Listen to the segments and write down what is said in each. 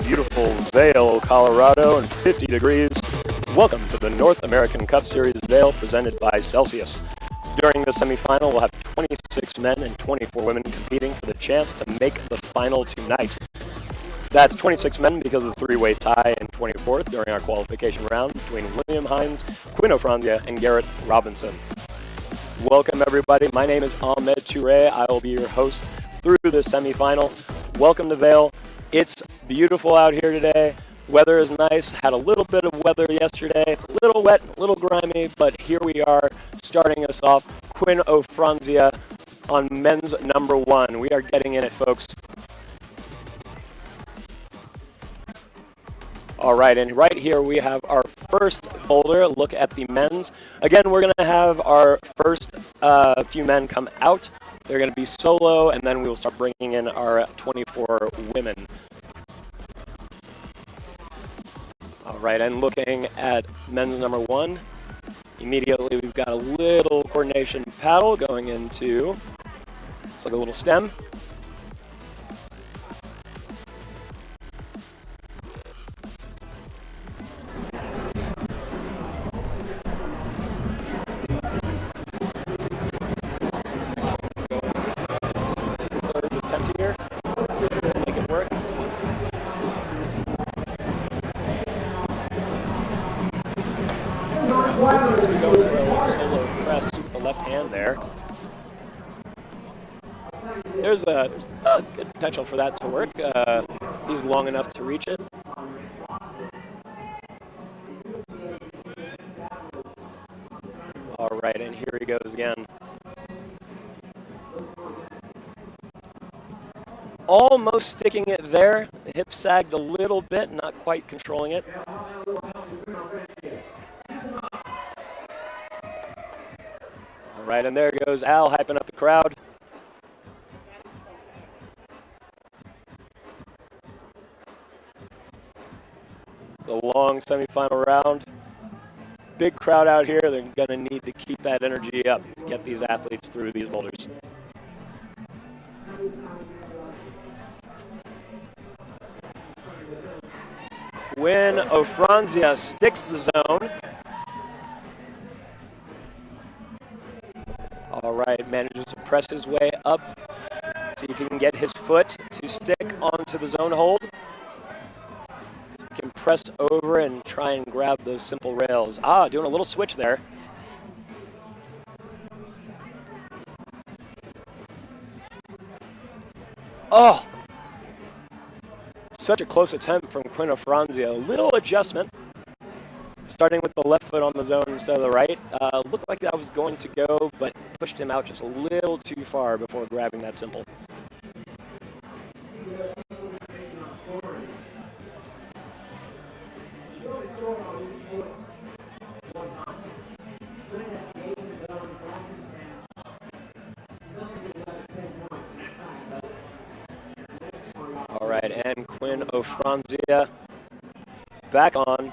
beautiful Vail, Colorado, and 50 degrees. Welcome to the North American Cup Series Vail presented by Celsius. During the semifinal, we'll have 26 men and 24 women competing for the chance to make the final tonight. That's 26 men because of the three-way tie in 24th during our qualification round between William Hines, Quinn O'Franzia, and Garrett Robinson. Welcome, everybody. My name is Ahmed Touré. I will be your host through the semifinal. Welcome to Vail. It's beautiful out here today. Weather is nice. Had a little bit of weather yesterday. It's a little wet, a little grimy, but here we are starting us off. Quinn O'Franzia on men's number one. We are getting in it, folks. All right, and right here we have our first boulder. Look at the men's. Again, we're going to have our first few men come out. They're going to be solo, and then we will start bringing in our 24 women. All right, and looking at men's number one, immediately we've got a little coordination paddle going into, it's like a little stem. Seems to be going for a little solo press with the left hand there. There's a good potential for that to work. He's long enough to reach it. All right, and here he goes again. Almost sticking it there. The hip sagged a little bit, not quite controlling it. All right, and there goes Al hyping up the crowd. It's a long semifinal round. Big crowd out here. They're going to need to keep that energy up to get these athletes through these boulders. Quinn O'Franzia sticks the zone. All right, manages to press his way up. See if he can get his foot to stick onto the zone hold. He can press over and try and grab those simple rails. Doing a little switch there. Oh! Such a close attempt from Quinn O'Franzia. A little adjustment. Starting with the left foot on the zone instead of the right. Looked like that was going to go, but pushed him out just a little too far before grabbing that simple. All right, and Quinn O'Franzia back on.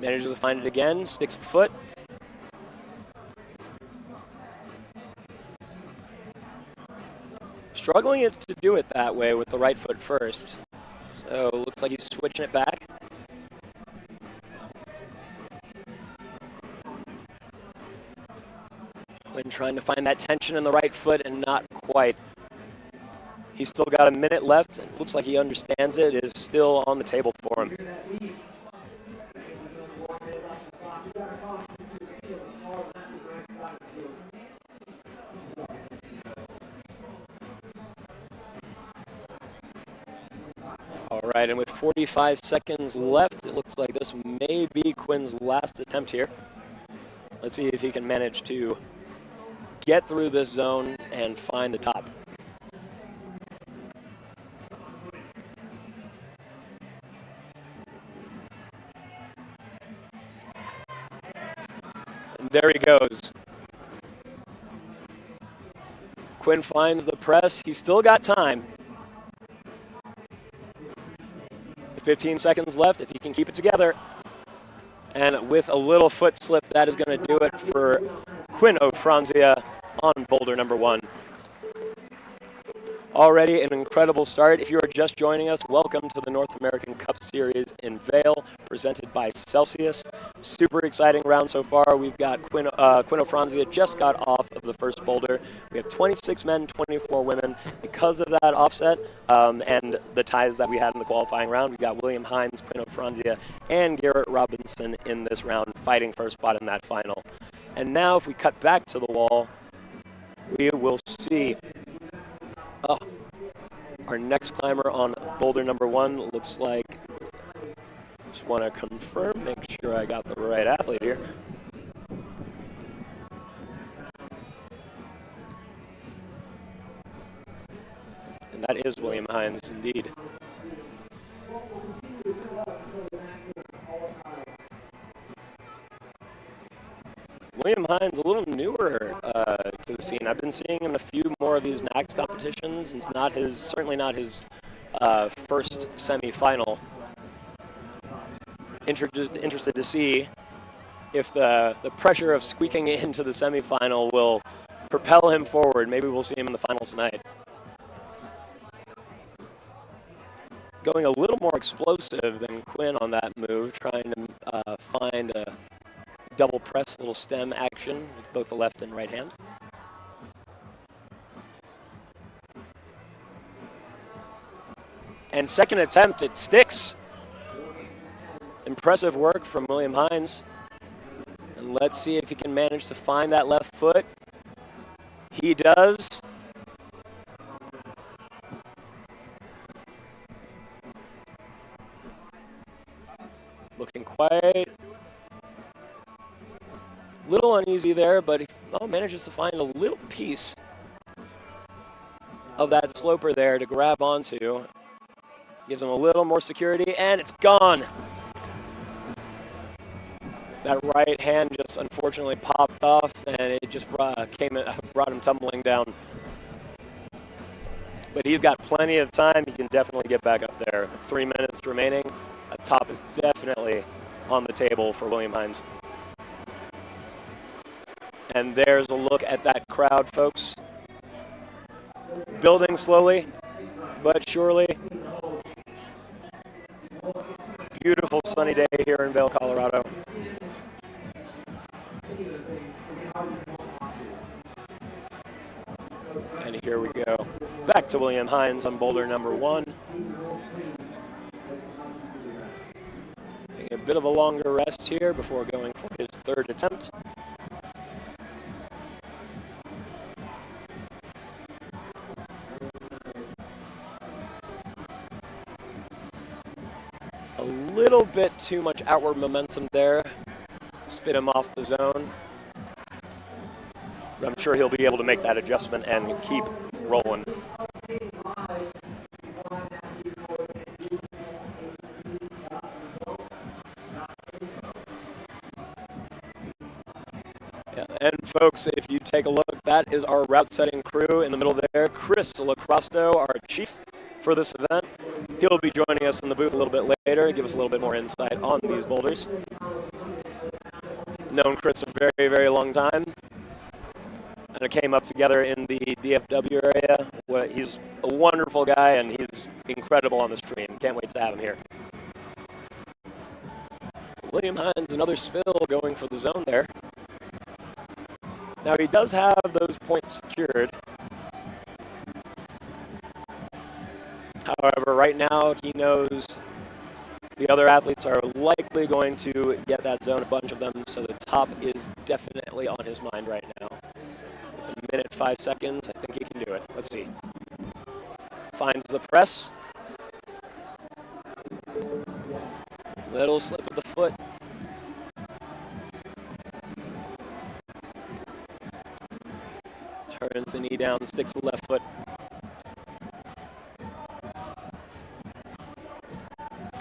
Manages to find it again, sticks the foot. Struggling to do it that way with the right foot first. So looks like he's switching it back. When trying to find that tension in the right foot and not quite. He's still got a minute left. It looks like he understands it. It is still on the table for him. All right, and with 45 seconds left, it looks like this may be Quinn's last attempt here. Let's see if he can manage to get through this zone and find the top. And there he goes. Quinn finds the press. He's still got time. 15 seconds left if he can keep it together. And with a little foot slip, that is going to do it for Quinn O'Franzia on boulder number 1. Already an incredible start. If you are just joining us, welcome to the North American Cup Series in Vail, presented by Celsius. Super exciting round so far. We've got Quinn O'Franzia just got off of the first boulder. We have 26 men, 24 women. Because of that offset and the ties that we had in the qualifying round, we've got William Hines, Quinn O'Franzia, and Garrett Robinson in this round fighting for a spot in that final. And now if we cut back to the wall, we will see our next climber on boulder number 1 looks like, just want to confirm, make sure I got the right athlete here. And that is William Hines, indeed. William Hines, a little newer to the scene. I've been seeing him in a few more of these NACS competitions. It's certainly not his first semifinal. Interested to see if the pressure of squeaking into the semifinal will propel him forward. Maybe we'll see him in the final tonight. Going a little more explosive than Quinn on that move, trying to find a double press, little stem action with both the left and right hand. And second attempt, it sticks. Impressive work from William Hines. And let's see if he can manage to find that left foot. He does. Looking quiet. Little uneasy there, but he manages to find a little piece of that sloper there to grab onto. Gives him a little more security, and it's gone. That right hand just unfortunately popped off, and it just brought him tumbling down. But he's got plenty of time. He can definitely get back up there. 3 minutes remaining. A top is definitely on the table for William Hines. And there's a look at that crowd, folks. Building slowly, but surely. Beautiful sunny day here in Vail, Colorado. And here we go. Back to William Hines on boulder number 1. Taking a bit of a longer rest here before going for his third attempt. A little bit too much outward momentum there. Spit him off the zone. But I'm sure he'll be able to make that adjustment and keep rolling. Yeah, and folks, if you take a look, that is our route setting crew in the middle there. Chris Lacrosto, our chief for this event. He'll be joining us in the booth a little bit later, give us a little bit more insight on these boulders. Known Chris a very, very long time. And it came up together in the DFW area. He's a wonderful guy, and he's incredible on the stream. Can't wait to have him here. William Hines, another spill going for the zone there. Now he does have those points secured. However, right now he knows the other athletes are likely going to get that zone, a bunch of them, so the top is definitely on his mind right now. With 1 minute, 5 seconds, I think he can do it. Let's see. Finds the press. Little slip of the foot. Turns the knee down, sticks the left foot.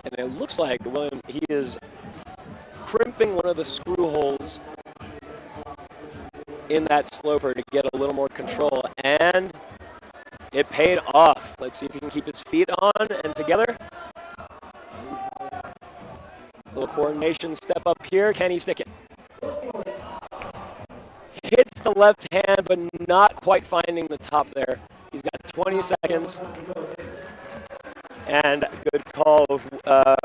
And it looks like he is crimping one of the screw holes in that sloper to get a little more control. And it paid off. Let's see if he can keep his feet on and together. A little coordination step up here. Can he stick it? Hits the left hand, but not quite finding the top there. He's got 20 seconds. And good call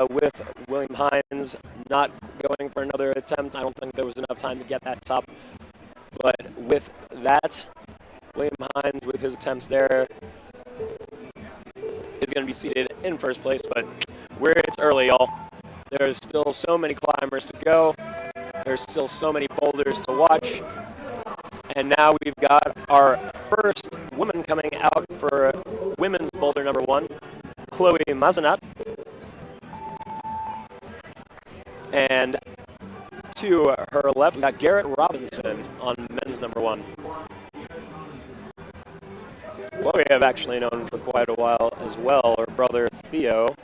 with William Hines not going for another attempt. I don't think there was enough time to get that top. But with that, William Hines, with his attempts there, is going to be seated in first place. But it's early, y'all. There's still so many climbers to go. There's still so many boulders to watch. And now we've got our first woman coming out for women's boulder number 1, Chloe Mazanat. And to her left, we've got Garrett Robinson on men's number 1. Chloe I've actually known for quite a while as well. Her brother Theo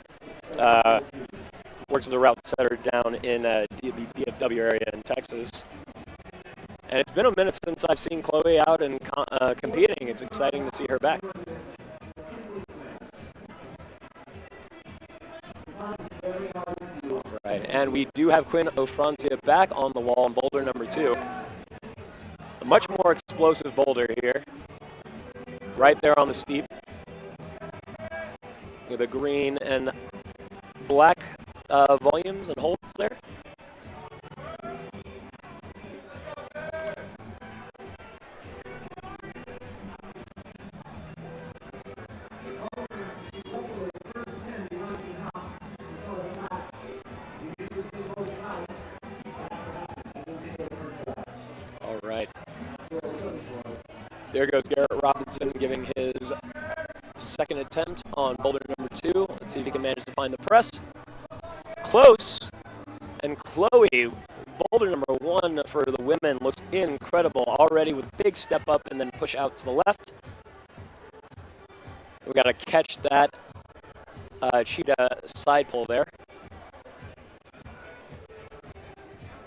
works as a route setter down in the DFW area in Texas. And it's been a minute since I've seen Chloe out and competing. It's exciting to see her back. All right, and we do have Quinn O'Franzia back on the wall on boulder number 2. A much more explosive boulder here. Right there on the steep. With the green and black volumes and holds there. All right. There goes Garrett Robinson giving his second attempt on boulder number 2. Let's see if he can manage to find the press. Close. And Chloe, boulder number 1 for the women, looks incredible already with a big step up and then push out to the left. We got to catch that cheetah side pull there.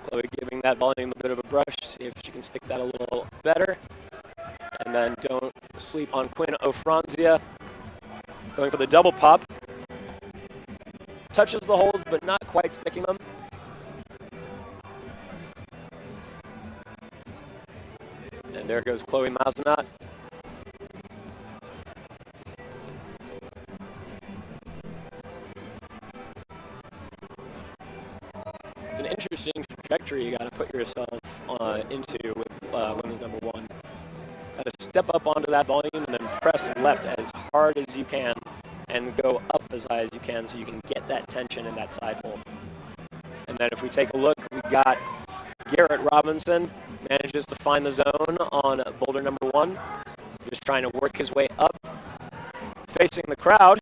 Chloe giving that volume a bit of a brush, see if she can stick that a little better. And then don't sleep on Quinn O'Franzia. Going for the double pop. Touches the holds, but not quite sticking them. And there goes Chloe Mazanat. It's an interesting trajectory you got to put yourself into with women's number 1. Got to step up onto that volume and then press left as hard as you can and go up as high as you can so you can get that tension in that side pull. And then if we take a look, we got Garrett Robinson manages to find the zone on boulder number 1. Just trying to work his way up, facing the crowd.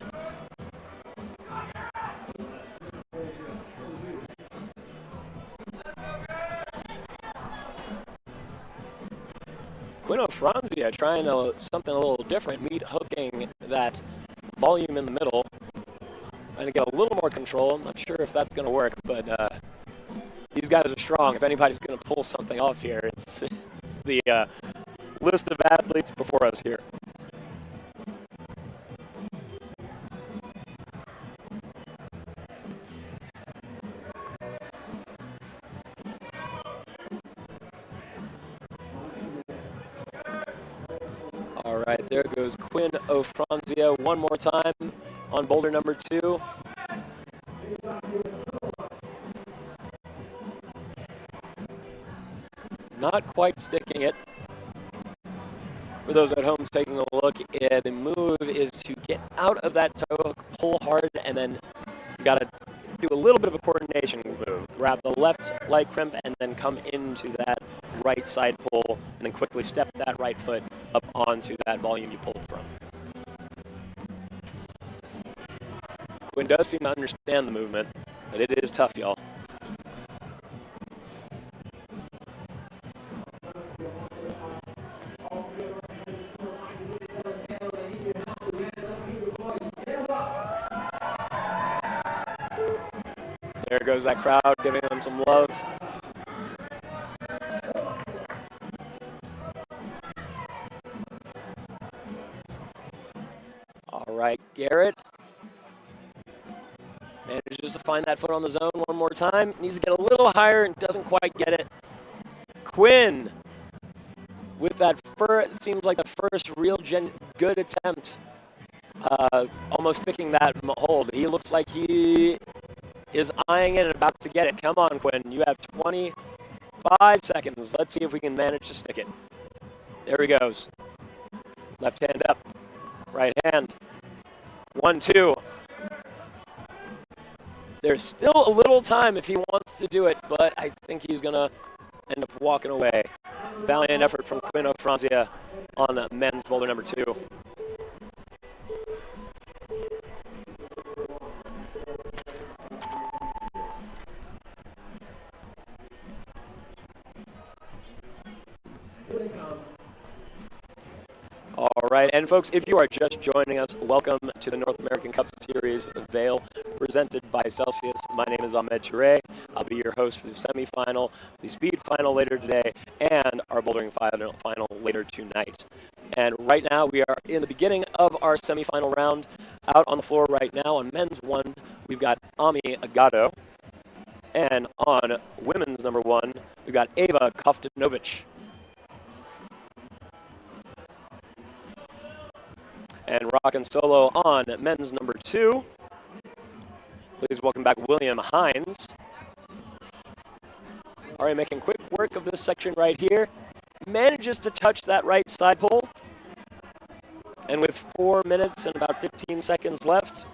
Quinn O'Franzia trying something a little different, meat hooking that volume in the middle. Trying to get a little more control. I'm not sure if that's going to work, but these guys are strong. If anybody's going to pull something off here, it's the list of athletes before us here. All right, there goes Quinn O'Franzia one more time on boulder number 2. Not quite sticking it. For those at home taking a look, the move is to get out of that toe hook, pull hard, and then you got to do a little bit of a coordination move. Grab the left leg crimp and then come into that right side pull, and then quickly step that right foot up onto that volume you pulled from. Quinn does seem to understand the movement, but it is tough, y'all. There goes that crowd giving them some love. All right, Garrett manages to find that foot on the zone one more time. Needs to get a little higher and doesn't quite get it. Quinn with that it seems like the first real good attempt, almost sticking that hold. He looks like he is eyeing it and about to get it. Come on, Quinn. You have 25 seconds. Let's see if we can manage to stick it. There he goes. Left hand up. Right hand. 1, 2. There's still a little time if he wants to do it, but I think he's going to end up walking away. Valiant effort from Quinn O'Franzia on men's boulder number 2. All right, and folks, if you are just joining us, welcome to the North American Cup Series Vail, presented by Celsius. My name is Ahmed Touré. I'll be your host for the semifinal, the speed final later today, and our bouldering final later tonight. And right now, we are in the beginning of our semifinal round. Out on the floor right now on men's 1, we've got Ami Agato. And on women's number 1, we've got Ava Koftanovic. And rockin' solo on men's number 2. Please welcome back William Hines. All right, making quick work of this section right here. Manages to touch that right side pole. And with 4 minutes and about 15 seconds left,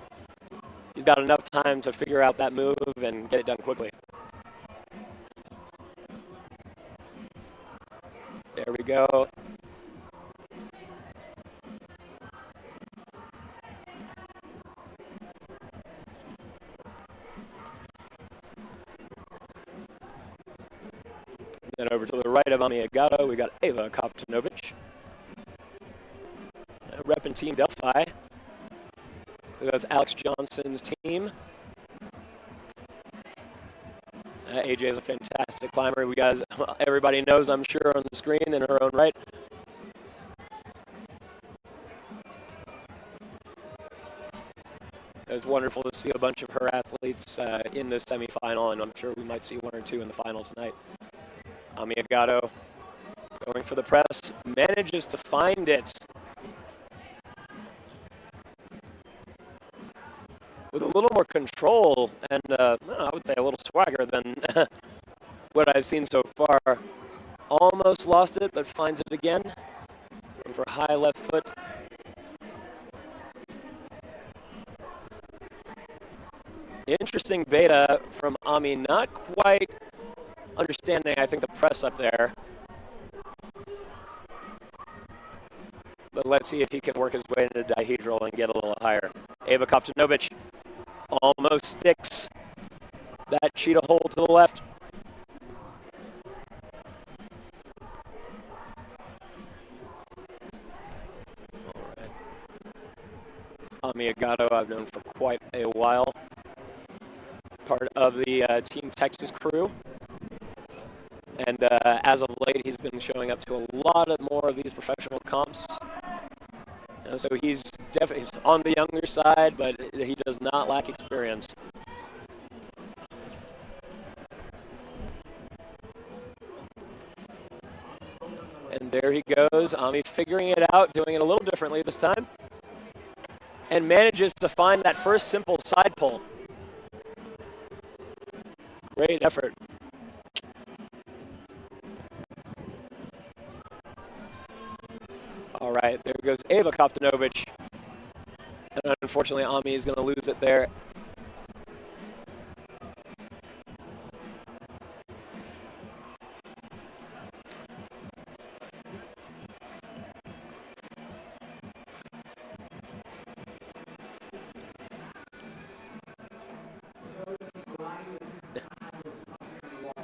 he's got enough time to figure out that move and get it done quickly. There we go. Then over to the right of Ami Agato, we got Ava Koftanovic. Repping Team Delphi. That's Alex Johnson's team. AJ is a fantastic climber. Everybody knows, I'm sure, on the screen in her own right. It's wonderful to see a bunch of her athletes in the semifinal, and I'm sure we might see 1 or 2 in the final tonight. Ami Agato going for the press, manages to find it. With a little more control and, I would say a little swagger than what I've seen so far. Almost lost it, but finds it again. Going for high left foot. Interesting beta from Ami, not quite understanding, I think, the press up there. But let's see if he can work his way into dihedral and get a little higher. Ava Koftanovic almost sticks that cheetah hole to the left. All right. Ami Agato, I've known for quite a while. Part of the Team Texas crew. And as of late, he's been showing up to a lot of more of these professional comps. So he's definitely on the younger side, but he does not lack experience. And there he goes, Ami figuring it out, doing it a little differently this time. And manages to find that first simple side pull. Great effort. All right, there goes Ava Koftanovic. And unfortunately, Ami is going to lose it there.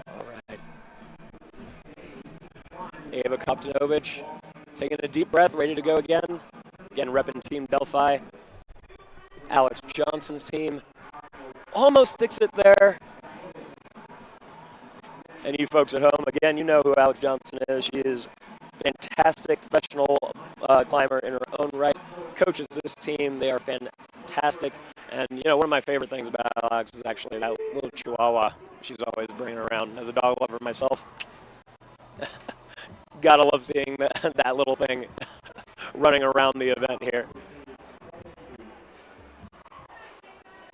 All right. Ava Koftanovic. Taking a deep breath, ready to go again. Again, repping Team Delphi. Alex Johnson's team. Almost sticks it there. And you folks at home, again, you know who Alex Johnson is. She is a fantastic professional climber in her own right. Coaches this team. They are fantastic. And, you know, one of my favorite things about Alex is actually that little chihuahua she's always bringing around. As a dog lover myself. Gotta love seeing that little thing running around the event here.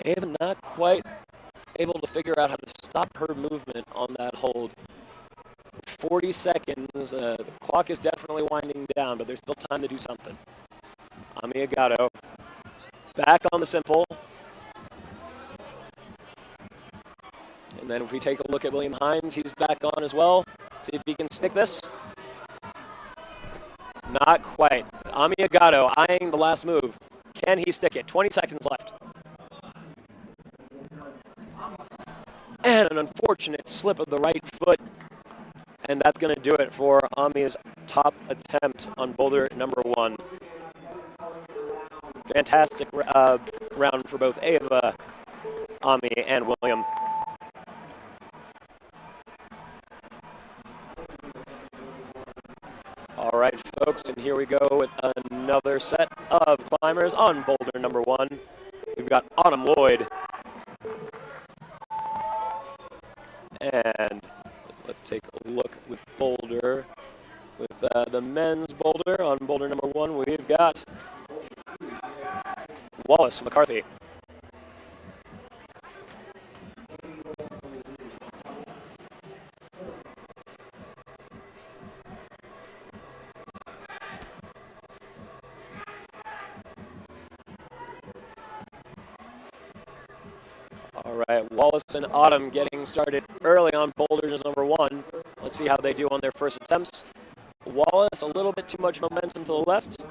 Ava not quite able to figure out how to stop her movement on that hold. 40 seconds. The clock is definitely winding down, but there's still time to do something. Ami Agato back on the simple. And then if we take a look at William Hines, he's back on as well. See if he can stick this. Not quite. Ami Agato eyeing the last move. Can he stick it? 20 seconds left. And an unfortunate slip of the right foot. And that's going to do it for Ami's top attempt on boulder number 1. Fantastic round for both Ava, Ami, and William. All right, folks, and here we go with another set of climbers on boulder number 1. We've got Autumn Lloyd. And let's take a look with boulder. With the men's boulder on boulder number 1, we've got Wallace McCarthy. All right, Wallace and Autumn getting started early on boulders number 1. Let's see how they do on their first attempts. Wallace, a little bit too much momentum to the left.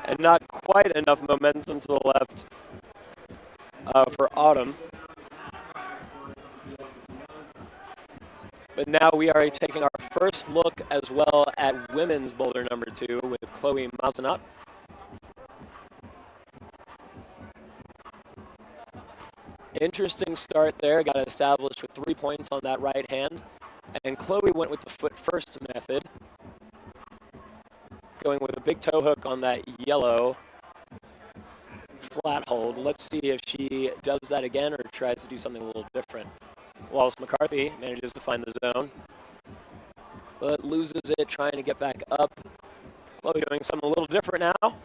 And not quite enough momentum to the left for Autumn. But now we are taking our first look as well at women's boulder number 2 with Chloe Mazenot. Interesting start there, got established with 3 points on that right hand. And Chloe went with the foot first method, going with a big toe hook on that yellow flat hold. Let's see if she does that again or tries to do something a little different. Wallace McCarthy manages to find the zone, but loses it trying to get back up. Chloe doing something a little different now.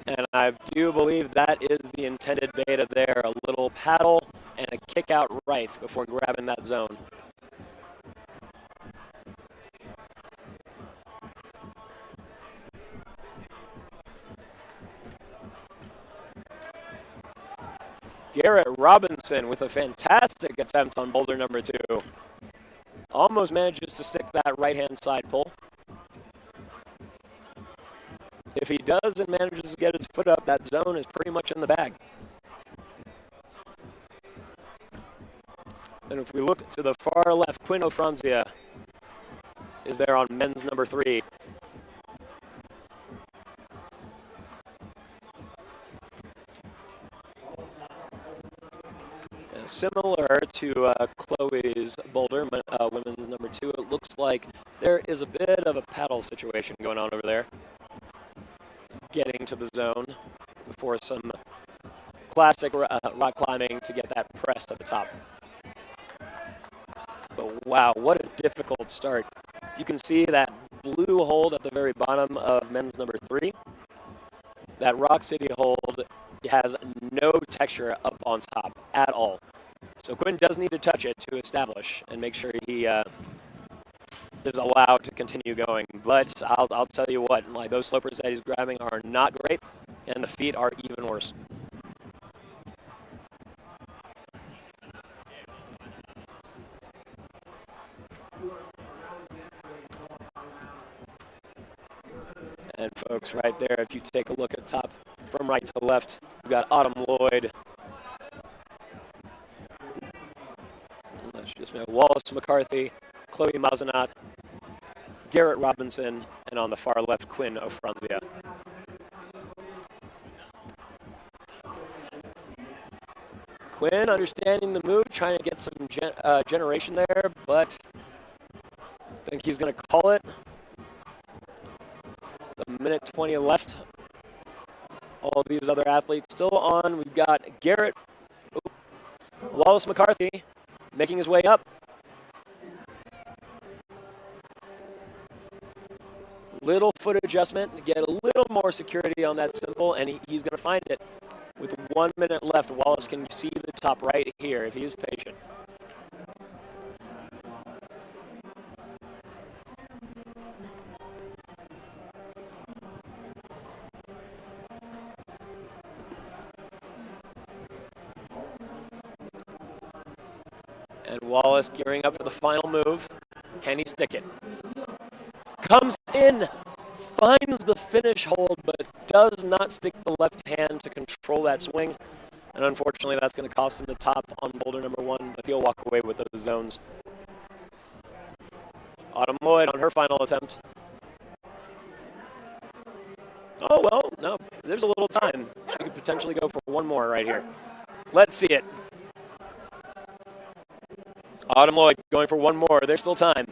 And I do believe that is the intended beta there, a little paddle and a kick out right before grabbing that zone. Garrett Robinson with a fantastic attempt on boulder number 2. Almost manages to stick that right-hand side pull. If he does and manages to get his foot up, that zone is pretty much in the bag. And if we look to the far left, Quinn O'Franzia is there on men's number 3. And similar to Chloe's boulder, women's number 2, it looks like there is a bit of a paddle situation going on over there. Getting to the zone before some classic rock climbing to get that press at the top. But wow, what a difficult start. You can see that blue hold at the very bottom of men's number 3. That Rock City hold has no texture up on top at all. So Quinn does need to touch it to establish and make sure he is allowed to continue going. But I'll tell you what, like those slopers that he's grabbing are not great, and the feet are even worse. And folks, right there, if you take a look at top from right to left, we've got Autumn Lloyd. That's just Wallace McCarthy, Chloe Mazenot, Garrett Robinson, and on the far left, Quinn O'Franzia. Quinn understanding the move, trying to get some generation there, but I think he's going to call it. A minute 20 left. All of these other athletes still on. We've got Garrett. Wallace McCarthy making his way up. Little foot adjustment to get a little more security on that simple, and he's going to find it. With 1 minute left, Wallace can see the top right here if he is patient. And Wallace gearing up for the final move. Can he stick it? Comes in, finds the finish hold, but does not stick the left hand to control that swing. And unfortunately, that's going to cost him the top on boulder number 1, but he'll walk away with those zones. Autumn Lloyd on her final attempt. Oh, well, no, there's a little time. She could potentially go for one more right here. Let's see it. Autumn Lloyd going for one more. There's still time.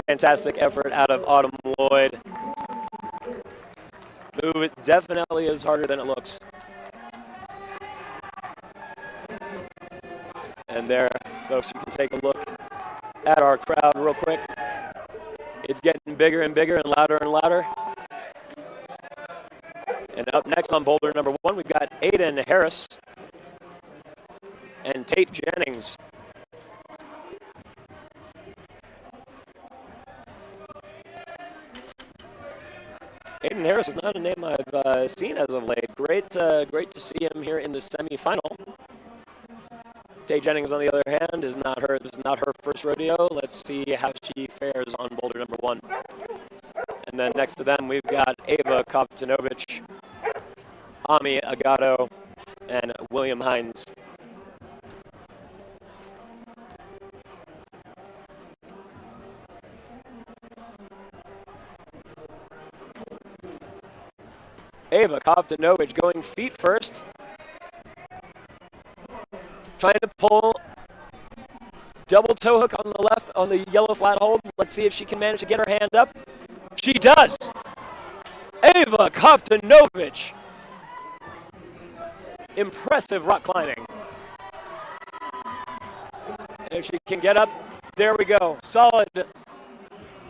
Fantastic effort out of Autumn Lloyd. Move it definitely is harder than it looks. And there, folks, you can take a look at our crowd real quick. It's getting bigger and bigger and louder. And up next on boulder number 1, we've got Aiden Harris and Tate Jennings. Aiden Harris is not a name I've seen as of late. Great to see him here in the semifinal. Tate Jennings, on the other hand, this is not her first rodeo. Let's see how she fares on boulder number 1. And then next to them, we've got Ava Koptanovich, Ami Agato, and William Hines. Ava Koptanovich going feet first. Trying to pull double toe hook on the left on the yellow flat hold. Let's see if she can manage to get her hand up. She does. Ava Koptanovich. Impressive rock climbing. And if she can get up, there we go. Solid.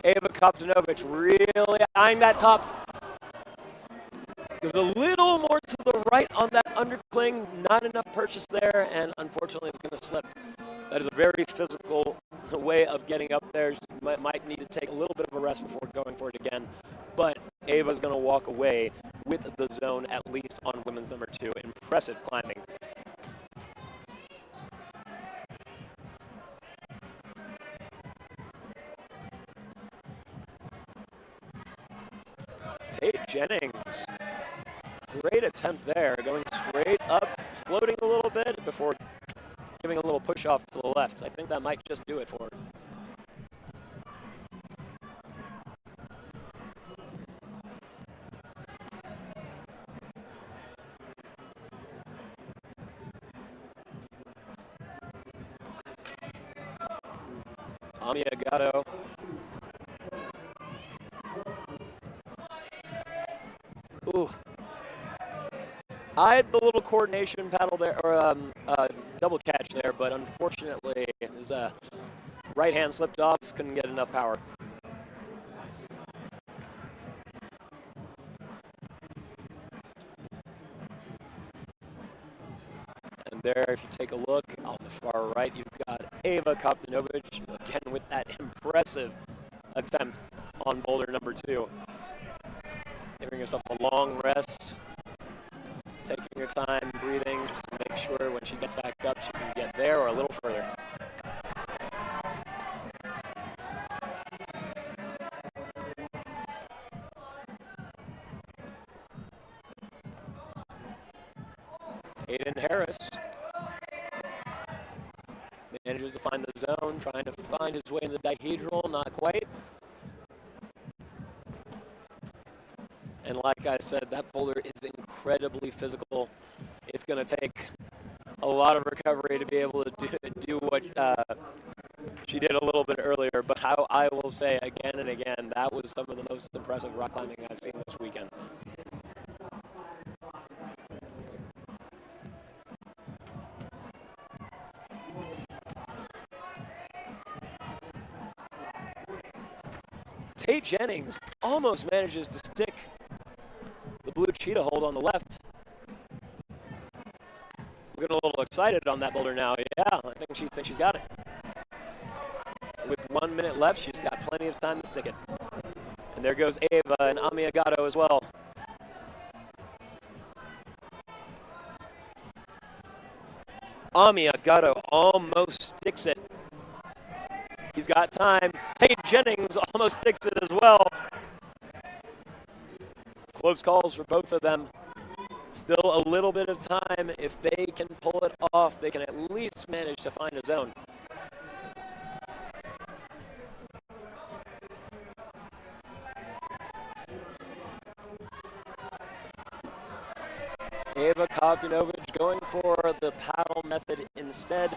Ava Koptanovich really eyeing that top. There's a little more to the right on that undercling, not enough purchase there, and unfortunately it's going to slip. That is a very physical way of getting up there. She might need to take a little bit of a rest before going for it again, but Ava's going to walk away with the zone at least on women's number 2. Impressive climbing. Tate Jennings. Great attempt there, going straight up, floating a little bit before giving a little push off to the left. I think that might just do it for her. Ami Agato. Ooh. I had the little coordination paddle there, or double catch there, but unfortunately his right hand slipped off, couldn't get enough power. And there, if you take a look on the far right, you've got Ava Koptanovich, again with that impressive attempt on boulder number 2. Giving herself a long rest. Taking her time, breathing, just to make sure when she gets back up, she can get there or a little further. Aiden Harris manages to find the zone, trying to find his way in the dihedral, not quite. And like I said, that boulder is incredibly physical. It's going to take a lot of recovery to be able to do what she did a little bit earlier. But I will say again and again, that was some of the most impressive rock climbing I've seen this weekend. Tate Jennings almost manages to stick the blue cheetah hold on the left. I'm getting a little excited on that boulder now. Yeah, I think she thinks she's got it. With 1 minute left, she's got plenty of time to stick it. And there goes Ava and Amiagato as well. Amiagato almost sticks it. He's got time. Tate Jennings almost sticks it as well. Close calls for both of them. Still a little bit of time. If they can pull it off, they can at least manage to find a zone. Ava Kovtunovic going for the paddle method instead,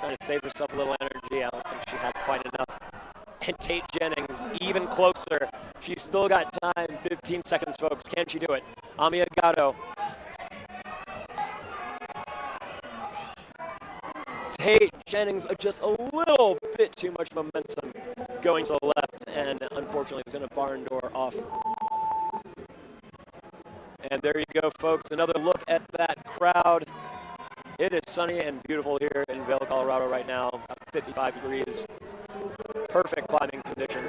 trying to save herself a little energy. I don't think she had quite enough. And Tate Jennings even closer. She's still got time. 15 seconds, folks. Can she do it? Amiagato. Tate Jennings just a little bit too much momentum going to the left, and unfortunately it's going to barn door off. And there you go, folks. Another look at that crowd. It is sunny and beautiful here in Vail, Colorado right now. About 55 degrees. Perfect climbing conditions.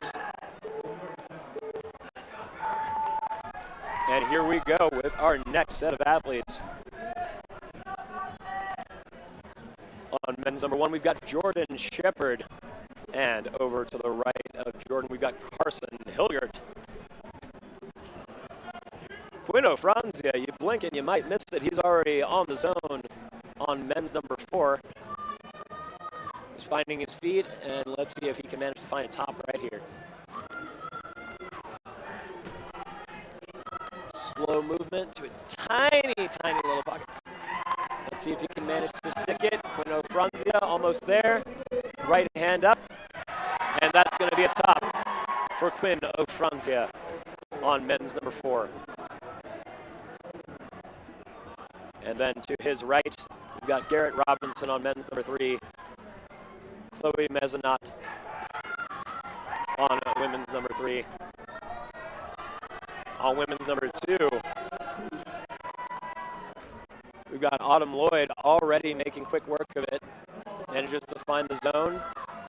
And here we go with our next set of athletes. On men's number 1, we've got Jordan Shepard. And over to the right of Jordan, we've got Carson Hilgert. Quino Franzia, you blink and you might miss it. He's already on the zone on men's number 4. He's finding his feet, and let's see if he can manage to find a top right here. Slow movement to a tiny, tiny little pocket. Let's see if he can manage to stick it. Quino Franzia almost there. Right hand up, and that's going to be a top for Quino Franzia on men's number 4. And then to his right, we've got Garrett Robinson on men's number 3. Chloe Mezenot on women's number 3. On women's number 2, we've got Autumn Lloyd already making quick work of it. Manages to find the zone.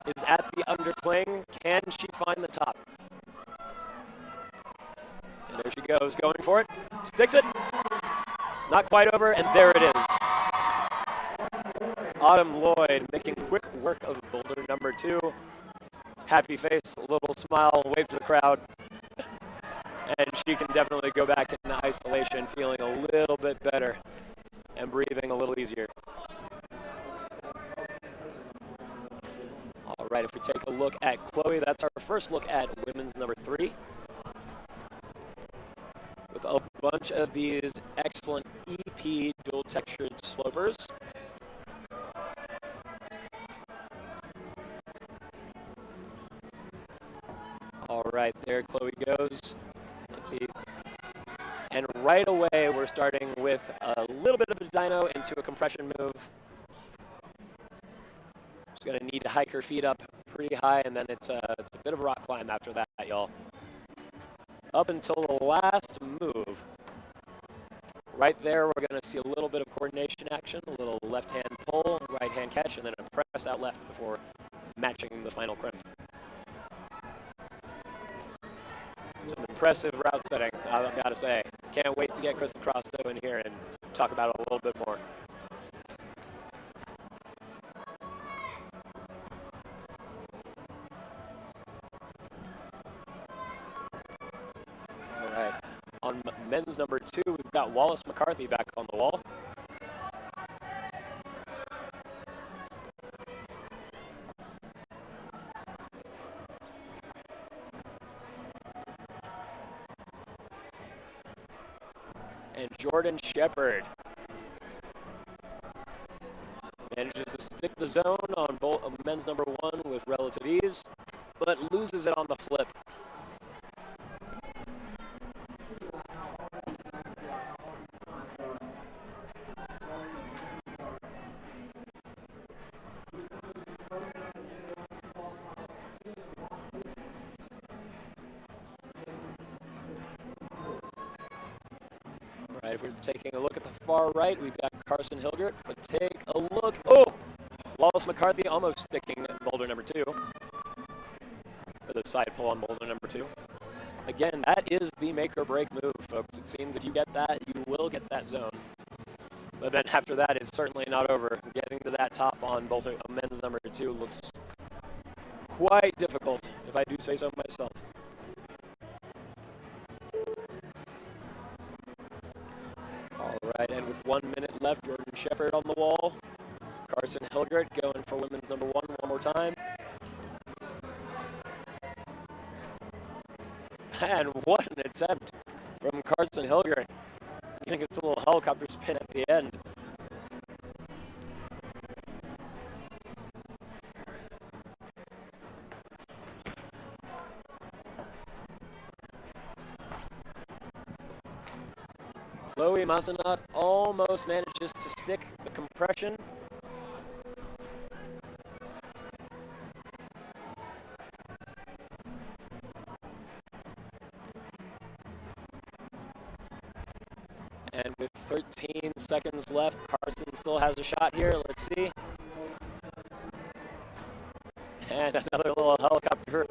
Is at the undercling. Can she find the top? And there she goes, going for it. Sticks it. Not quite over, and there it is. Autumn Lloyd making quick work of boulder number 2. Happy face, a little smile, wave to the crowd. And she can definitely go back into isolation feeling a little bit better and breathing a little easier. All right, if we take a look at Chloe, that's our first look at women's number 3. With a bunch of these excellent EP dual textured slopers. All right, there Chloe goes. Let's see. And right away, we're starting with a little bit of a dyno into a compression move. She's going to need to hike her feet up pretty high, and then it's a bit of a rock climb after that, y'all. Up until the last move. Right there, we're going to see a little bit of coordination action, a little left-hand pull, right-hand catch, and then a press out left before matching the final crimp. Some impressive route setting, I've got to say. Can't wait to get Krista Crosto in here and talk about it a little bit more. All right. On men's number 2, we've got Wallace McCarthy back on the wall. And Jordan Shepard manages to stick the zone on men's number 1 with relative ease, but loses it on the flip. right, if we're taking a look at the far right, we've got Carson Hilgert, but take a look. Oh! Wallace McCarthy almost sticking boulder number 2. Or the side pull on boulder number 2. Again, that is the make or break move, folks. It seems if you get that, you will get that zone. But then after that, it's certainly not over. Getting to that top on boulder men's number 2 looks quite difficult, if I do say so myself. All right, and with 1 minute left, Jordan Shepard on the wall. Carson Hilgert going for women's number 1 one more time. And what an attempt from Carson Hilgert. Getting us a little helicopter spin at the end. Chloe Mazenot almost manages to stick the compression. And with 13 seconds left, Carson still has a shot here. Let's see. And another little helicopter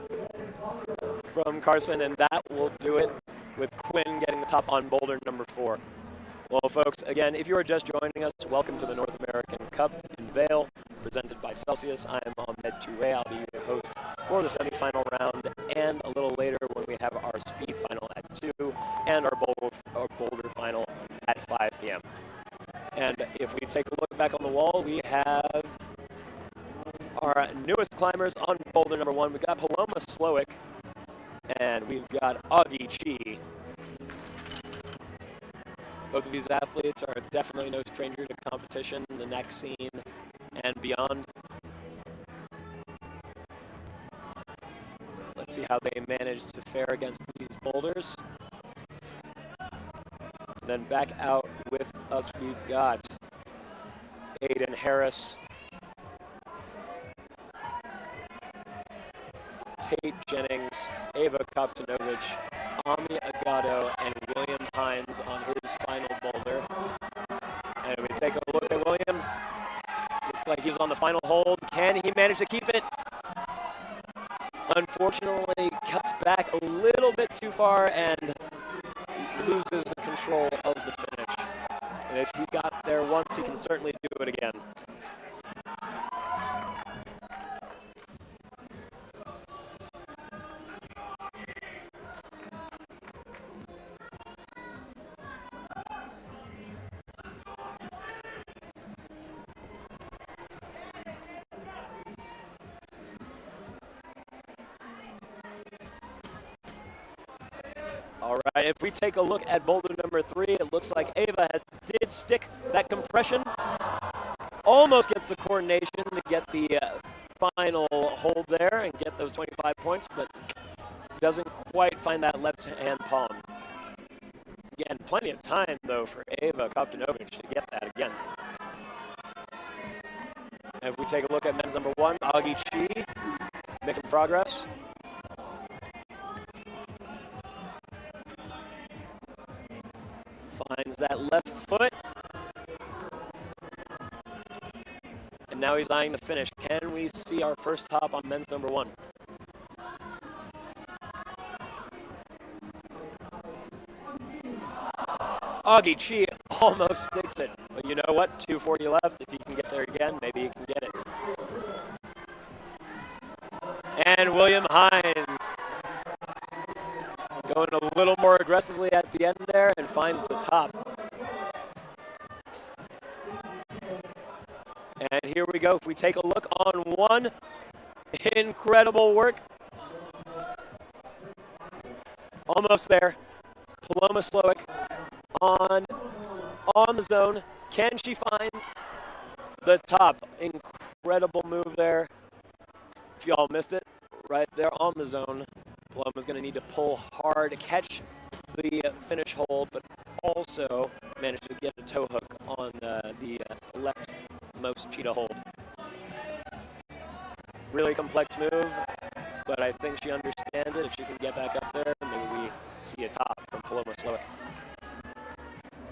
from Carson, and that will do it with Quinn getting the top on boulder number 4. Well, folks, again, if you are just joining us, welcome to the North American Cup in Vail, presented by Celsius. I am Ahmed Toué. I'll be your host for the semifinal round, and a little later when we have our speed final at 2 and our boulder final at 5 p.m. And if we take a look back on the wall, we have our newest climbers on boulder number 1. We've got Paloma Slowick, and we've got Augie Chi. Both of these athletes are definitely no stranger to competition, the next scene, and beyond. Let's see how they manage to fare against these boulders. And then back out with us, we've got Aiden Harris, Tate Jennings, Ava Koptanovich, Ami Agado, and William Hines on his final boulder. And we take a look at William. Looks like he's on the final hold. Can he manage to keep it? Unfortunately, cuts back a little bit too far and loses the control of the finish. And if he got there once, he can certainly do it again. All right, if we take a look at boulder number 3, it looks like Ava did stick that compression. Almost gets the coordination to get the final hold there and get those 25 points, but doesn't quite find that left-hand palm. Again, plenty of time, though, for Ava Koptanovich to get that again. And if we take a look at men's number 1, Augie Chi, making progress. Finds that left foot. And now he's eyeing the finish. Can we see our first top on men's number 1? Augie Chi almost sticks it. But you know what? 2:40 left. If he can get there again, maybe he can get it. And William Hines going a little more aggressively at the end there and finds the top. And here we go. If we take a look on 1, incredible work. Almost there. Paloma Slowick on the zone. Can she find the top? Incredible move there. If y'all missed it, right there on the zone. Paloma's going to need to pull hard to catch the finish hold, but also manage to get a toe hook on the leftmost cheetah hold. Really complex move, but I think she understands it. If she can get back up there, maybe we see a top from Paloma Slowick.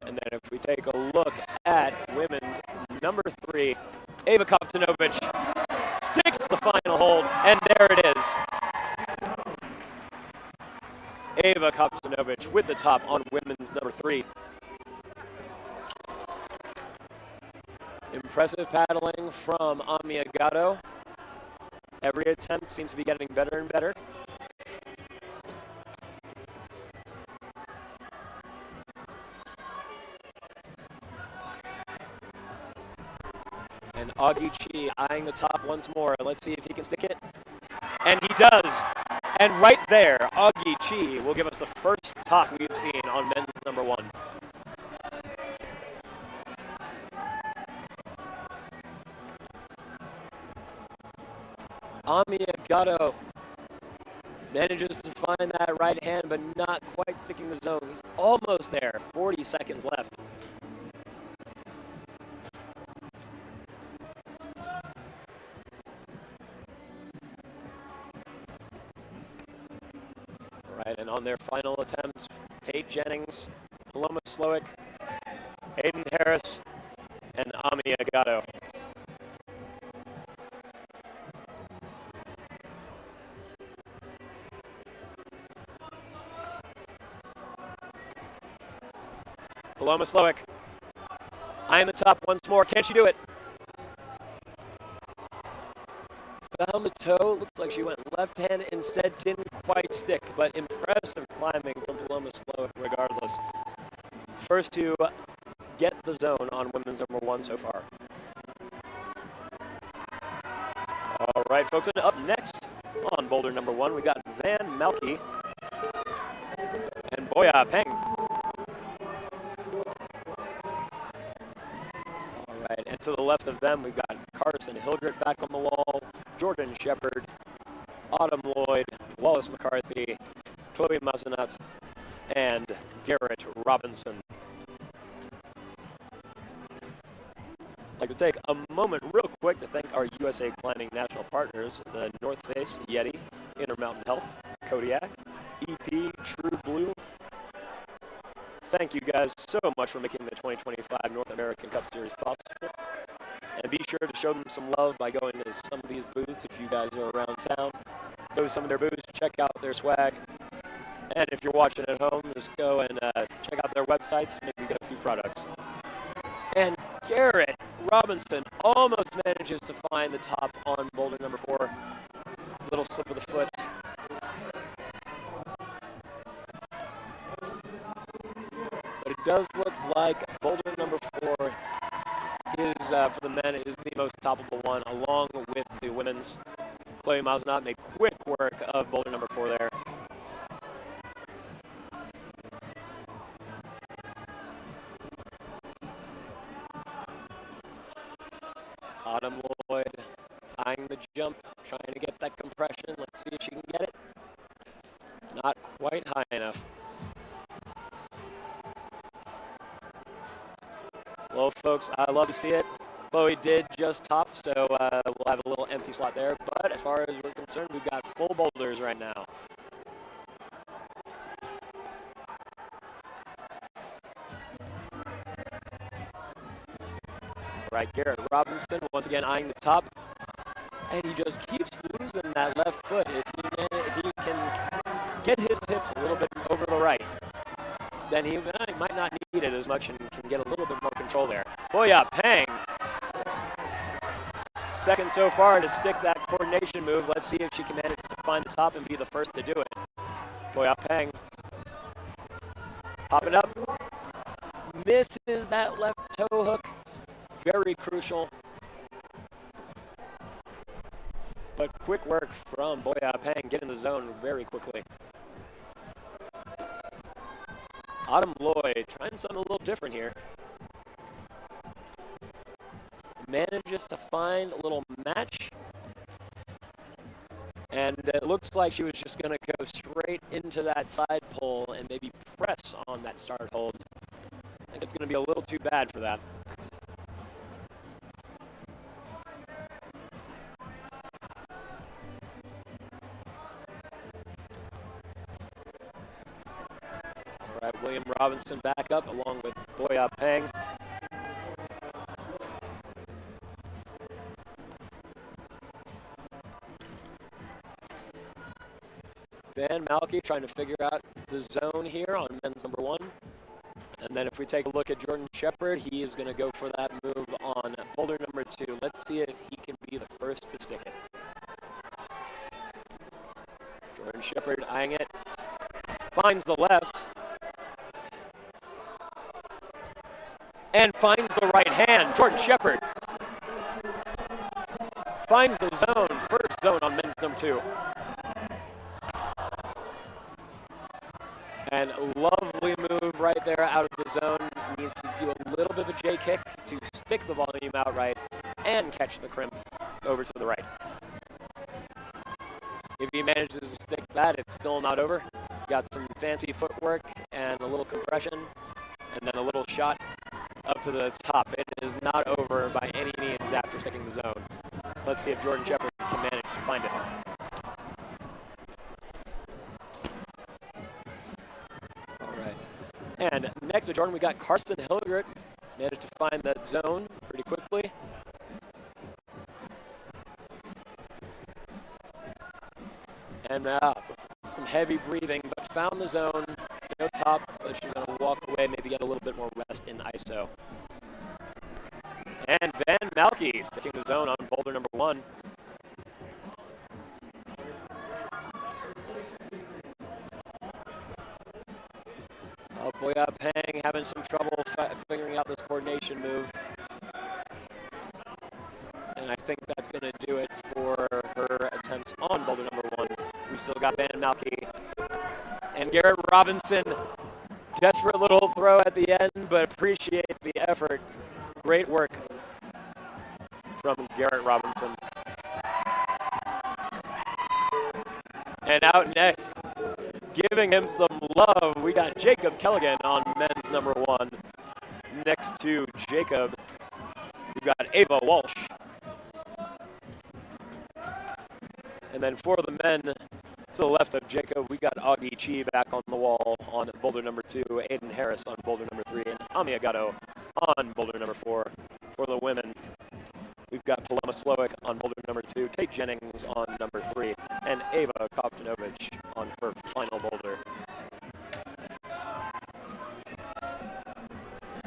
And then And if we take a look at women's number 3, Ava Koptanovic sticks the final hold, and there it is. Ava Koptanovic with the top on women's number 3. Impressive paddling from Ami Agato. Every attempt seems to be getting better and better. And Augie Chi eyeing the top once more. Let's see if he can stick it. And he does. And right there, Augie Chi will give us the first top we've seen on men's number 1. Ami Agato manages to find that right hand, but not quite sticking the zone. He's almost there. 40 seconds left. Right, and on their final attempts, Tate Jennings, Paloma Slowick, Hayden Harris, and Ami Agato. Paloma Slowick, eyeing the top once more. Can she do it? Found the toe. Looks like she went left hand instead. Didn't quite stick, but impressive climbing from Paloma Slowick regardless. First to get the zone on women's number 1 so far. All right, folks, and up next on boulder number 1, we got Van Malky and Boya Peng. All right, and to the left of them, we've got Carson Hildreth back on the wall, Jordan Shepard, Autumn Lloyd, Wallace McCarthy, Chloe Mazenat, and Garrett Robinson. I'd like to take a moment real quick to thank our USA Climbing national partners, the North Face, YETI, Intermountain Health, Kodiak, EP, TRUBLUE. Thank you guys so much for making the 2025 North American Cup Series possible. And be sure to show them some love by going to some of these booths if you guys are around town. Go to some of their booths, check out their swag. And if you're watching at home, just go and check out their websites, maybe get a few products. And Garrett Robinson almost manages to find the top on boulder number 4. Little slip of the foot. But it does look like boulder number 4 is, for the men, is the most toppable one, along with the women's. Chloe Mazenat made quick work of boulder number 4 there. Autumn Lloyd eyeing the jump, trying to get that compression. Let's see if she can get it. Not quite high enough. Well, folks, I love to see it. Chloe did just top, so we'll have a little empty slot there. But as far as we're concerned, we've got full boulders right now. All right, Garrett Robinson once again eyeing the top, and he just keeps losing that left foot. If he can get his hips a little bit over the right, then he might not need it as much and can get a little bit more control there. Boya Peng, second so far to stick that coordination move. Let's see if she can manage to find the top and be the first to do it. Boya Peng, popping up, misses that left toe hook. Very crucial. But quick work from Boya Peng, getting the zone very quickly. Autumn Lloyd trying something a little different here. Manages to find a little match. And it looks like she was just going to go straight into that side pull and maybe press on that start hold. I think it's going to be a little too bad for that. All right, William Robinson back up along with Boya Peng. Van Malky trying to figure out the zone here on men's number 1. And then if we take a look at Jordan Shepard, he is going to go for that move on boulder number 2. Let's see if he can be the first to stick it. Jordan Shepard eyeing it. Finds the left. And finds the right hand. Jordan Shepard finds the zone. First zone on men's number 2. And a lovely move right there out of the zone. He needs to do a little bit of a J kick to stick the volume out right and catch the crimp over to the right. If he manages to stick that, it's still not over. Got some fancy footwork and a little compression, and then a little shot up to the top. It is not over by any means after sticking the zone. Let's see if Jordan Shepard can manage to find it. And next to Jordan, we got Karsten Hilgert. Managed to find that zone pretty quickly. And some heavy breathing, but found the zone. No top, but she's going to walk away, maybe get a little bit more rest in ISO. And Van Malky sticking the zone on boulder number 1. Oh, Boya Peng having some trouble figuring out this coordination move. And I think that's going to do it for her attempts on boulder number 1. We still got Van Malky and Garrett Robinson. Desperate little throw at the end, but appreciate the effort. Great work from Garrett Robinson. And out next, giving him some love, we got Jacob Kelligan on men's number 1. Next to Jacob, we've got Ava Walsh. And then for the men, to the left of Jacob, we got Augie Chi back on the wall on boulder number 2, Aiden Harris on boulder number 3, and Ami Agato on boulder number 4. For the women, we've got Paloma Slowick on boulder number 2, Tate Jennings on number 3, and Ava Kovtunovich on her final boulder.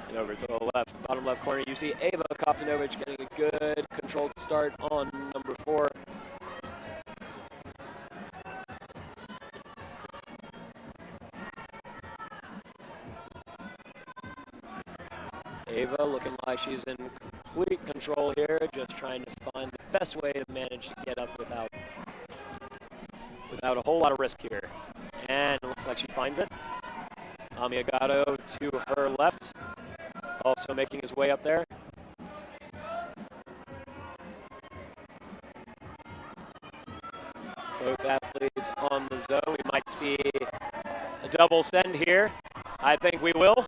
And over to the left, bottom left corner, you see Ava Kovtunovich getting a good controlled start on number 4. Ava looking like she's in complete control here, just trying to find the best way to manage to get up without a whole lot of risk here. And it looks like she finds it. Ami Agato to her left, also making his way up there. Both athletes on the zone. We might see a double send here. I think we will.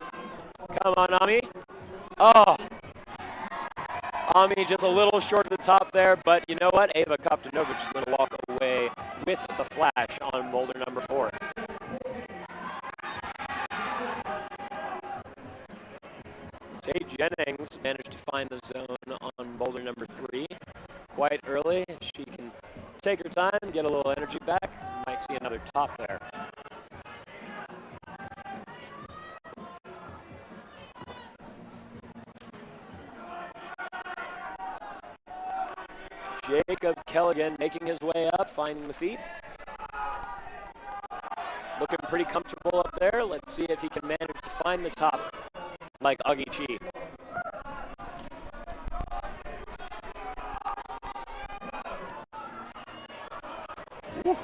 Come on, Ami. Oh, Ami just a little short of the top there, but you know what? Ava Kovtunovich is going to walk away with the flash on boulder number 4. Tate Jennings managed to find the zone on boulder number 3 quite early. She can take her time, get a little energy back. Might see another top there. Jacob Kelligan making his way up, finding the feet. Looking pretty comfortable up there. Let's see if he can manage to find the top like Augie Chi. Woo.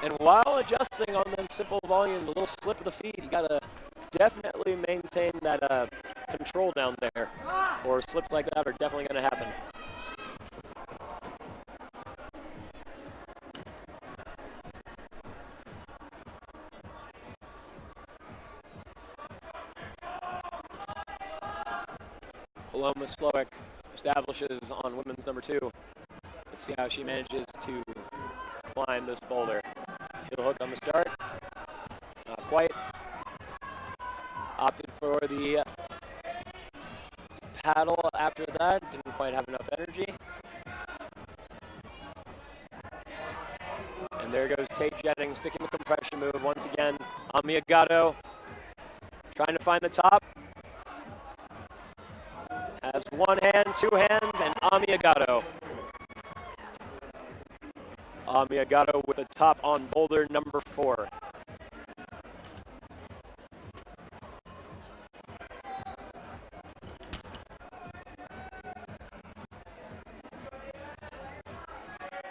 And while adjusting on them simple volumes, a little slip of the feet, you gotta definitely maintain that control down there, or slips like that are definitely gonna happen. Paloma Slowick establishes on women's number 2. Let's see how she manages to climb this boulder. Heel hook on the start. Not quite. for the paddle after that. Didn't quite have enough energy. And there goes Tate Jennings, sticking the compression move once again. Amiagato trying to find the top. Has one hand, two hands, and Amiagato. Amiagato with the top on boulder number 4.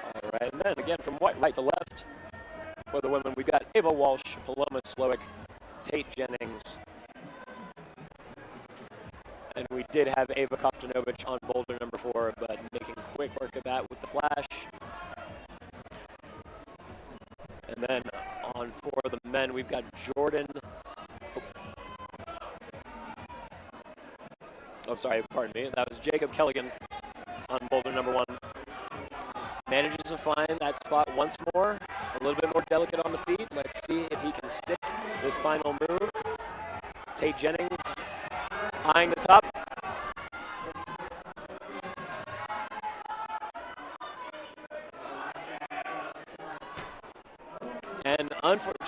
All right, and then again from right to left for the women, we got Ava Walsh, Paloma Slowick, Tate Jennings. And we did have Ava Koftanovich on boulder number 4, but making quick work of that with the flash. And then on for the men, we've got Jordan. Oh, sorry, pardon me. That was Jacob Kelligan on boulder number 1. Manages to find that spot once more. A little bit more delicate on the feet. Let's see if he can stick this final move. Tate Jennings eyeing the top. And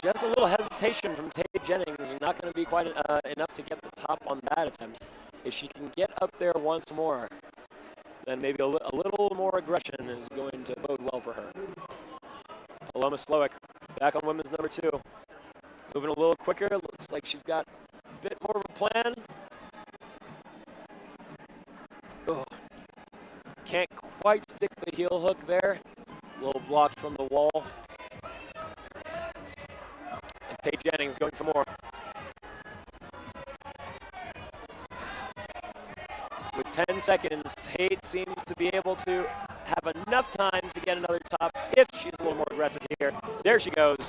just a little hesitation from Tate Jennings. Not going to be quite enough to get the top on that attempt. If she can get up there once more, then maybe a little more aggression is going to bode well for her. Paloma Slowick back on women's number 2. Moving a little quicker. Looks like she's got a bit more of a plan. Oh. Can't quite stick the heel hook there. A little blocked from the wall. And Tate Jennings going for more. With 10 seconds, Tate seems to be able to have enough time to get another top if she's a little more aggressive here. There she goes.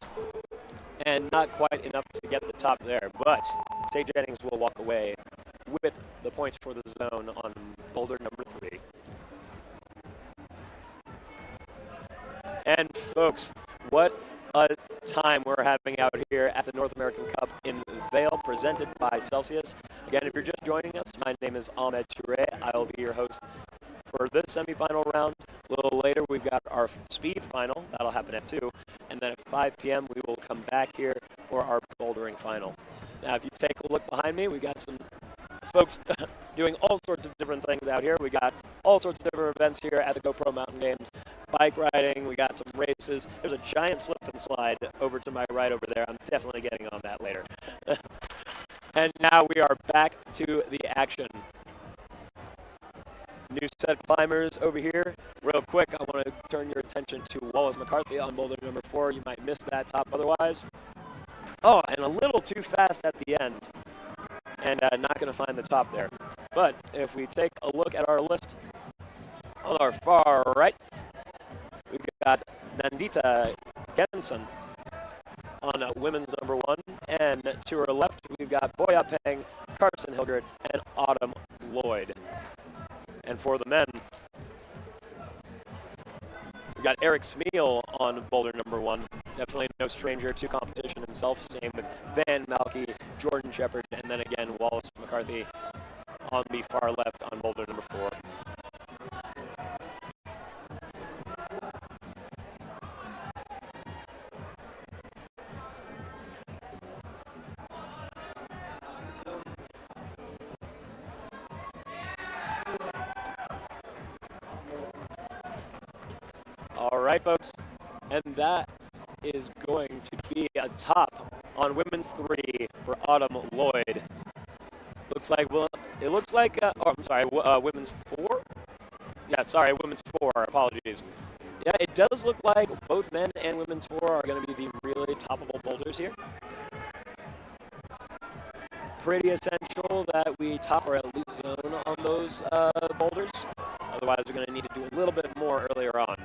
And not quite enough to get the top there, but Tate Jennings will walk away with the points for the zone on boulder number 3. And folks, what a time we're having out here at the North American Cup in Vail, presented by Celsius. Again, if you're just joining us, my name is Ahmed Touré. I'll be your host for this semifinal round. A little later, we've got our speed final. That'll happen at 2. And then at 5 p.m., we will come back here for our bouldering final. Now, if you take a look behind me, we got some folks doing all sorts of different things out here. We got all sorts of different events here at the GoPro Mountain Games. Bike riding, we got some races. There's a giant slip and slide over to my right over there. I'm definitely getting on that later. And now we are back to the action. New set of climbers over here. Real quick, I want to turn your attention to Wallace McCarthy on boulder number 4. You might miss that top otherwise. Oh, and a little too fast at the end. And not going to find the top there. But if we take a look at our list, on our far right, we've got Nandita Genson on women's number 1. And to her left, we've got Boya Peng, Carson Hilgert, and Autumn Lloyd. And for the men, we've got Eric Smeal on boulder number 1. Definitely no stranger to competition himself. Same with Van Malky, Jordan Shepard, and then again Wallace McCarthy on the far left on boulder number 4. All right, folks, and that is going to be a top on women's 3 for Autumn Lloyd. Looks like, well, it looks like, I'm sorry, women's 4? Yeah, sorry, women's 4, apologies. Yeah, it does look like both men and women's 4 are going to be the really toppable boulders here. Pretty essential that we top or at least zone on those boulders. Otherwise, we're going to need to do a little bit more earlier on.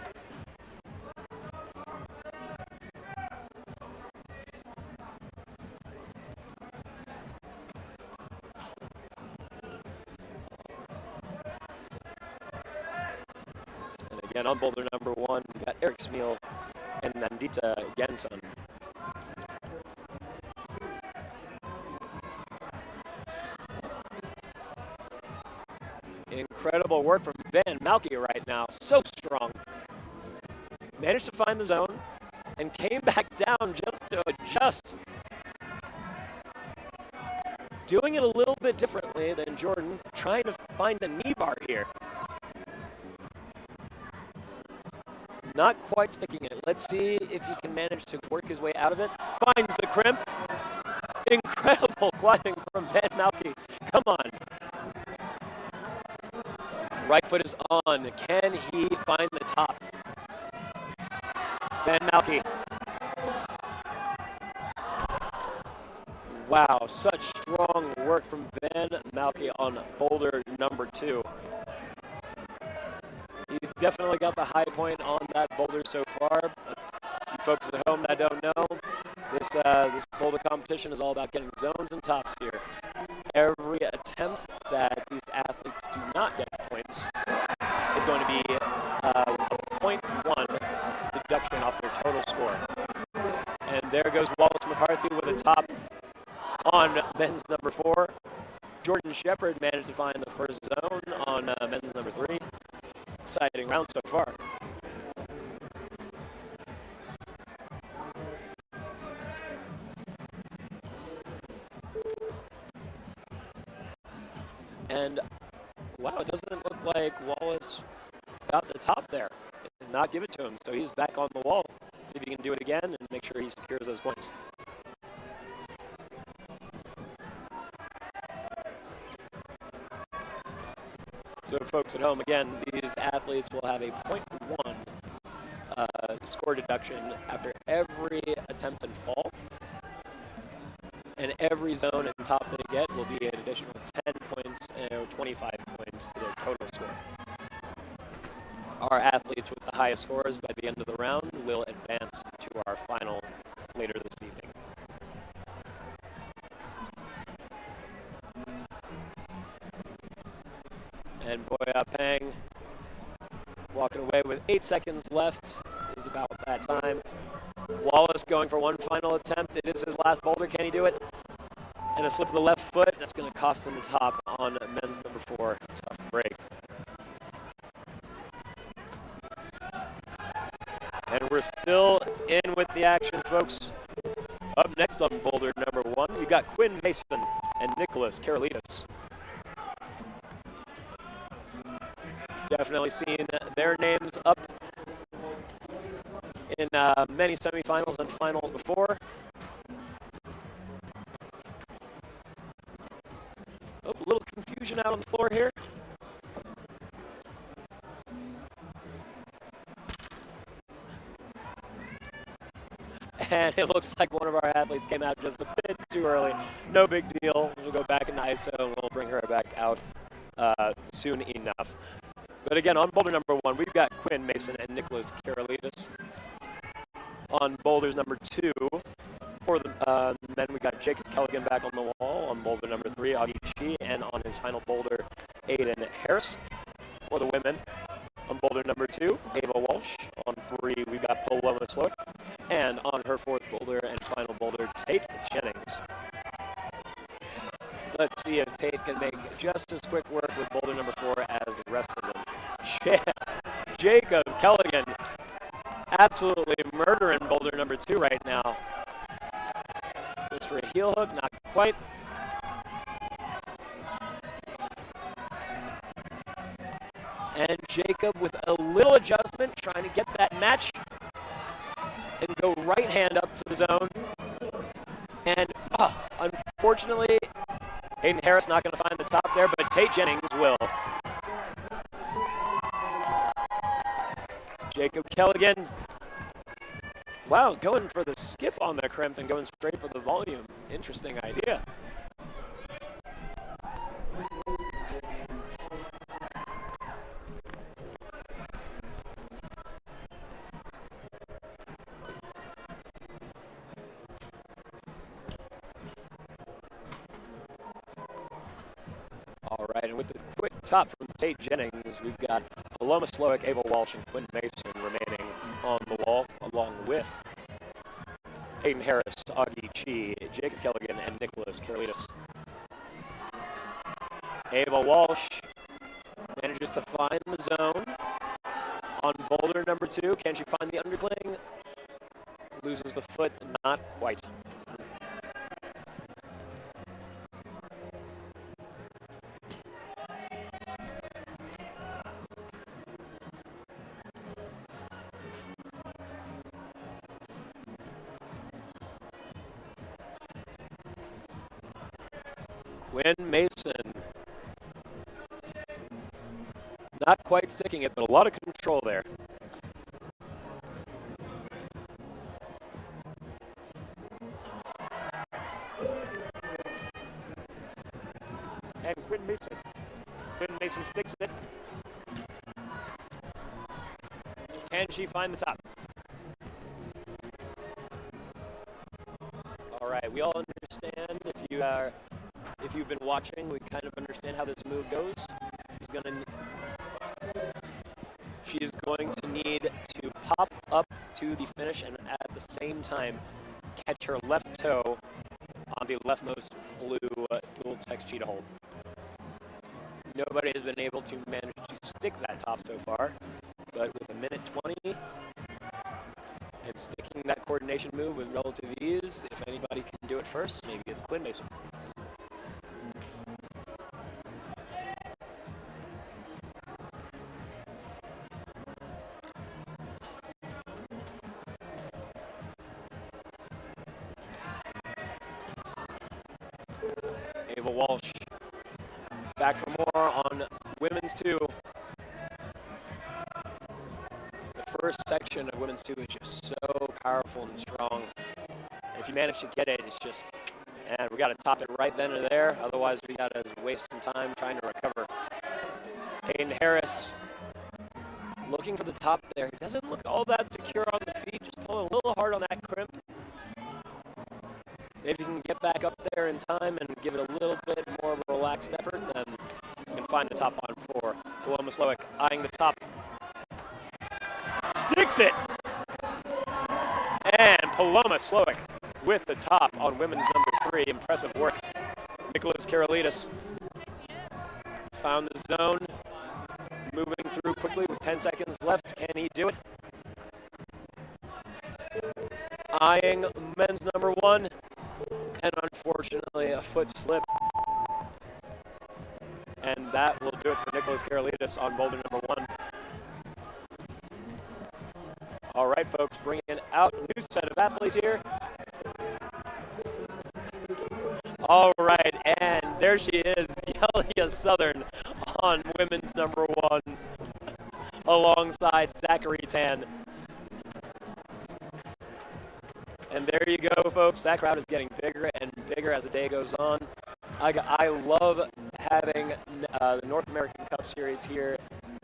Again, on boulder number 1, we got Eric Smeal and Nandita Genson. Incredible work from Van Malky right now. So strong. Managed to find the zone and came back down just to adjust. Doing it a little bit differently than Jordan, trying to find the knee bar here. Not quite sticking it. Let's see if he can manage to work his way out of it. Finds the crimp. Incredible climbing from Van Malky. Come on. Right foot is on. Can he find the top? Van Malky. Wow, such strong work from Van Malky on boulder number 2. He's definitely got the high point on that boulder so far. But you folks at home that don't know, this boulder competition is all about getting zones and tops here. Every attempt that these athletes do not get points is going to be a 0.1 deduction off their total score. And there goes Wallace McCarthy with a top on men's number 4. Jordan Shepard managed to find the first zone on men's number 3. Exciting round so far. And wow, it doesn't look like Wallace got the top there. It did not give it to him, so he's back on the wall. See if he can do it again and make sure he secures those points. So folks at home, again, these athletes will have a 0.1 score deduction after every attempt and fall. And every zone and top they get will be an additional 10 points and 25 points to their total score. Our athletes with the highest scores by the end of the round will advance to our final later this evening. And Boya Pang walking away with 8 seconds left is about that time. Wallace going for one final attempt. It is his last boulder. Can he do it? And a slip of the left foot. That's going to cost him the top on men's number 4. Tough break. And we're still in with the action, folks. Up next on boulder number 1, we got Quinn Mason and Nicholas Karolidis. Definitely seen their names up in many semifinals and finals before. Oh, a little confusion out on the floor here. And it looks like one of our athletes came out just a bit too early. No big deal. We'll go back into ISO and we'll bring her back out soon enough. But again, on boulder number 1, we've got Quinn Mason and Nicholas Karolidis. On boulders number 2, for the men, we got Jacob Kelligan back on the wall. On boulder number 3, Augie Chi, and on his final boulder, Aiden Harris. For the women, on boulder number 2, Ava Walsh. On 3, we've got Paloma Sloak. And on her 4th boulder and final boulder, Tate Jennings. Let's see if Tate can make just as quick work with boulder number 4 as the rest of them. Jacob Kelligan absolutely murdering boulder number 2 right now. Goes for a heel hook, not quite. And Jacob with a little adjustment, trying to get that match and go right hand up to the zone. And unfortunately, Hayden Harris not going to find the top there, but Tate Jennings will. Jacob Kelligan, wow, going for the skip on the crimp and going straight for the volume. Interesting idea. All right, and with the quick top from Tate Jennings, we've got Paloma Slowick, Ava Walsh, and Quinn Mason remaining on the wall, along with Hayden Harris, Augie Chi, Jacob Kelligan, and Nicholas Karolidis. Ava Walsh manages manages to find the zone on boulder number 2. Can she find the undercling? Loses the foot, not quite. Quinn Mason. Not quite sticking it, but a lot of control there. And Quinn Mason sticks it. Can she find the top? All right, we all understand. If you've been watching, we kind of understand how this move goes. She is going to need to pop up to the finish and at the same time catch her left toe on the leftmost blue dual text cheetah hold. Nobody has been able to manage to stick that top so far, but with a minute 20 and sticking that coordination move with relative ease, if anybody can do it first, maybe it's Quinn Mason. Ava Walsh back for more on women's 2. The first section of women's 2 is just so powerful and strong. And if you manage to get it, it's just, and we got to top it right then or there. Otherwise, we got to waste some time trying to recover. Hayden Harris looking for the top there. It doesn't look all that secure on the feet. Just pulling a little hard on that crimp. If you can get back up there in time and give it a little bit more of a relaxed effort, then you can find the top on 4. Paloma Slowick eyeing the top. Sticks it! And Paloma Slowick with the top on women's number 3. Impressive work. Nicholas Karolidis found the zone. Moving through quickly with 10 seconds left. Can he do it? Eyeing men's number 1. And unfortunately, a foot slip. And that will do it for Nicholas Karolidis on boulder number 1. All right, folks, bringing out a new set of athletes here. All right, and there she is, Yelia Southern on women's number 1, alongside Zachary Tan. And there you go, folks. That crowd is getting bigger and bigger as the day goes on. I love having the North American Cup Series here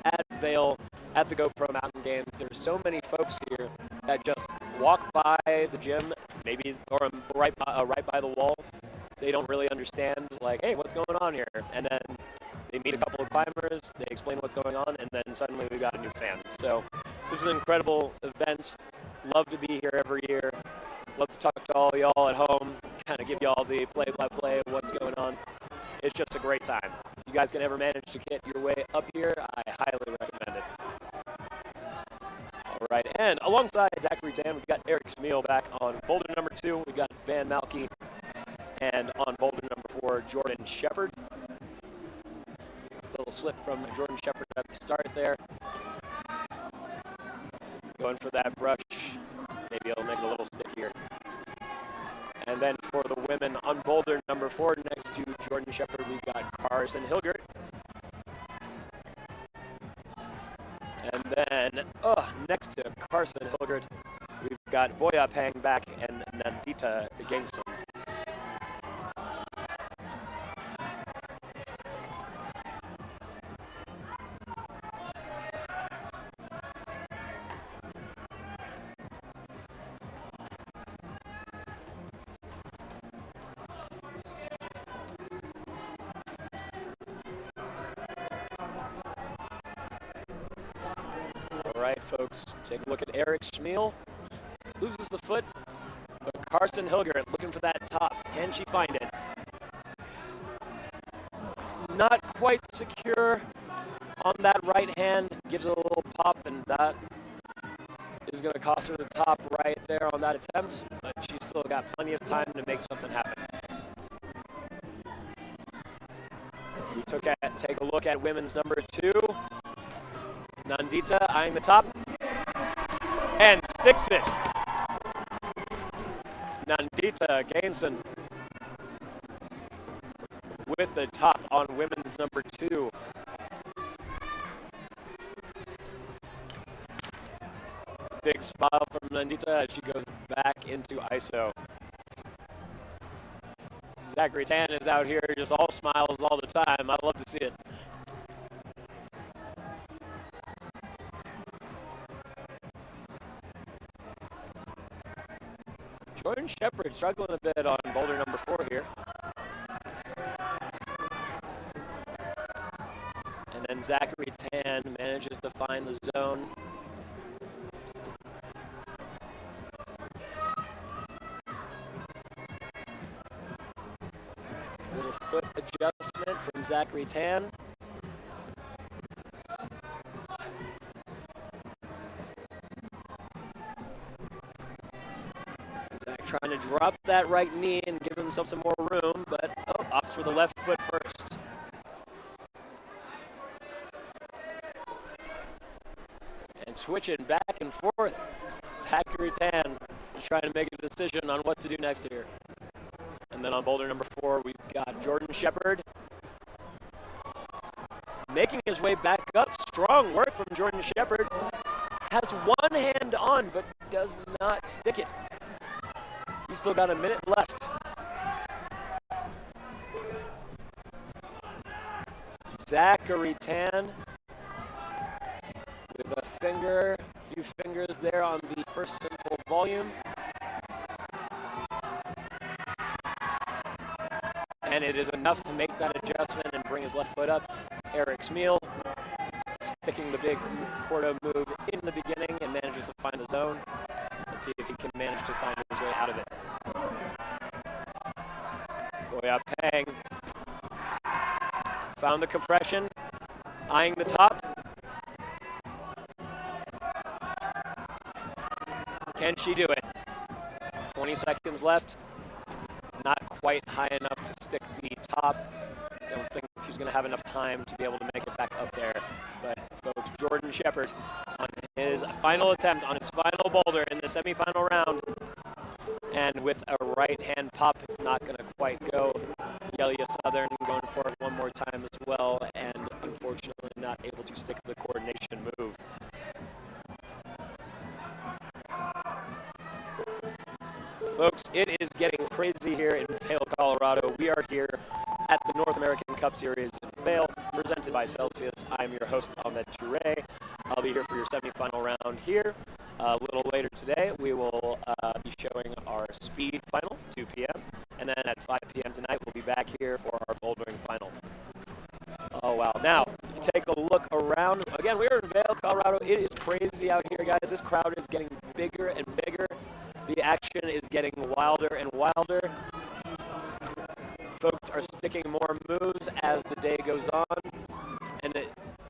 at Vail, at the GoPro Mountain Games. There's so many folks here that just walk by the gym, maybe, or right by the wall. They don't really understand, like, hey, what's going on here? And then they meet a couple of climbers, they explain what's going on, and then suddenly we've got a new fan. So this is an incredible event. Love to be here every year. Love to talk to all y'all at home, kind of give y'all the play-by-play of what's going on. It's just a great time. If you guys can ever manage to get your way up here, I highly recommend it. All right, and alongside Zachary Tan, we've got Eric Smeal back on boulder number 2. We've got Van Malky, and on boulder number 4, Jordan Shepard. Little slip from Jordan Shepard at the start there. Going for that brush. Maybe it'll make it a little stickier. And then for the women on boulder number 4, next to Jordan Shepard, we've got Carson Hilgert. And then, next to Carson Hilgert, we've got Boya Pang back and Nandita Gangson. All right, folks, take a look at Eric Schmiel. Loses the foot, but Carson Hilgert looking for that top. Can she find it? Not quite secure on that right hand, gives it a little pop, and that is going to cost her the top right there on that attempt, but she's still got plenty of time to make something happen. We take a look at women's number 2. Nandita eyeing the top and sticks it. Nandita Gainson with the top on women's number 2. Big smile from Nandita as she goes back into ISO. Zachary Tan is out here just all smiles all the time. I love to see it. Jordan Shepard struggling a bit on boulder number 4 here. And then Zachary Tan manages to find the zone. Little foot adjustment from Zachary Tan. Zach trying to drop that right knee and give himself some more room, but opts for the left foot first. And switching back and forth, Zachary Tan is trying to make a decision on what to do next here. And then on boulder number 4, we've got Jordan Shepard making his way back up. Strong work from Jordan Shepard. Has one hand on, but does not stick it. He's still got a minute left. Zachary Tan with a few fingers there on the first simple volume. And it is enough to make that adjustment and bring his left foot up. Eric Smeal sticking the big Cordo move in the beginning and manages to find the zone. Let's see if he can manage to find his way out of it. Goya Pang found the compression, eyeing the top. Can she do it? 20 seconds left. Not quite high enough to stick the top. I don't think she's going to have enough time to be able to make it back up there. But folks, Jordan Shepard on his final attempt, on his final boulder in the semifinal round. And with a right hand pop, it's not going to quite go. Yelia Southern going for it one more time as well, and unfortunately not able to stick the coordination move. Folks, it is getting crazy here in Vail, Colorado. We are here at the North American Cup Series in Vail, presented by Celsius. I'm your host, Ahmed Touré. I'll be here for your semifinal round here. A little later today, we will be showing our speed final, 2 p.m. And then at 5 p.m. tonight, we'll be back here for our bouldering final. Oh, wow. Now, if you take a look around, again, we're in Vail, Colorado. It is crazy out here, guys. This crowd is getting bigger and bigger. The action is getting wilder and wilder. Folks are sticking more moves as the day goes on. And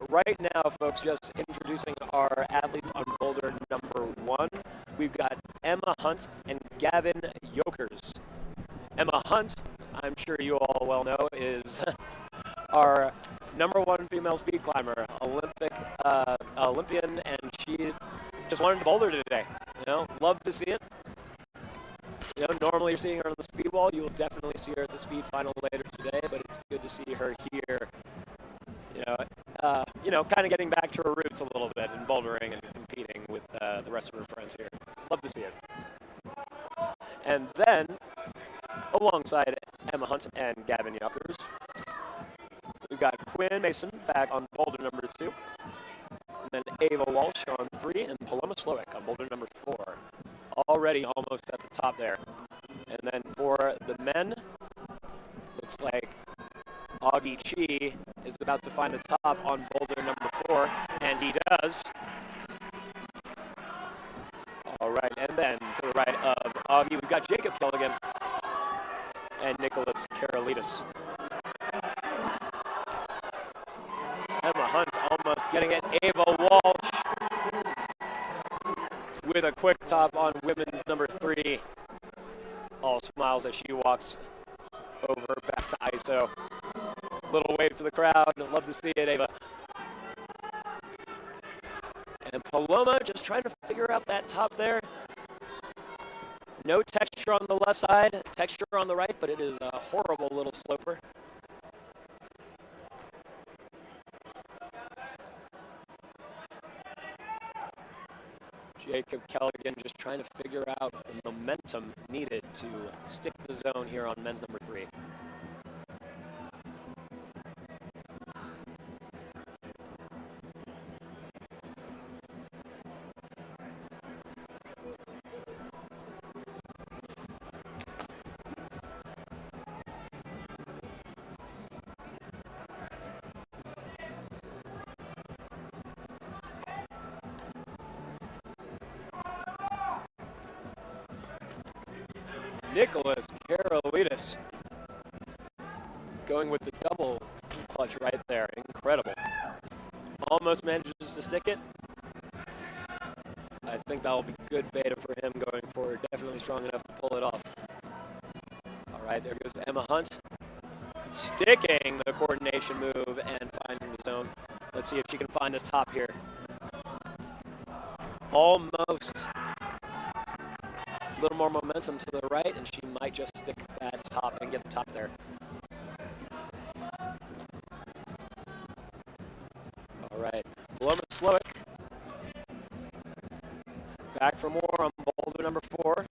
right now, folks, just introducing our athletes on boulder number 1. We've got Emma Hunt and Gavin Yokers. Emma Hunt, I'm sure you all well know, is our number 1 female speed climber, Olympian, and she just wanted to boulder today. You know, love to see it. You know, normally you're seeing her on the speed wall. You will definitely see her at the speed final later today, but it's good to see her here. Kind of getting back to her roots a little bit in bouldering and competing with the rest of her friends here. Love to see it. And then, alongside Emma Hunt and Gavin Yockers, we've got Quinn Mason back on boulder number 2. And then Ava Walsh on 3, and Paloma Slowick on boulder number 4. Already almost at the top there. And then for the men, looks like Augie Chi is about to find the top on boulder number 4, and he does. All right, and then to the right of Augie, we've got Jacob Kelligan and Nicholas Karolidis. Emma Hunt almost getting it. Ava Walsh with a quick top on women's number 3. All smiles as she walks over back to ISO. Little wave to the crowd. Love to see it, Ava. And Paloma just trying to figure out that top there. No texture on the left side, texture on the right, but it is a horrible little sloper. Jacob Callaghan just trying to figure out the momentum needed to stick the zone here on men's number 3. Nicholas Karolidis going with the double clutch right there. Incredible. Almost manages to stick it. I think that will be good beta for him going forward. Definitely strong enough to pull it off. All right, there goes Emma Hunt. Sticking the coordination move and finding the zone. Let's see if she can find this top here. Almost. A little more momentum to the right, and she might just stick that top and get the top there. All right, Paloma Slowick. Back for more on boulder number 4.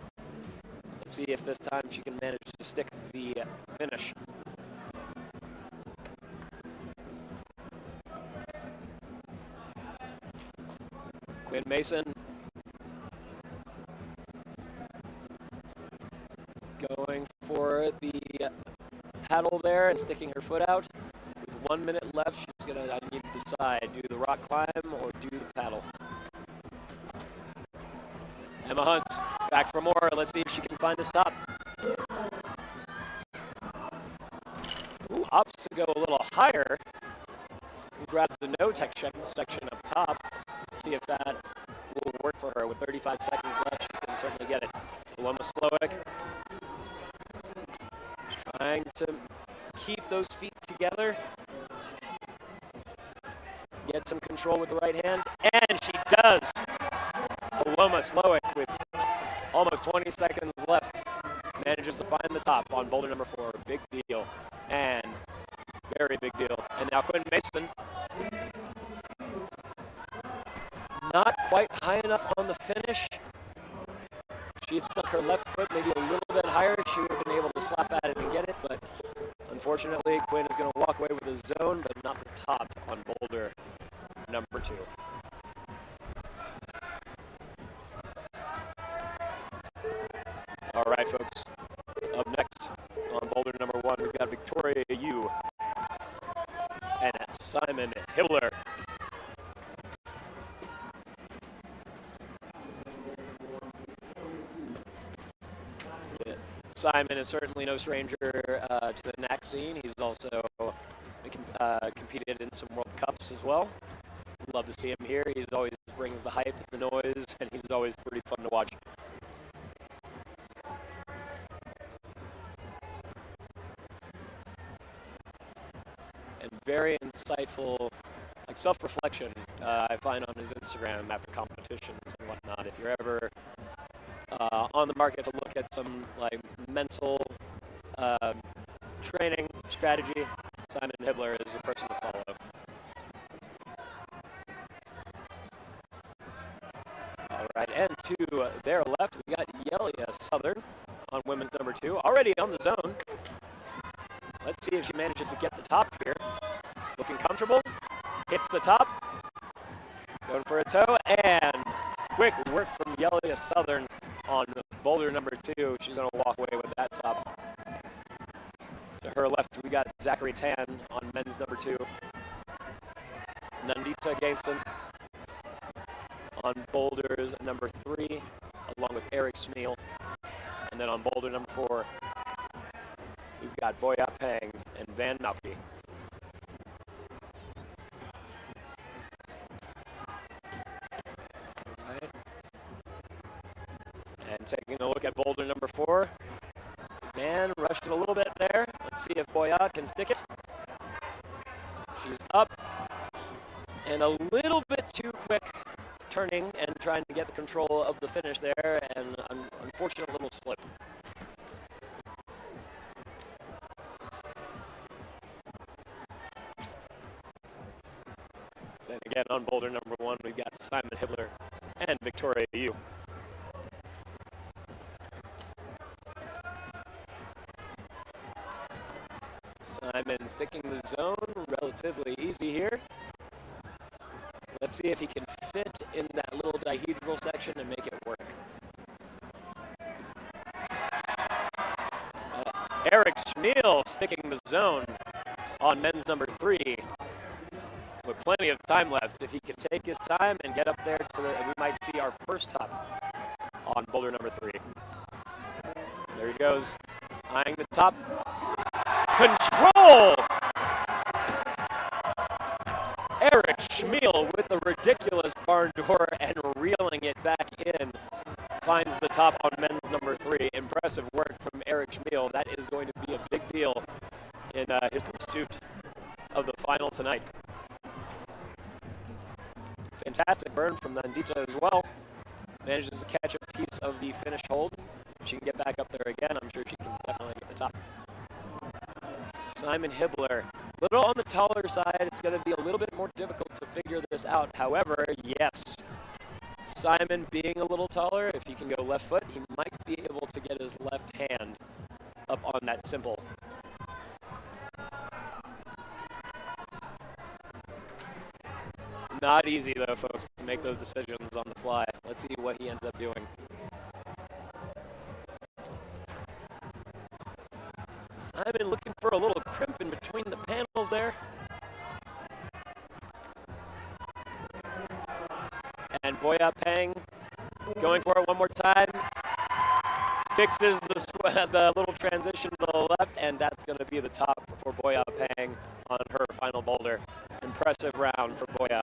Let's see if this time she can manage to stick the finish. Quinn Mason going for the paddle there and sticking her foot out. With 1 minute left, she's going to need to decide, do the rock climb or do the paddle. Emma Hunt back for more. Let's see if she can find this top. Ooh, opts to go a little higher. Grab the no tech section up top. Let's see if that will work for her. With 35 seconds left, she can certainly get it. Paloma Slowick trying to keep those feet together. Get some control with the right hand, and she does. Paloma Slowick with almost 20 seconds left manages to find the top on boulder number 4. Big deal, and very big deal. And now Quinn Mason, not quite high enough on the finish. She had stuck her left foot maybe a little bit higher. She would have been able to slap at it and get it, but unfortunately, Quinn is going to walk away with the zone, but not the top on boulder number 2. All right, folks. Up next on boulder number 1, we've got Victoria Yu and Simon Hibbler. Simon is certainly no stranger to the NAC scene. He's also competed in some World Cups as well. Love to see him here. He always brings the hype, the noise, and he's always pretty fun to watch. And very insightful, like self-reflection, I find on his Instagram after competitions and whatnot. If you're ever on the market to look at some like mental training strategy, Simon Hibbler is a person to follow. All right, and to their left, we got Yelia Southern on women's number 2, already on the zone. Let's see if she manages to get the top here. Looking comfortable, hits the top, going for a toe, and quick work from Yelia Southern on boulder number 2. She's going to walk away with that top. To her left, we got Zachary Tan on men's number 2. Nandita Gainson on boulders number 3, along with Eric Smeal. And then on boulder number 4, we've got Boya Pang and Van Nauke. at boulder number 4. Van rushed it a little bit there. Let's see if Boya can stick it. She's up and a little bit too quick turning and trying to get the control of the finish there, and an unfortunate little slip. Then again on boulder number 1, we've got Simon Hibbler and Victoria Yu. Simon sticking the zone, relatively easy here. Let's see if he can fit in that little dihedral section and make it work. Eric Schmiel sticking the zone on men's number 3 with plenty of time left. If he can take his time and get up there, we might see our first top on boulder number 3. There he goes, eyeing the top. Control! Eric Schmiel with the ridiculous barn door and reeling it back in. Finds the top on men's number 3. Impressive work from Eric Schmiel. That is going to be a big deal in his pursuit of the final tonight. Fantastic burn from Nandita as well. Manages to catch a piece of the finish hold. If she can get back up there again, I'm sure she can definitely get the top. Simon Hibbler, a little on the taller side. It's going to be a little bit more difficult to figure this out. However, yes, Simon being a little taller, if he can go left foot, he might be able to get his left hand up on that simple. It's not easy, though, folks, to make those decisions on the fly. Let's see what he ends up doing. Simon looking for a little crimp in between the panels there. And Boya Peng going for it one more time. Fixes the little transition to the left, and that's going to be the top for Boya Peng on her final boulder. Impressive round for Boya.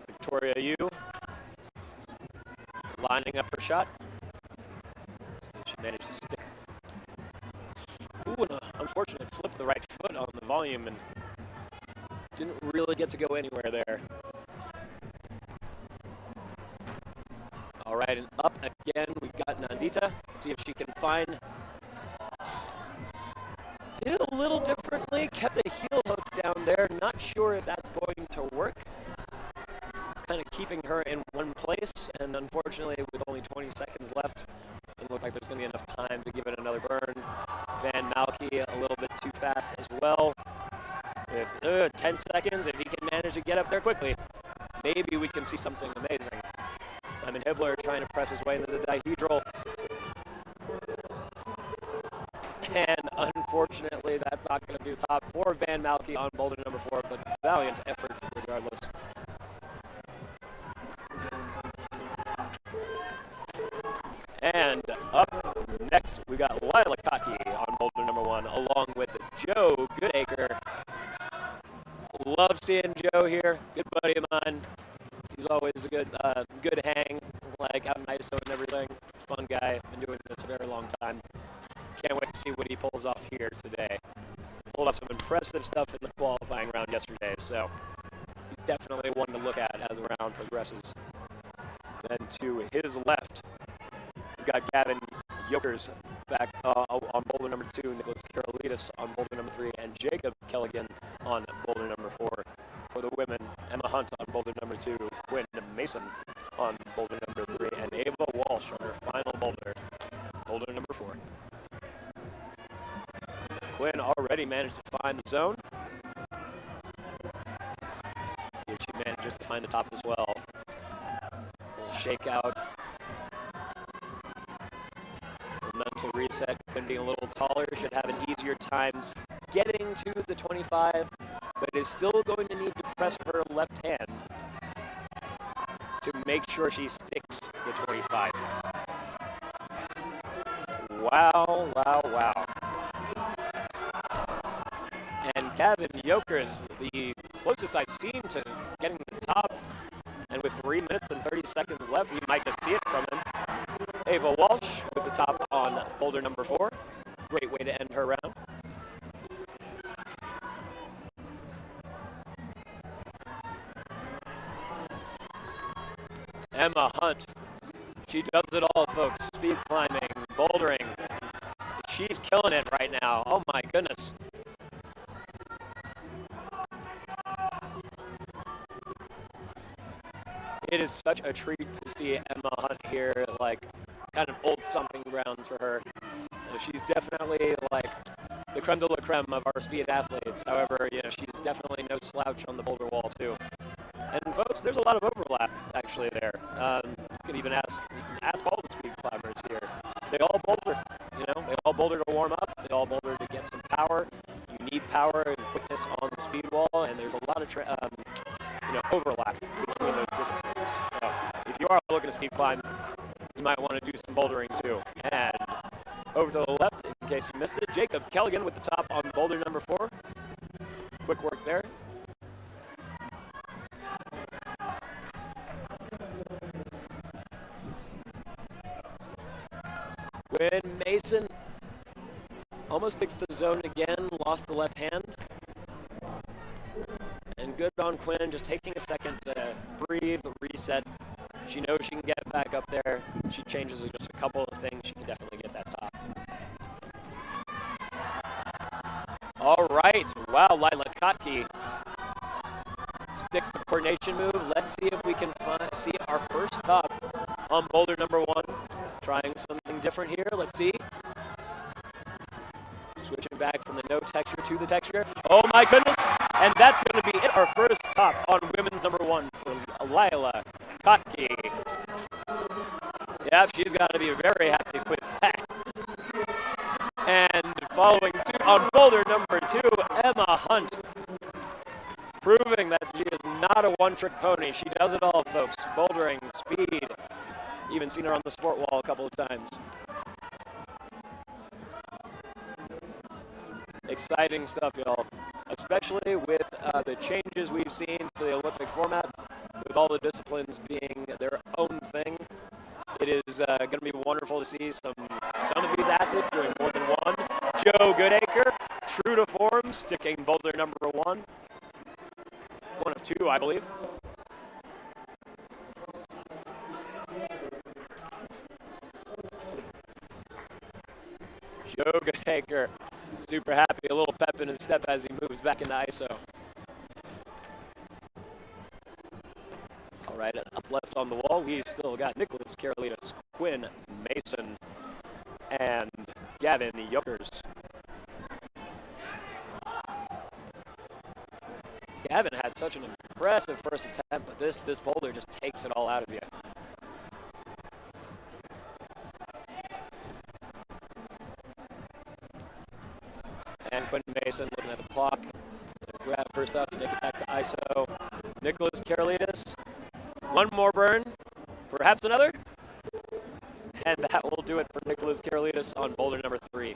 Victoria Yu lining up her shot. She managed to stick. Ooh, an unfortunate slip of the right foot on the volume and didn't really get to go anywhere there. All right, and up again, we've got Nandita. Let's see if she can find. Did it a little differently, kept a heel hook down there. Not sure if that's going to work. It's kind of keeping her in one place, and unfortunately, with only 20 seconds left, doesn't look like there's going to be enough time to give it another burn. Van Malky a little bit too fast as well. With 10 seconds, if he can manage to get up there quickly, maybe we can see something amazing. Simon Hibbler trying to press his way into the dihedral. And unfortunately, that's not going to be the top for Van Malky on boulder number 4, but valiant effort regardless. And up next, we got Lila Kaki on boulder number 1, along with Joe Goodacre. Love seeing Joe here. Good buddy of mine. He's always a good hang, like out in ISO and everything. Fun guy. Been doing this a very long time. Can't wait to see what he pulls off here today. Pulled off some impressive stuff in the qualifying round yesterday, so he's definitely one to look at as the round progresses. Then to his left, we've got Gavin Yokers back on boulder number 2, Nicholas Karolidis on boulder number 3, and Jacob Kelligan on boulder number 4. For the women, Emma Hunt on boulder number 2, Quinn Mason on boulder number 3, and Ava Walsh on her final boulder, boulder number 4. Quinn already managed to find the zone. See if she manages to find the top as well. A little shakeout. Mental reset. Quinn being a little taller should have an easier time getting to the 25, but is still going to need to press her left hand to make sure she sticks the 25. Wow, wow, wow. And Gavin Yokers, the closest I've seen to getting the top, and with 3 minutes and 30 3 seconds left. You might just see it from him. Ava Walsh with the top on boulder number 4. Great way to end her round. Emma Hunt. She does it all, folks. Speed climbing, bouldering. She's killing it right now. Oh my goodness. It is such a treat to see Emma Hunt here, like kind of old stomping grounds for her. She's definitely like the creme de la creme of our speed athletes. However, she's definitely no slouch on the boulder wall too. And folks, there's a lot of overlap actually there. You can even ask all the speed climbers here. They all boulder, they all boulder to warm up. They all boulder to get some power. You need power and quickness on the speed wall, and there's a lot of overlap between those disciplines. So if you are looking to speed climb, you might want to do some bouldering too. And over to the left, in case you missed it, Jacob Kelligan with the top on boulder number 4. Quick work there. Quinn Mason almost takes the zone again, lost the left hand. And good on Quinn, just taking a second to breathe, reset. She knows she can get back up there. She changes just a couple of things, she can definitely get that top. All right, wow, Lila Kotke sticks the coordination move. Let's see if we can see our first top on boulder number 1. Trying something different here, let's see. Switching back from the no texture to the texture. Oh my goodness! And that's going to be it, our first top on women's number 1 for Lila Kotke. Yeah, she's got to be very happy with that. And following suit on boulder number 2, Emma Hunt. Proving that she is not a one-trick pony. She does it all, folks. Bouldering, speed. Even seen her on the sport wall a couple of times. Exciting stuff, y'all. Especially with the changes we've seen to the Olympic format, with all the disciplines being their own thing. It is going to be wonderful to see some of these athletes doing more than one. Joe Goodacre, true to form, sticking boulder number 1. 1 of 2, I believe. Joe Goodacre, super happy, a little pep in his step as he moves back into ISO. All right, up left on the wall, we've still got Nicholas Karolitis, Quinn Mason, and Gavin Yokers. Gavin had such an impressive first attempt, but this boulder just takes it all out of you. And Quentin Mason looking at the clock, grab her stuff, make it back to ISO. Nicholas Karolitis, one more burn, perhaps another, and that will do it for Nicholas Karolitis on boulder number 3.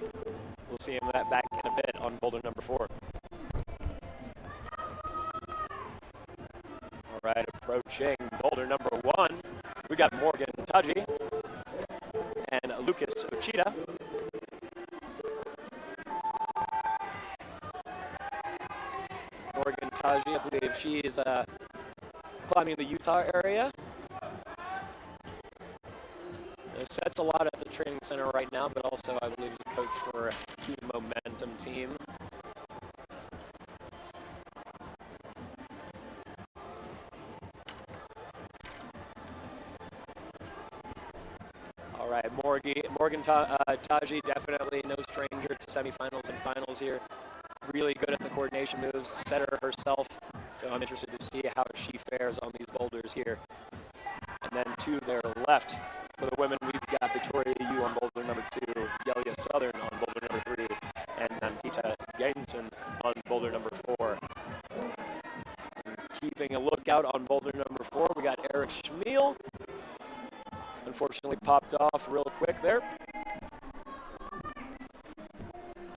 We'll see him back in a bit on boulder number 4. All right, approaching boulder number 1, we got Morgan Taji and Lucas Uchida. Morgan Taji, I believe she is climbing the Utah area. Sets a lot at the training center right now, but also I believe is a coach for the Momentum team. All right, Morgan Taji, definitely no stranger to semifinals and finals here. Really good at the coordination moves, setter herself, so I'm interested to see how she fares on these boulders here. And then to their left, for the women, we've got Victoria Yu on boulder number 2, Yelia Southern on boulder number 3, and Nandita Gainson on boulder number 4. And keeping a lookout on boulder number 4, we got Eric Schmiel. Unfortunately popped off real quick there.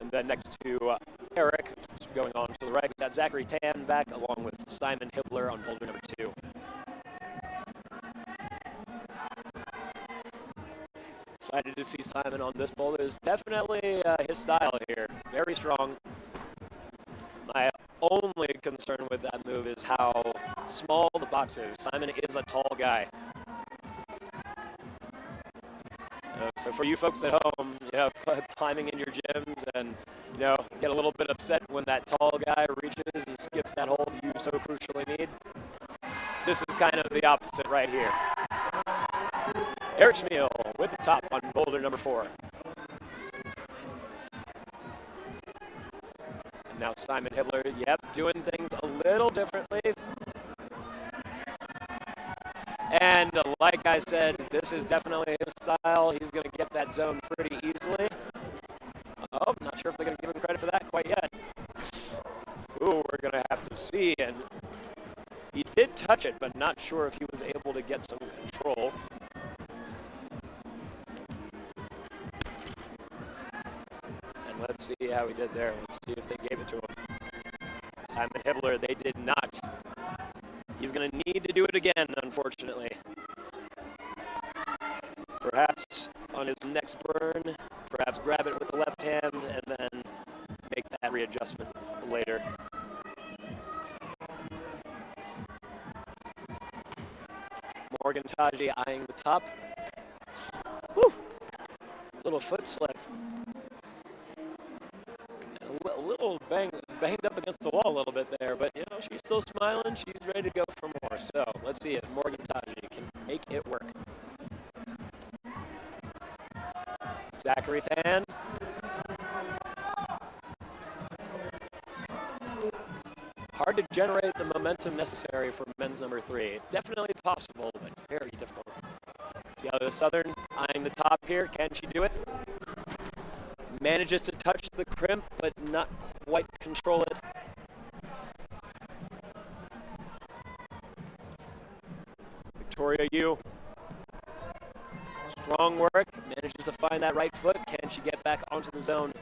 And then next to Eric, going on to the right, we got Zachary Tan back along with Simon Hibbler on boulder number 2. Excited to see Simon on this boulder. Is definitely his style here. Very strong. My only concern with that move is how small the box is. Simon is a tall guy. So for you folks at home, climbing in your gyms and, get a little bit upset when that tall guy reaches and skips that hold you so crucially need, this is kind of the opposite right here. Eric Schmiel with the top on boulder number 4. And now Simon Hibbler, doing things a little differently. And like I said, this is definitely his style. He's going to get that zone pretty easily. Oh, I'm not sure if they're going to give him credit for that quite yet. Ooh, we're going to have to see. And he did touch it, but not sure if he was able to get some control. And let's see how he did there. Let's see if they gave it to him. Simon Hibbler, they did not. He's going to need to do it again, unfortunately. Perhaps on his next burn, perhaps grab it with the left hand and then make that readjustment later. Morgan Taji eyeing the top. Woo! Little foot slip. A little banged up against the wall a little bit there, but she's still smiling. She's ready to go for more. So let's see if Morgan Taji can make it work. Zachary Tan. Hard to generate the momentum necessary for men's number 3. It's definitely possible, but very difficult. Yellow Southern eyeing the top here. Can she do it? Manages to touch the crimp, but not quite control it. Victoria Yu. Strong work. Manages to find that right foot. Can she get back onto the zone?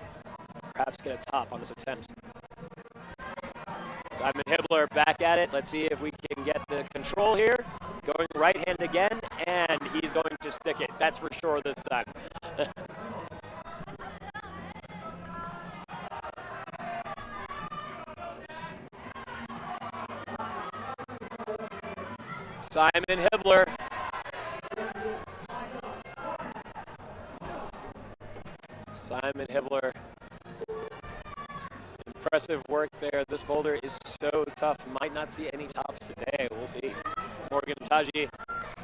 Perhaps get a top on this attempt. Simon Hibbler back at it. Let's see if we can get the control here. Going right hand again, and he's going to stick it. That's for sure this time. Simon Hibbler. Simon Hibbler. Impressive work there. This boulder is so tough. Might not see any tops today. We'll see. Morgan Taji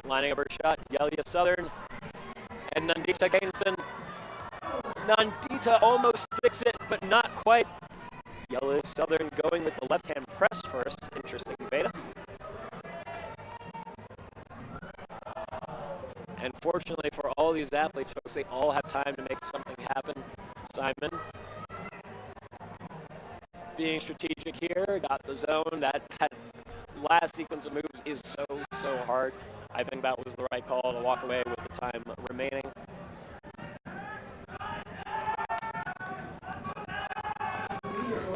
lining up her shot. Yelia Southern and Nandita Gainson. Nandita almost sticks it, but not quite. Yelia Southern going with the left-hand press first. Interesting beta. And fortunately for all these athletes, folks, they all have time to make something happen. Simon being strategic here, got the zone. That last sequence of moves is so hard. I think that was the right call to walk away with the time remaining.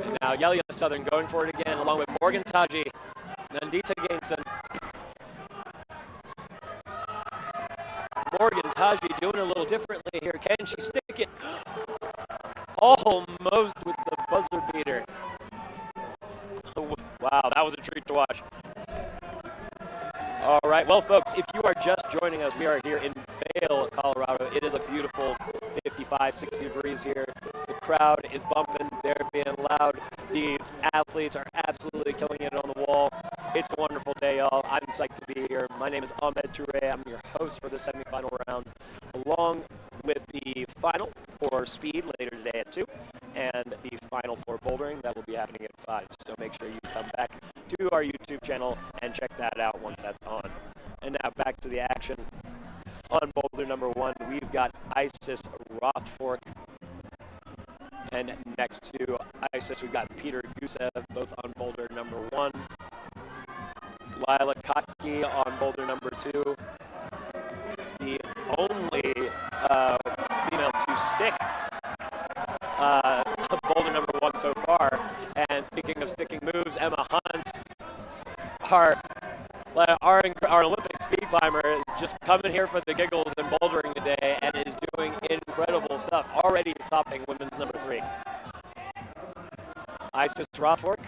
And now Yelia Southern going for it again, along with Morgan Taji, Nandita Gainson. Morgan Taji doing a little differently here. Can she stick it? Almost with the buzzer beater. Wow, that was a treat to watch. All right, well, folks, if you are just joining us, we are here in Vail, Colorado. It is a beautiful 55, 60 degrees here. The crowd is bumping. They're being loud. The athletes are absolutely killing it on the wall. It's a wonderful day, y'all. I'm psyched to be here. My name is Ahmed Touré. I'm your host for the semifinal round, along with the final for speed later today at 2, and the final for bouldering that will be happening at 5. So make sure you come back to our YouTube channel and check that out once that's on. And now back to the action. On boulder number 1, we've got Isis Rothfork. And next to Isis, we've got Peter Gusev, both on boulder number 1. Lila Kotke on boulder number 2. The only female to stick boulder number 1 so far. And speaking of sticking moves, Emma Hunt, our Olympic speed climber, is just coming here for the giggles and bouldering today and is doing incredible stuff. Already topping women's number 3. Isis Rothfork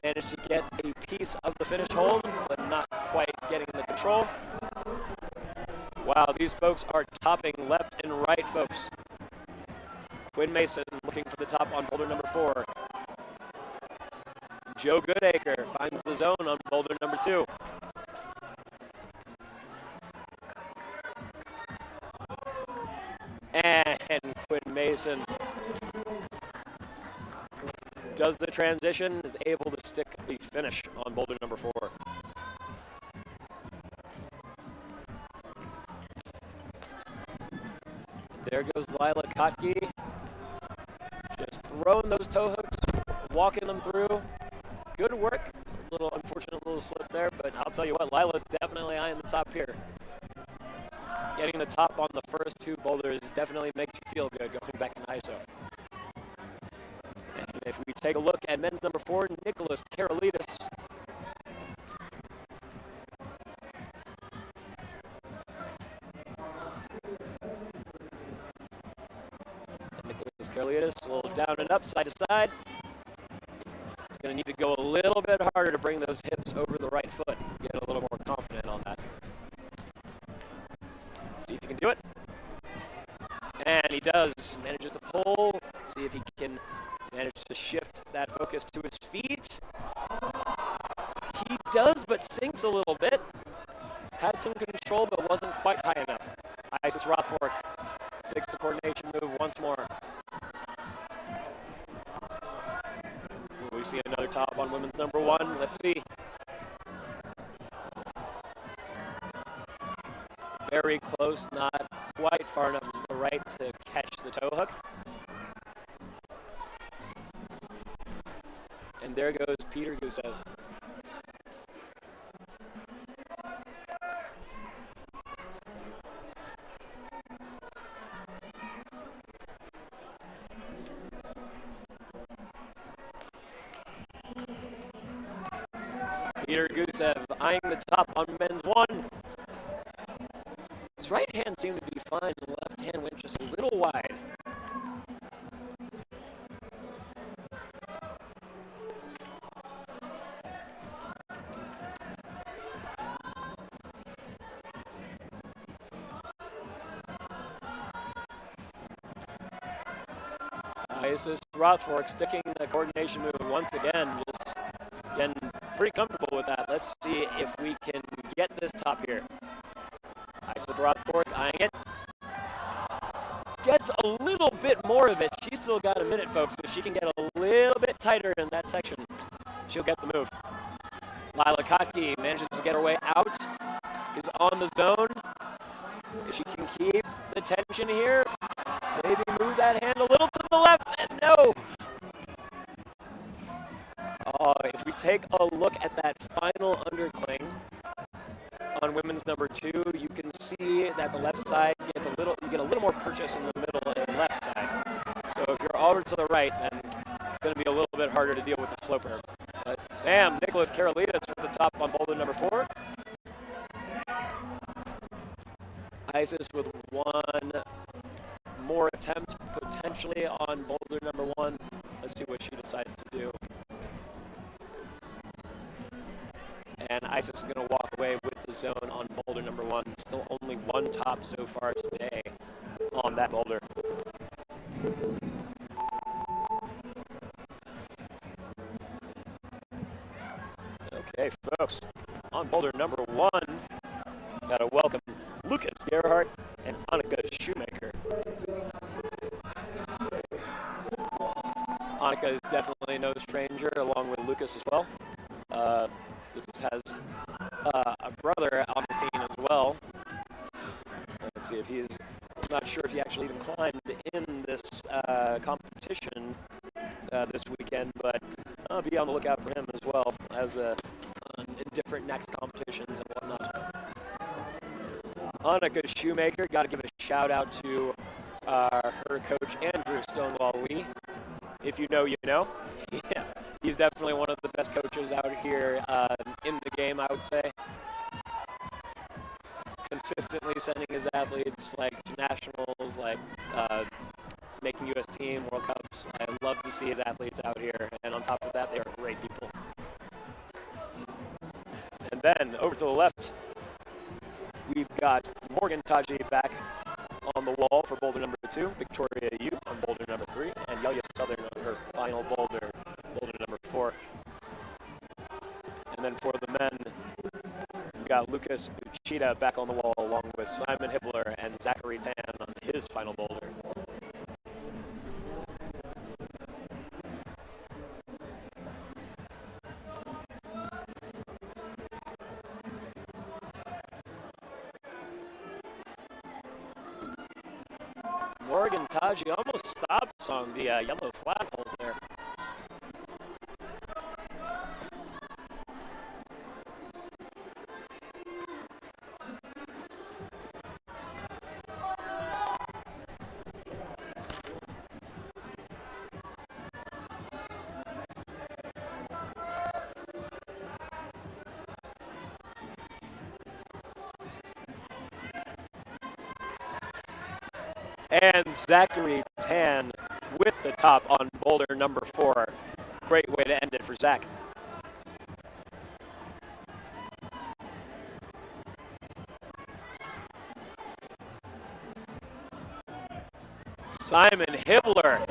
managed to get a piece of the finish hold, but not quite getting the control. Wow, these folks are topping left and right, folks. Quinn Mason looking for the top on boulder number 4. Joe Goodacre finds the zone on boulder number 2. And Quinn Mason does the transition, is able to stick the finish on boulder number 4. There goes Lila Kotke, just throwing those toe hooks, walking them through. Good work. Little unfortunate little slip there, but I'll tell you what, Lila's definitely eyeing the top here. Getting the top on the first 2 boulders definitely makes you feel good going back in ISO. And if we take a look at men's number 4, Nicholas Karolidis. Nicholas Karolidis, a little down and up, side to side. He's going to need to go a little bit harder to bring those hips over the right foot. Get a little more confident on that. See if he can do it. And he does. Manages to pull. See if he can manage to shift that focus to his feet. He does, but sinks a little bit. Had some control, but wasn't quite high enough. Isis Rothfork takes the coordination move once more. We see another top on women's number 1. Let's see. Very close, not quite far enough to the right to catch the toe hook. And there goes Peter Gusev. Peter Gusev eyeing the top on men's 1. His right hand seemed to be fine, and the left hand went just a little wide. Isis Rothfork sticking the coordination move once again, just getting pretty comfortable with that. Let's see if we can get this top here. Isis Rothfork eyeing it. Gets a little bit more of it. She's still got a minute, folks. If she can get a little bit tighter in that section, she'll get the move. Lila Kotke manages to get her way out. Is on the zone. If she can keep the tension here, maybe move that hand a little to the left, and no. If we take a look at that final undercling on women's number 2, you can see that the left side gets a little, you get a little more purchase in the middle and left side. So if you're over to the right, then it's going to be a little bit harder to deal with the slope here. But bam, Nicholas Karolidis with the top on boulder number 4. Isis with one more attempt potentially on boulder number 1. Let's see what she decides to do. And Isis is going to walk away with the zone on boulder number 1. Still only 1 top so far today on that boulder. Okay, folks, on boulder number 1, gotta welcome Lucas Gerhardt and Annika Shoemaker. Annika is definitely no stranger, along with Lucas as well. Lucas has a brother on the scene as well. Let's see if he's, I'm not sure if he actually even climbed in this competition this weekend, but I'll be on the lookout for him as well as in different next competitions and whatnot. Annika Shoemaker, got to give a shout out to her coach Andrew Stonewall Lee. If you know, you know. Yeah, he's definitely one of the best coaches out here in the game, I would say. Consistently sending his athletes like to nationals medals, like making U.S. team, World Cups. I love to see his athletes out here, and on top of that, they are great people. And then, over to the left, we've got Morgan Taji back on the wall for boulder number 2, Victoria Yu on boulder number 3, and Yelia Southern on her final boulder, boulder number 4. And then for the men, we got Lucas Uchida back on the wall along with Simon Hibbler and Zachary Tan on his final boulder. Morgan Taji almost stops on the yellow flag hold there. And Zachary Tan with the top on boulder number 4. Great way to end it for Zach. Simon Hibbler.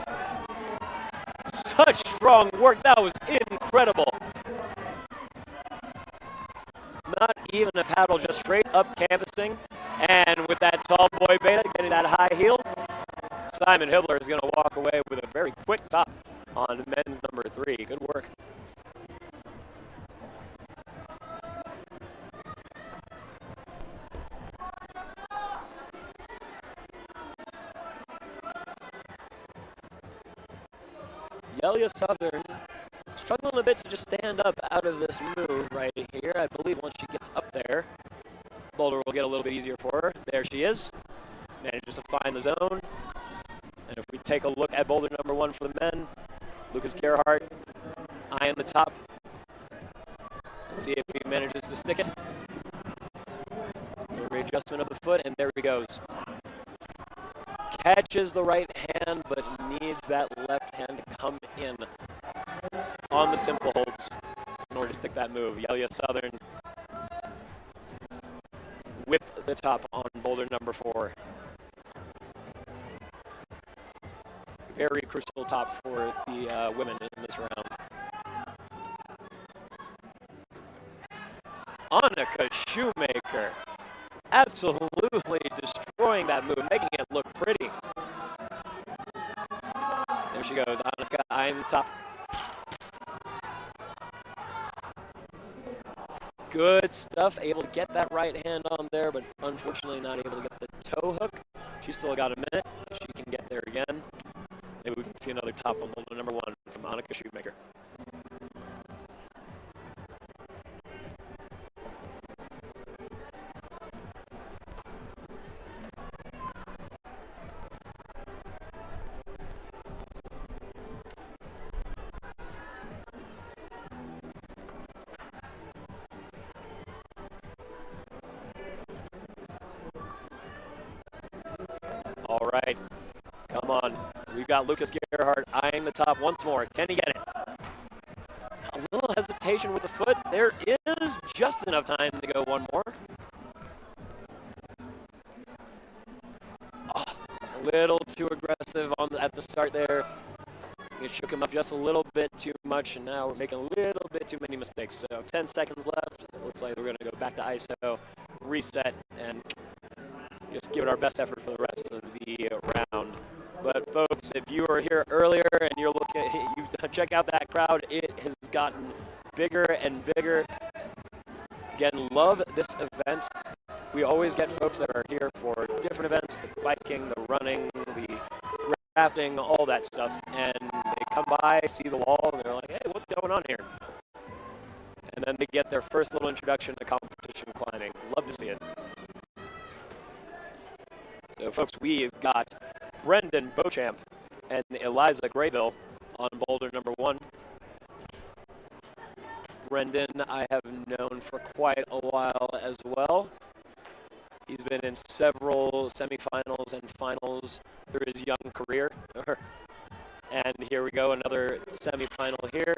Such strong work. That was incredible. Not even a paddle, just straight up canvassing. And with that tall boy beta getting that high heel, Simon Hibbler is going to walk away with a very quick top on men's number 3. Good work. Yelia Southern struggling a bit to just stand up out of this move right here. I believe once she gets up there, boulder will get a little bit easier for her. There she is. Manages to find the zone. And if we take a look at boulder number 1 for the men, Lucas Gerhardt, eyeing the top. Let's see if he manages to stick it. A readjustment of the foot, and there he goes. Catches the right hand, but needs that left hand to come in on the simple holds in order to stick that move. Yelia Southern with the top on boulder number 4. Very crucial top for the women in this round. Annika Shoemaker absolutely destroying that move, making it look pretty. There she goes, Annika eyeing the top. Good stuff, able to get that right hand on there, but unfortunately not able to get the toe hook. She's still got a minute. She can get there again. Maybe we can see another top on boulder number 1 from Annika Shoemaker. All right, come on. We've got Lucas Gerhardt eyeing the top once more. Can he get it? A little hesitation with the foot. There is just enough time to go one more. Oh, a little too aggressive at the start there. It shook him up just a little bit too much, and now we're making a little bit too many mistakes. So 10 seconds left. It looks like we're going to go back to ISO, reset, and just give it our best effort for the rest of the round. But folks, if you were here earlier and you're looking, you check out that crowd. It has gotten bigger and bigger. Again, love this event. We always get folks that are here for different events: the biking, the running, the rafting, all that stuff. And they come by, see the wall, and they're like, "Hey, what's going on here?" And then they get their first little introduction to competition climbing. Love to see it. So, folks, we've got Brendan Beauchamp and Eliza Graybill on boulder number 1. Brendan I have known for quite a while as well. He's been in several semifinals and finals through his young career. And here we go, another semifinal here.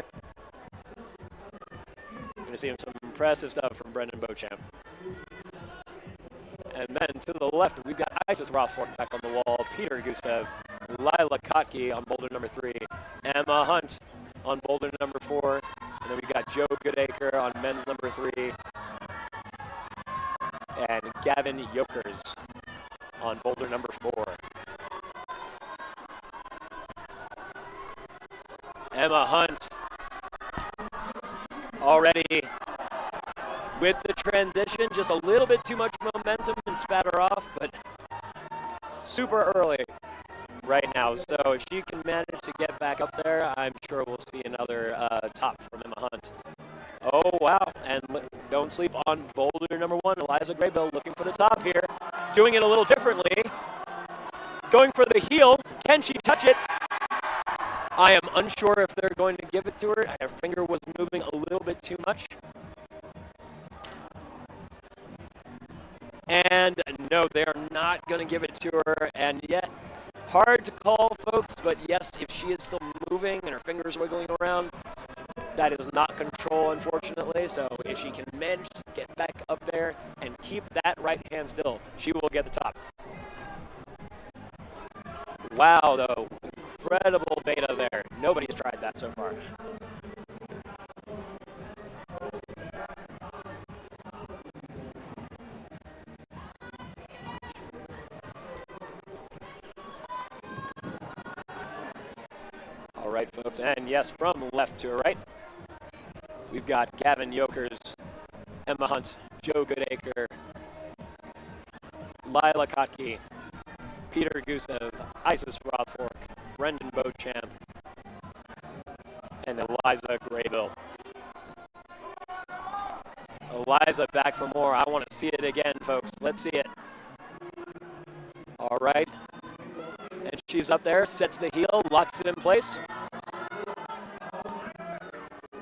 Going to see some impressive stuff from Brendan Beauchamp. And then to the left, we've got Isis Rothfork back on the wall, Peter Gusev, Lila Kotke on boulder number 3, Emma Hunt on boulder number 4, and then we got Joe Goodacre on men's number 3, and Gavin Yokers on boulder number 4. Emma Hunt already with the transition, just a little bit too much momentum and spat her off, but super early right now. So if she can manage to get back up there, I'm sure we'll see another top from Emma Hunt. Oh, wow. And don't sleep on boulder number 1, Eliza Graybill looking for the top here. Doing it a little differently. Going for the heel. Can she touch it? I am unsure if they're going to give it to her. Her finger was moving a little bit too much. And no, they are not going to give it to her. And yet, hard to call, folks, but yes, if she is still moving and her fingers wiggling around, that is not control, unfortunately. So if she can manage to get back up there and keep that right hand still, she will get the top. Wow, though. Incredible beta there. Nobody's tried that so far. All right, folks, and yes, from left to right, we've got Gavin Yokers, Emma Hunt, Joe Goodacre, Lila Kotke, Peter Gusev, Isis Rothfork, Brendan Beauchamp, and Eliza Graybill. Eliza back for more. I want to see it again, folks. Let's see it. All right. And she's up there, sets the heel, locks it in place.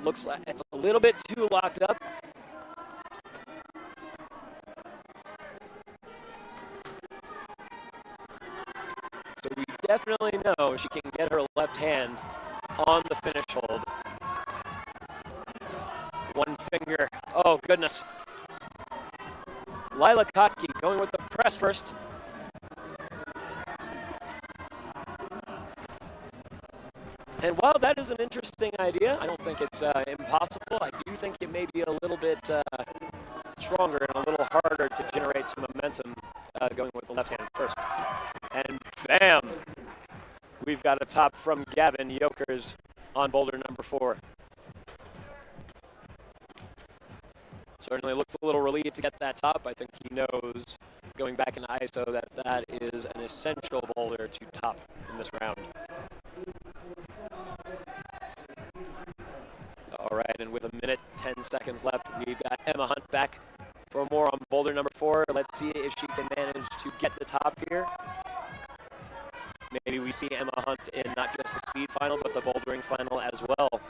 Looks like it's a little bit too locked up. So we definitely know she can get her left hand on the finish hold. One finger. Oh, goodness. Lila Kotke going with the press first. And while that is an interesting idea, I don't think it's impossible. I do think it may be a little bit stronger and a little harder to generate some momentum going with the left hand first. And bam! We've got a top from Gavin Yokers on boulder number 4. Certainly looks a little relieved to get that top. I think he knows, going back in ISO, that that is an essential boulder to top in this round. All right, and with 1:10 left, we've got Emma Hunt back for more on boulder number 4. Let's see if she can manage to get the top here. Maybe we see Emma Hunt in not just the speed final, but the bouldering final as well.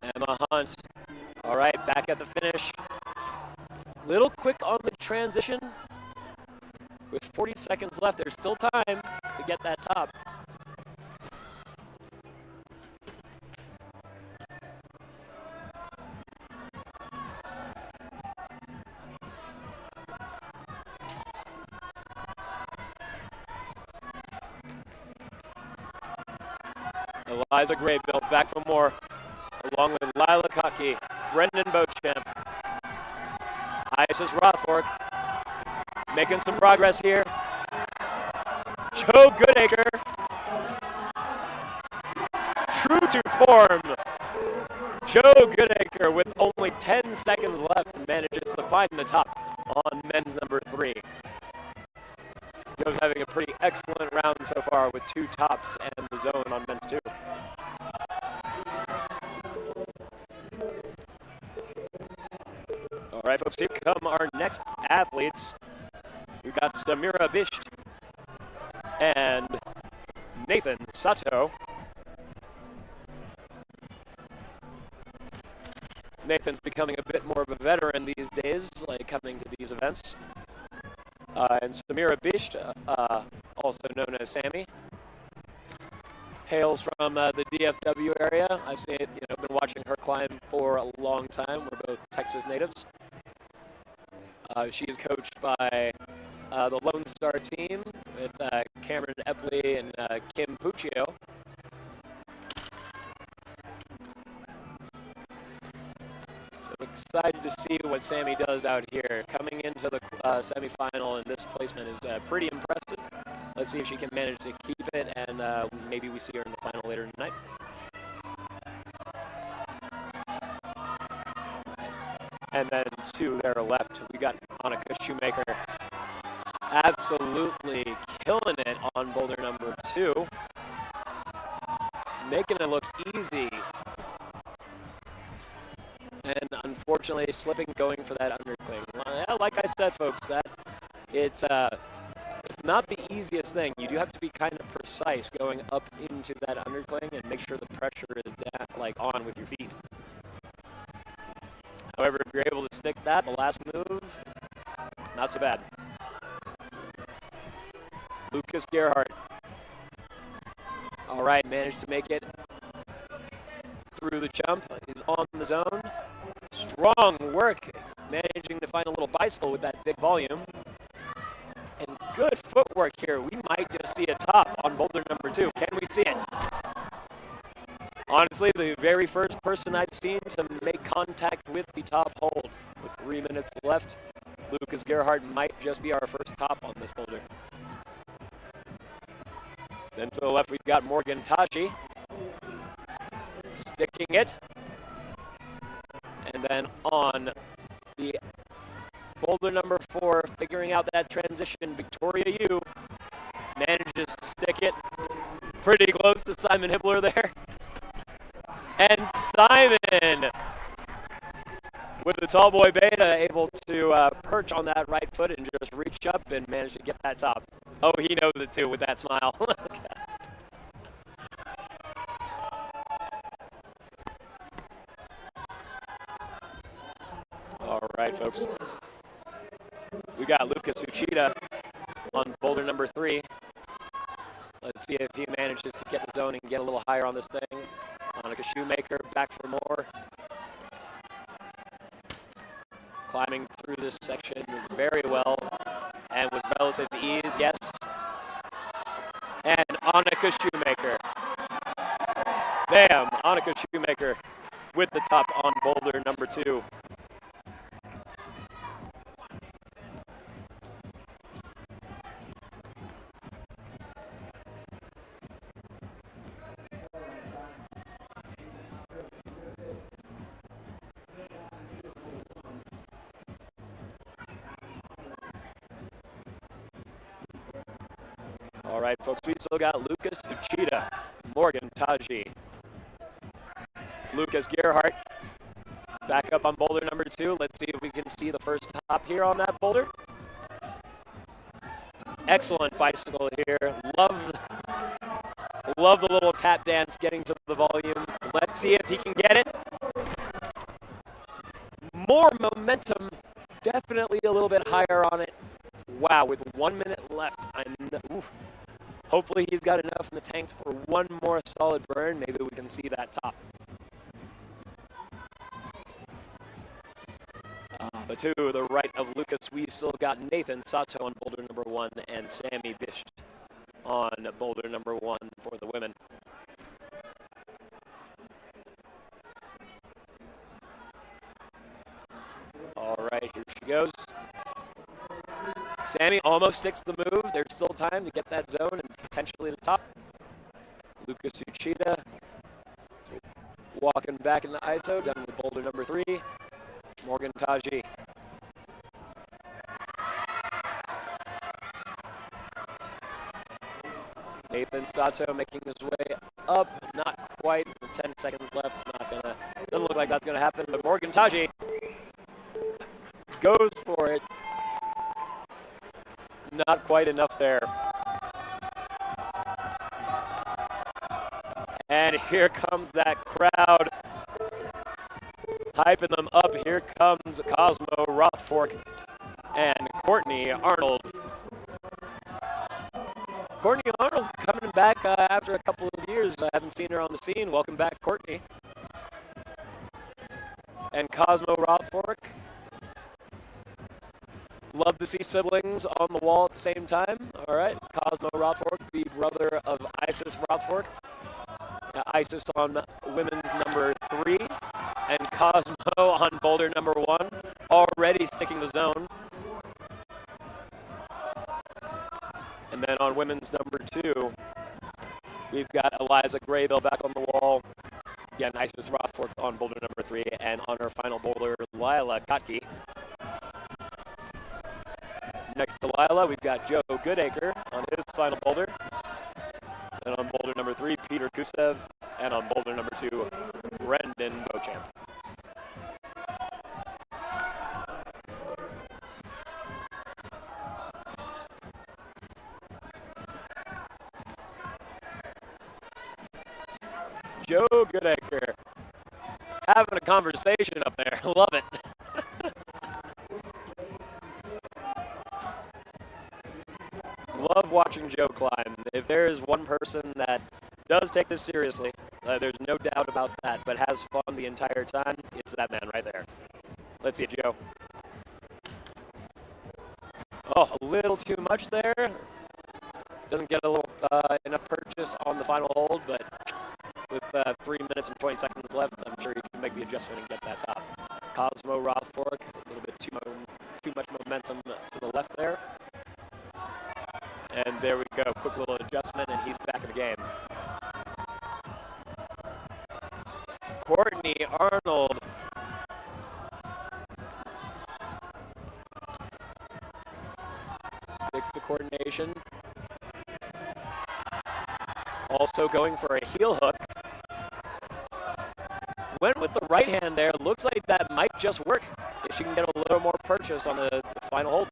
Emma Hunt, all right, back at the finish. Little quick on the transition. With 40 seconds left, there's still time to get that top. Eliza Graybill back for more, along with Lila Kotke, Brendan Beauchamp, Isis Rothfork, making some progress here. Joe Goodacre, true to form. Joe Goodacre, with only 10 seconds left, manages to find the top on men's number 3. Joe's having a pretty excellent round so far with 2 tops and the zone on men's 2. All right, folks, here come our next athletes. We've got Samira Bisht and Nathan Sato. Nathan's becoming a bit more of a veteran these days, like coming to these events. And Samira Bisht, also known as Sammy, hails from the DFW area. I've seen it, been watching her climb for a long time. We're both Texas natives. She is coached by the Lone Star team with Cameron Epley and Kim Puccio. So I'm excited to see what Sammy does out here. Coming into the semifinal in this placement is pretty impressive. Let's see if she can manage to keep it, and maybe we see her in the final later tonight. And then to their left, we got Annika Shoemaker absolutely killing it on boulder number 2. Making it look easy. And unfortunately slipping, going for that undercling. Like I said, folks, that it's not the easiest thing. You do have to be kind of precise going up into that undercling and make sure the pressure is on with your feet. However, if you're able to stick that, the last move, not so bad. Lucas Gerhardt. All right, managed to make it through the jump. He's on the zone. Strong work, managing to find a little bicycle with that big volume. And good footwork here. We might just see a top on boulder number 2. Can we see it? Honestly, the very first person I've seen to make contact with the top hold. With 3 minutes left, Lucas Gerhardt might just be our first top on this boulder. Then to the left, we've got Morgan Tashi. Sticking it. And then on the boulder number 4, figuring out that transition, Victoria Yu manages to stick it. Pretty close to Simon Hibbler there. And Simon, with the tall boy beta, able to perch on that right foot and just reach up and manage to get that top. Oh, he knows it too with that smile. All right, folks. We got Lucas Uchida on boulder number 3. Let's see if he manages to get the zone and get a little higher on this thing. Annika Shoemaker back for more. Climbing through this section very well and with relative ease, yes. And Annika Shoemaker. Bam! Annika Shoemaker with the top on boulder number 2. All right, folks, we still got Lucas Uchida, Morgan Taji, Lucas Gerhardt back up on boulder number 2. Let's see if we can see the first top here on that boulder. Excellent bicycle here. Love the little tap dance getting to the volume. Let's see if he can get it. More momentum, definitely a little bit higher on it. Wow, with 1 minute left, hopefully he's got enough in the tank for one more solid burn. Maybe we can see that top. But to the right of Lucas, we've still got Nathan Sato on boulder number 1 and Sammy Bisht on boulder number 1 for the women. All right, here she goes. Sammy almost sticks the move. There's still time to get that zone and potentially the top. Lucas Uchida walking back in the ISO, done with boulder number 3. Morgan Taji. Nathan Sato making his way up, not quite. With 10 seconds left, doesn't look like that's gonna happen. But Morgan Taji goes for it. Not quite enough there. And here comes that crowd. Hyping them up, here comes Cosmo Rothfork and Courtney Arnold. Courtney Arnold coming back after a couple of years. I haven't seen her on the scene. Welcome back, Courtney. And Cosmo Rothfork. Love to see siblings on the wall at the same time. All right, Cosmo Rothfork, the brother of Isis Rothfork. Isis on women's number 3, and Cosmo on boulder number 1, already sticking the zone. And then on women's number 2, we've got Eliza Graybill back on the wall. Again, Isis Rothfork on boulder number 3, and on her final boulder, Lila Kotke. Next to Lila, we've got Joe Goodacre on his final boulder. And on boulder number 3, Peter Gusev. And on boulder number 2, Brendan Beauchamp. Joe Goodacre having a conversation up there. Love it. Love watching Joe climb. If there is one person that does take this seriously, there's no doubt about that, but has fun the entire time, it's that man right there. Let's see it, Joe. Oh, a little too much there. Doesn't get a little enough purchase on the final hold, but with 3 minutes and 20 seconds left, I'm sure he can make the adjustment and get that top. Cosmo Rothfork, a little bit too much momentum to the left there. And there we go, quick little adjustment, and he's back in the game. Courtney Arnold. Sticks the coordination. Also going for a heel hook. Went with the right hand there. Looks like that might just work if she can get a little more purchase on the final hold.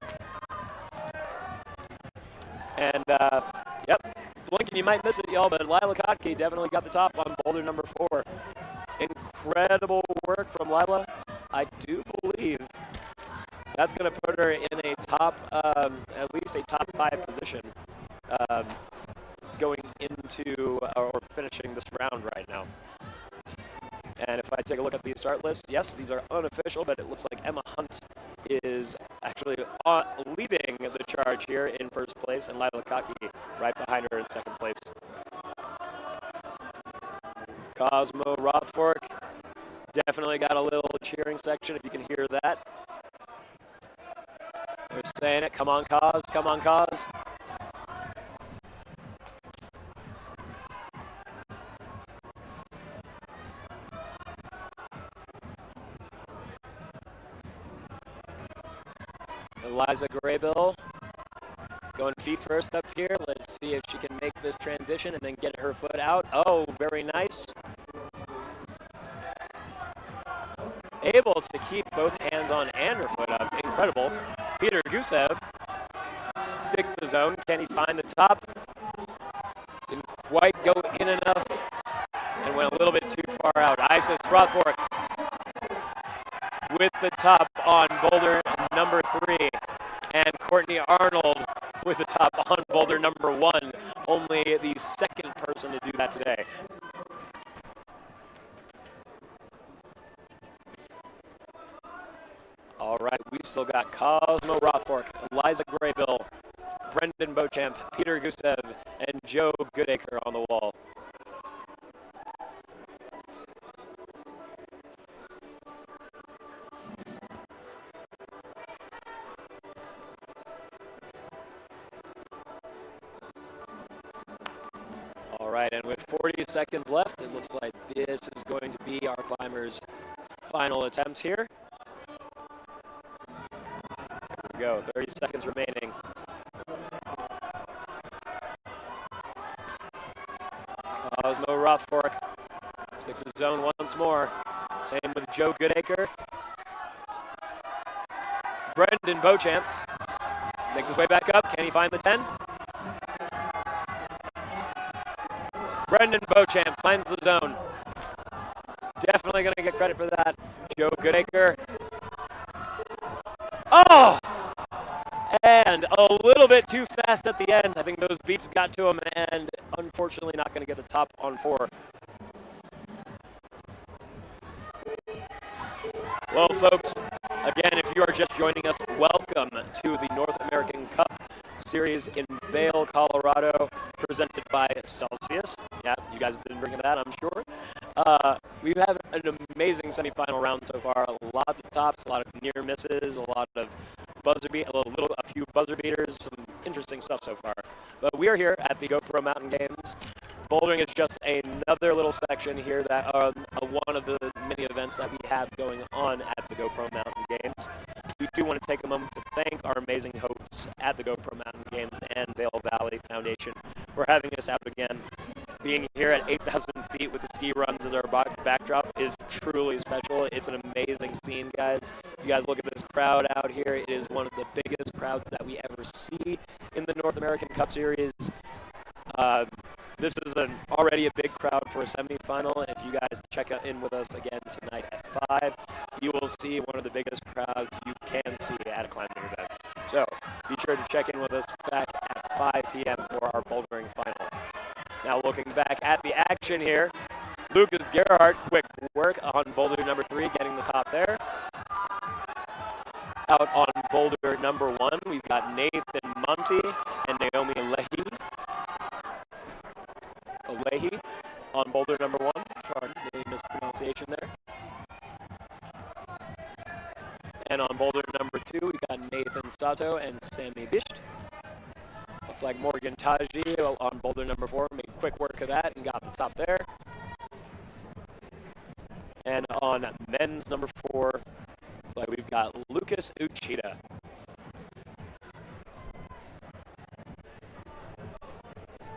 And, yep, blinking, you might miss it, y'all, but Lila Kotke definitely got the top on boulder number 4. Incredible work from Lila. I do believe that's going to put her in a top, at least a top 5 position going into or finishing this round right now. And if I take a look at the start list, yes, these are unofficial, but it looks like Emma Hunt is actually leading the charge here in first place, and Lila Kotke right behind her in second place. Cosmo Rothfork definitely got a little cheering section, if you can hear that. They're saying it, come on, Cos, come on, Cos. Eliza Graybill going feet first up here. Let's see if she can make this transition and then get her foot out. Oh, very nice. Able to keep both hands on and her foot up. Incredible. Peter Gusev sticks to the zone. Can he find the top? Didn't quite go in enough and went a little bit too far out. Isis Rothfork with the top on boulder number 3. And Courtney Arnold with the top on boulder number 1. Only the second person to do that today. All right, we still got Cosmo Rothfork, Eliza Graybill, Brendan Beauchamp, Peter Gusev, and Joe Goodacre on the wall. All right, and with 40 seconds left, it looks like this is going to be our climbers' final attempts here. Here we go, 30 seconds remaining. Cosmo Rothfork sticks his zone once more. Same with Joe Goodacre. Brendan Beauchamp makes his way back up. Can he find the 10? Brendan Beauchamp finds the zone. Definitely going to get credit for that. Joe Goodacre. Oh! And a little bit too fast at the end. I think those beeps got to him, and unfortunately not going to get the top on 4. Well, folks, again, if you are just joining us, welcome to the North American Cup Series in Vail, Colorado, presented by Celsius. Yeah, you guys have been bringing that, I'm sure. We've had an amazing semifinal round so far. Lots of tops, a lot of near misses, a lot of a few buzzer beaters, some interesting stuff so far. But we are here at the GoPro Mountain Games. Bouldering is just another little section here that one of the many events that we have going on at the GoPro Mountain Games. We do want to take a moment to thank our amazing hosts at the GoPro Mountain Games and Vail Valley Foundation for having us out again. Being here at 8,000 feet with the ski runs as our backdrop is truly special. It's an amazing scene, guys. You guys look at this crowd out here. It is one of the biggest crowds that we ever see in the North American Cup Series. This is already a big crowd for a semifinal. If you guys check in with us again tonight at 5, you will see one of the biggest crowds you can see at a climbing event. So be sure to check in with us back at 5 p.m. for our bouldering final. Now looking back at the action here, Lucas Gerhardt, quick work on boulder number 3, getting the top there. Out on boulder number 1, we've got Nathan Monty and Naomi Leahy on boulder number 1. Pardon the mispronunciation there. And on boulder number 2, we got Nathan Sato and Sammy Bisht. Looks like Morgan Taji on boulder number 4 made quick work of that and got the top there. And on men's number 4, looks like we've got Lucas Uchida.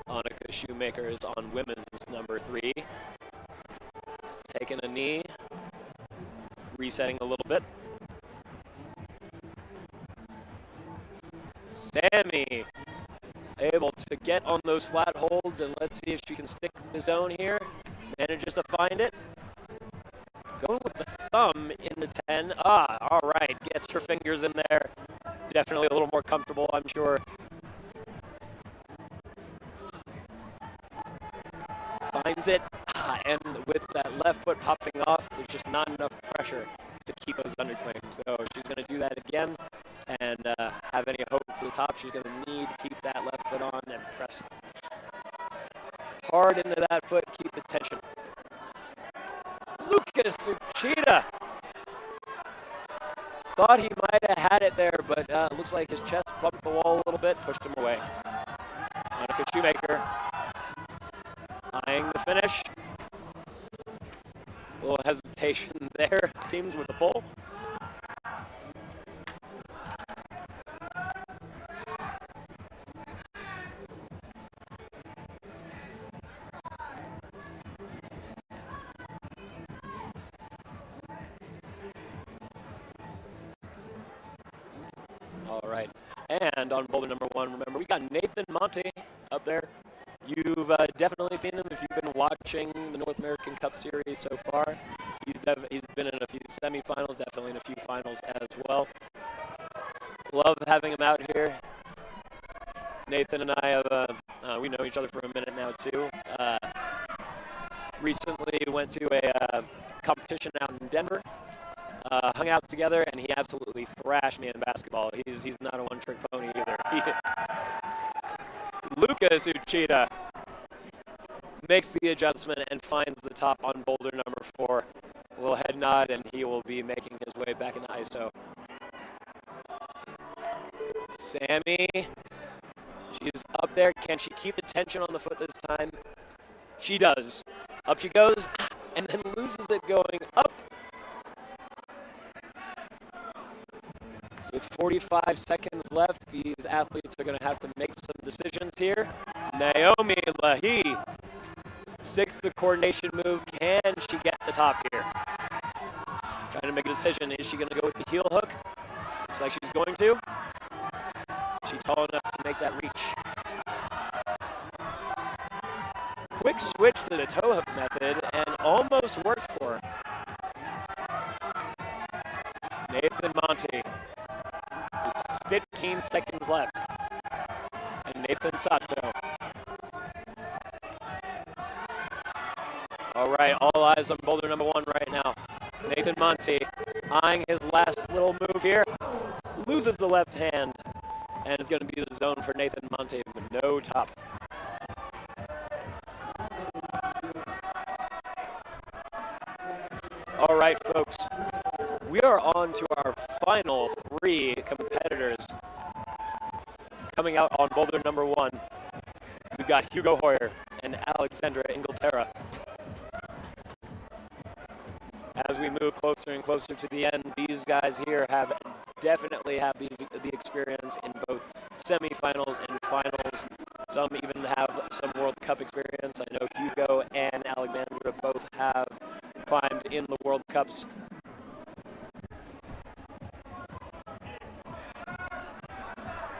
Annika Shoemaker's on women's number 3. Just taking a knee, resetting a little bit. Sammy able to get on those flat holds, and let's see if she can stick the zone here. Manages to find it. Going with the thumb in the 10. All right, gets her fingers in there. Definitely a little more comfortable, I'm sure. Finds it, and with that left foot popping off, there's just not enough pressure to keep those underclings. So she's going to do that again, and have any hope for the top, she's going to need to keep that left foot on and press hard into that foot, keep the tension. Lucas Uchida thought he might have had it there, but looks like his chest bumped the wall a little bit, pushed him away. Annika Shoemaker eyeing the finish. A little hesitation there, it seems, with the pull. All right, and on boulder number 1, remember, we got Nathan Monty up there. You've definitely seen him if you've been watching the North American Cup Series so far. He's been in a few semifinals, definitely in a few finals as well. Love having him out here. Nathan and I have, we know each other for a minute now too. Recently went to a competition out in Denver. Hung out together, and he absolutely thrashed me in basketball. He's not a one-trick pony either. Lucas Uchida makes the adjustment and finds the top on boulder number 4. A little head nod, and he will be making his way back into ISO. Sammy, she's up there. Can she keep the tension on the foot this time? She does. Up she goes, and then loses it going up. With 45 seconds left, these athletes are going to have to make some decisions here. Naomi Leahy sticks the coordination move. Can she get the top here? Trying to make a decision. Is she going to go with the heel hook? Looks like she's going to. Is she tall enough to make that reach? Quick switch to the toe hook method, and almost worked for her. Nathan Monte. 15 seconds left. And Nathan Sato. All right, all eyes on boulder number 1 right now. Nathan Monte eyeing his last little move here. Loses the left hand. And it's going to be the zone for Nathan Monte with no top. All right, folks. We are on to our final 3 competitors. Coming out on boulder number 1, we've got Hugo Hoyer and Alexandra Inglaterra. As we move closer and closer to the end, these guys here definitely have the experience in both semifinals and finals. Some even have some World Cup experience. I know Hugo and Alexandra both have climbed in the World Cups.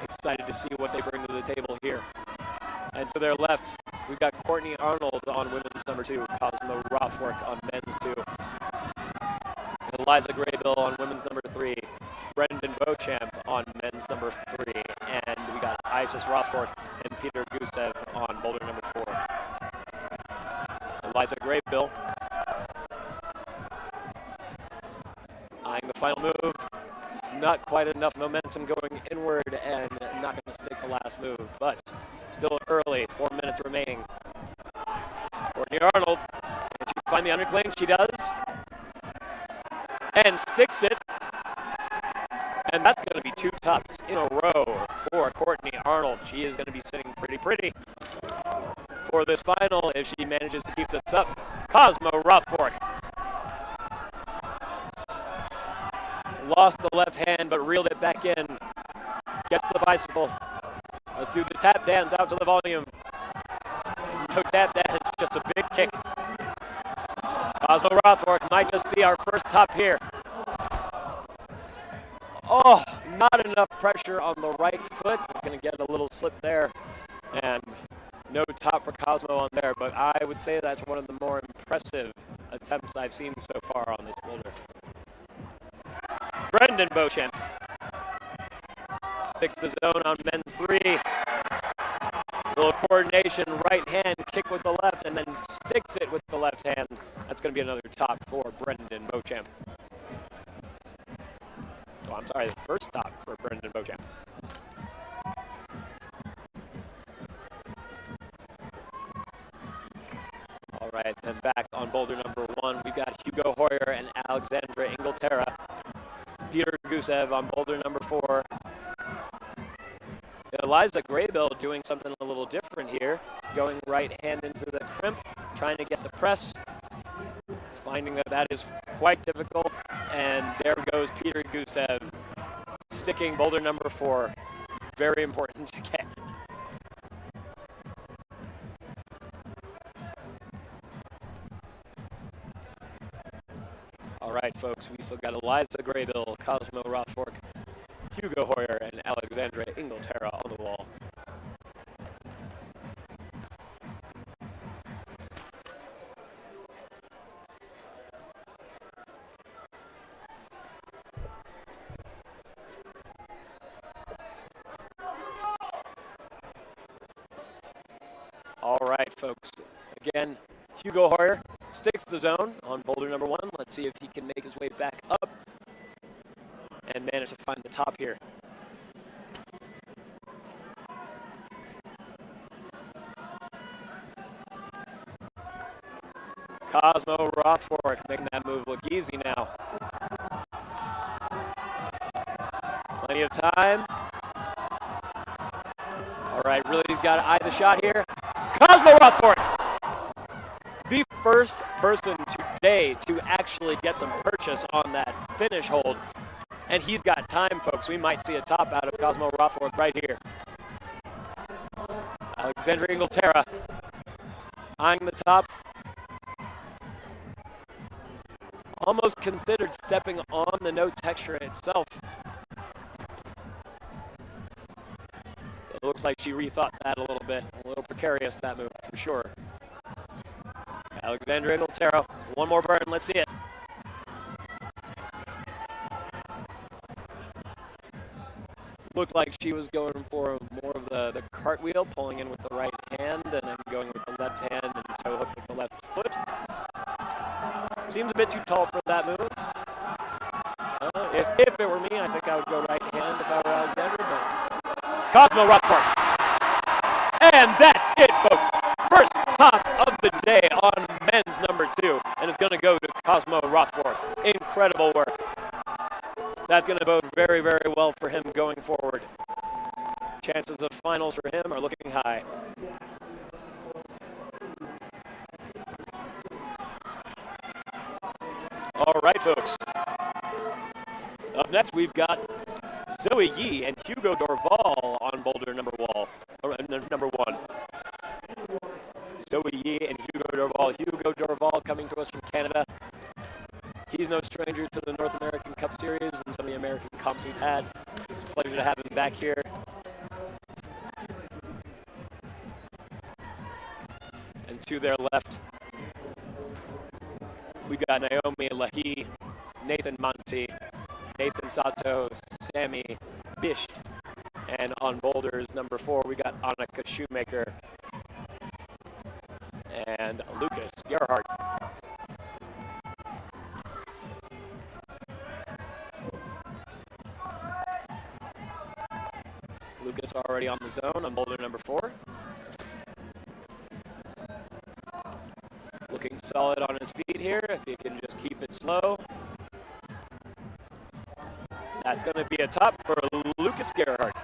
Excited to see what they bring to the table here. And to their left, we've got Courtney Arnold on women's number 2, Cosmo Rothwork on men's 2. Eliza Graybill on women's number 3, Brendan Beauchamp on men's number 3, and we got Isis Rothwork and Peter Gusev on boulder number 4. Eliza Graybill eyeing the final move. Not quite enough momentum going inward and not going to stick the last move, but still early, 4 minutes remaining. Courtney Arnold, can she find the undercling? She does. And sticks it. And that's going to be 2 tops in a row for Courtney Arnold. She is going to be sitting pretty for this final if she manages to keep this up. Cosmo Rothwork. Lost the left hand, but reeled it back in. Gets the bicycle. Let's do the tap dance out to the volume. No tap dance, just a big kick. Cosmo Rothwork might just see our first top here. Oh, not enough pressure on the right foot. Going to get a little slip there. And no top for Cosmo on there, but I would say that's one of the more impressive attempts I've seen so far on this boulder. Brendan Beauchamp sticks the zone on men's 3. A little coordination, right hand, kick with the left, and then sticks it with the left hand. That's going to be another top for Brendan Beauchamp. Oh, I'm sorry, the first top for Brendan Beauchamp. All right, then back on boulder number 1, we got Hugo Hoyer and Alexandra Inglaterra. Peter Gusev on boulder number 4. Eliza Graybill doing something a little different here. Going right hand into the crimp, trying to get the press. Finding that is quite difficult. And there goes Peter Gusev, sticking boulder number 4. Very important to get. All right, folks, we still got Eliza Graybill, Cosmo Rothwork, Hugo Hoyer, and Alexandra Inglaterra on the wall. All right, folks. Again, Hugo Hoyer sticks the zone on boulder number 1. Let's see if he can make his way back up and manage to find the top here. Cosmo Rothwork making that move look easy now. Plenty of time. All right, really he's got to eye the shot here. Cosmo Rothwork! The first person today to actually get some purchase on that finish hold. And he's got time, folks. We might see a top out of Cosmo Rothwork right here. Alexandra Inglaterra eyeing the top. Almost considered stepping on the no texture itself. It looks like she rethought that a little bit. A little precarious, that move, for sure. Alexandra Inglaterra, one more burn, let's see it. Looked like she was going for more of the cartwheel, pulling in with the right hand, and then going with the left hand and toe hook with the left foot. Seems a bit too tall for that move. If it were me, I think I would go right hand if I were Alexander, but Cosmo Rothford. And that's it, folks. First top of the day on men's number 2, and it's going to go to Cosmo Rothford. Incredible work. That's going to bode very, very well for him going forward. Chances of finals for him are looking high. All right, folks. Up next, we've got Zoe Yee and Hugo Dorval on boulder number 1. Zoe Yee and Hugo Dorval. Hugo Dorval coming to us from Canada. He's no stranger to the North American Cup Series and some of the American comps we've had. It's a pleasure to have him back here. And to their left, we got Naomi Lahi, Nathan Monti, Nathan Sato, Sammy Bisht, and on boulders number 4 we got Annika Shoemaker and Lucas Gerhardt. Lucas already on the zone on boulder number 4. Looking solid on his feet here, if he can just keep it slow. That's going to be a top for Lucas Gerhardt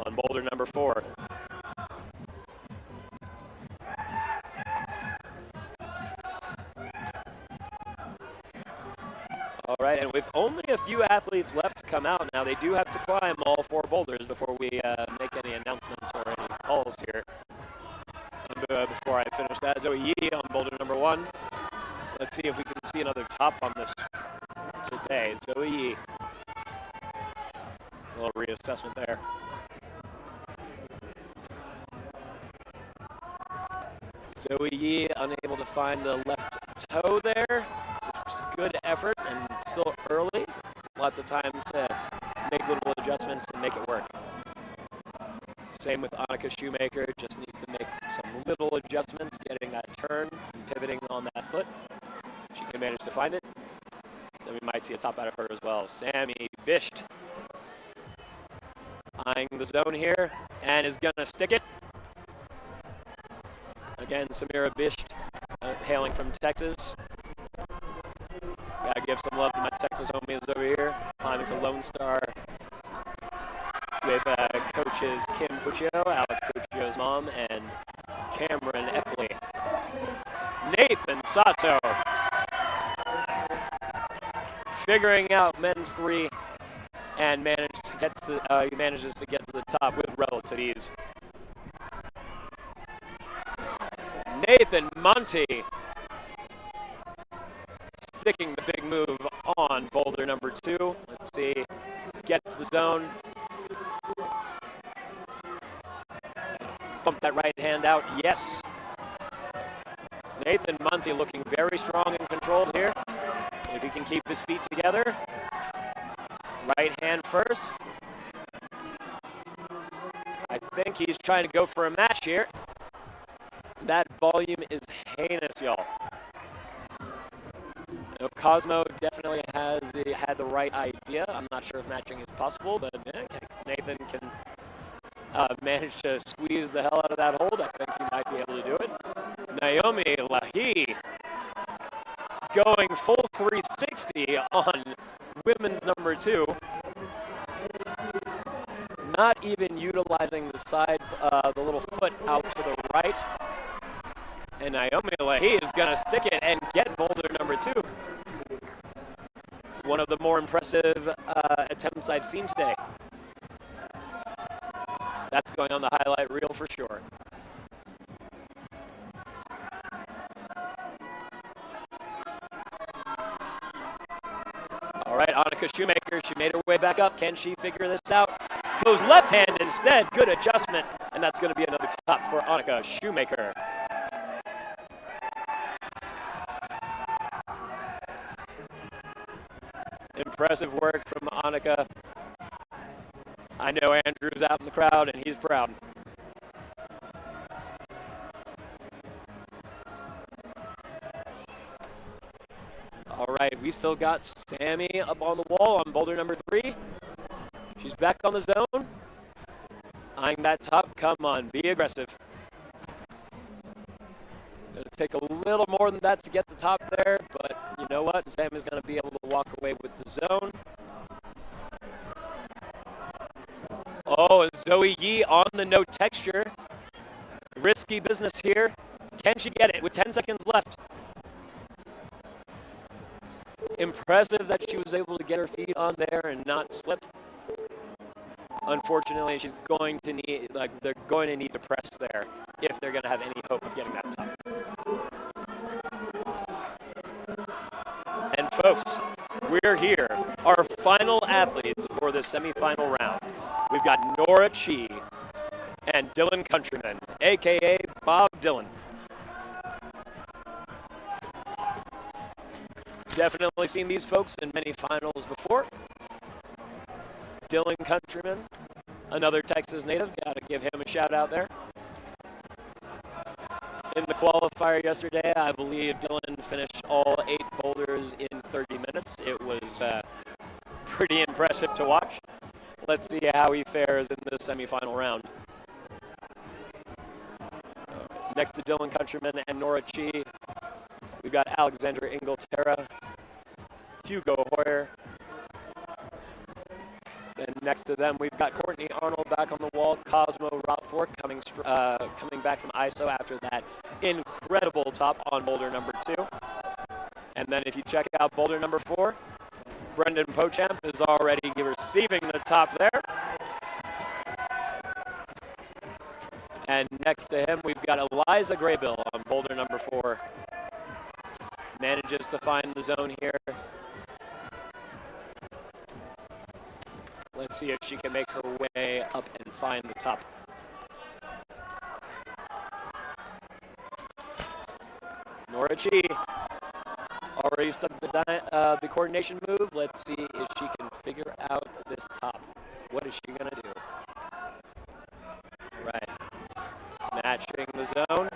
on boulder number 4. All right, and with only a few athletes left to come out now, they do have to climb all 4 boulders before we make any announcements or any calls here. And before I finish that, Zoe Yee on boulder number 1. Let's see if we can see another top on this today. Zoe Yee. A little reassessment there. Zoe Yee unable to find the left toe there. It's good effort and still early. Lots of time to make little adjustments and make it work. Same with Annika Shoemaker, just needs to make some little adjustments, getting that turn and pivoting on that foot. If she can manage to find it, then we might see a top out of her as well. Sammy Bisht eyeing the zone here and is gonna stick it. Again, Samira Bisht, hailing from Texas. Gotta give some love to my Texas homies over here. Climbing to Lone Star with coaches Kim Puccio, Alex Puccio's mom, and Cameron Epley. Nathan Sato figuring out men's 3 and manages to get to the top with relative ease. Nathan Monti sticking the big move on boulder number 2. Let's see, gets the zone. Bump that right hand out, yes. Nathan Monti looking very strong and controlled here. If he can keep his feet together. Right hand first. I think he's trying to go for a match here. That volume is heinous, y'all. You know, Cosmo definitely has had the right idea. I'm not sure if matching is possible, but Nathan can manage to squeeze the hell out of that hold. I think he might be able to do it. Naomi Lahi going full 360 on women's number 2. Not even utilizing the side, the little foot out to the right. And Naomi Lahi is going to stick it and get boulder number 2. One of the more impressive attempts I've seen today. That's going on the highlight reel for sure. All right, Annika Shoemaker, she made her way back up. Can she figure this out? Goes left hand instead. Good adjustment. And that's going to be another top for Annika Shoemaker. Impressive work from Annika. I know Andrew's out in the crowd, and he's proud. All right, we still got Sammy up on the wall on boulder number 3. She's back on the zone. Eyeing that top. Come on, be aggressive. Going to take a little more than that to get the top there, but you know what? Sammy's going to be able to walk away with the zone. Oh, and Zoe Yee on the no texture. Risky business here. Can she get it with 10 seconds left? Impressive that she was able to get her feet on there and not slip. Unfortunately, she's going to need, they're going to need to press there if they're going to have any hope of getting that top. And folks, we're here. Our final athletes for the semifinal round. We've got Nora Chi and Dylan Countryman, a.k.a. Bob Dylan. Definitely seen these folks in many finals before. Dylan Countryman, another Texas native. Got to give him a shout out there. In the qualifier yesterday, I believe Dylan finished all 8 boulders in 30 minutes. It was pretty impressive to watch. Let's see how he fares in the semifinal round. Next to Dylan Countryman and Nora Chi, we've got Alexander Inglaterra, Hugo Hoyer. And next to them, we've got Courtney Arnold back on the wall, Cosmo Rotfork coming back from ISO after that incredible top on boulder number 2. And then if you check out boulder number 4, Brendan Pochamp is already receiving the top there. And next to him, we've got Eliza Graybill on boulder number 4. Manages to find the zone here. Let's see if she can make her way up and find the top. Nora Chi already stuck the coordination move. Let's see if she can figure out this top. What is she going to do? Right. Matching the zone.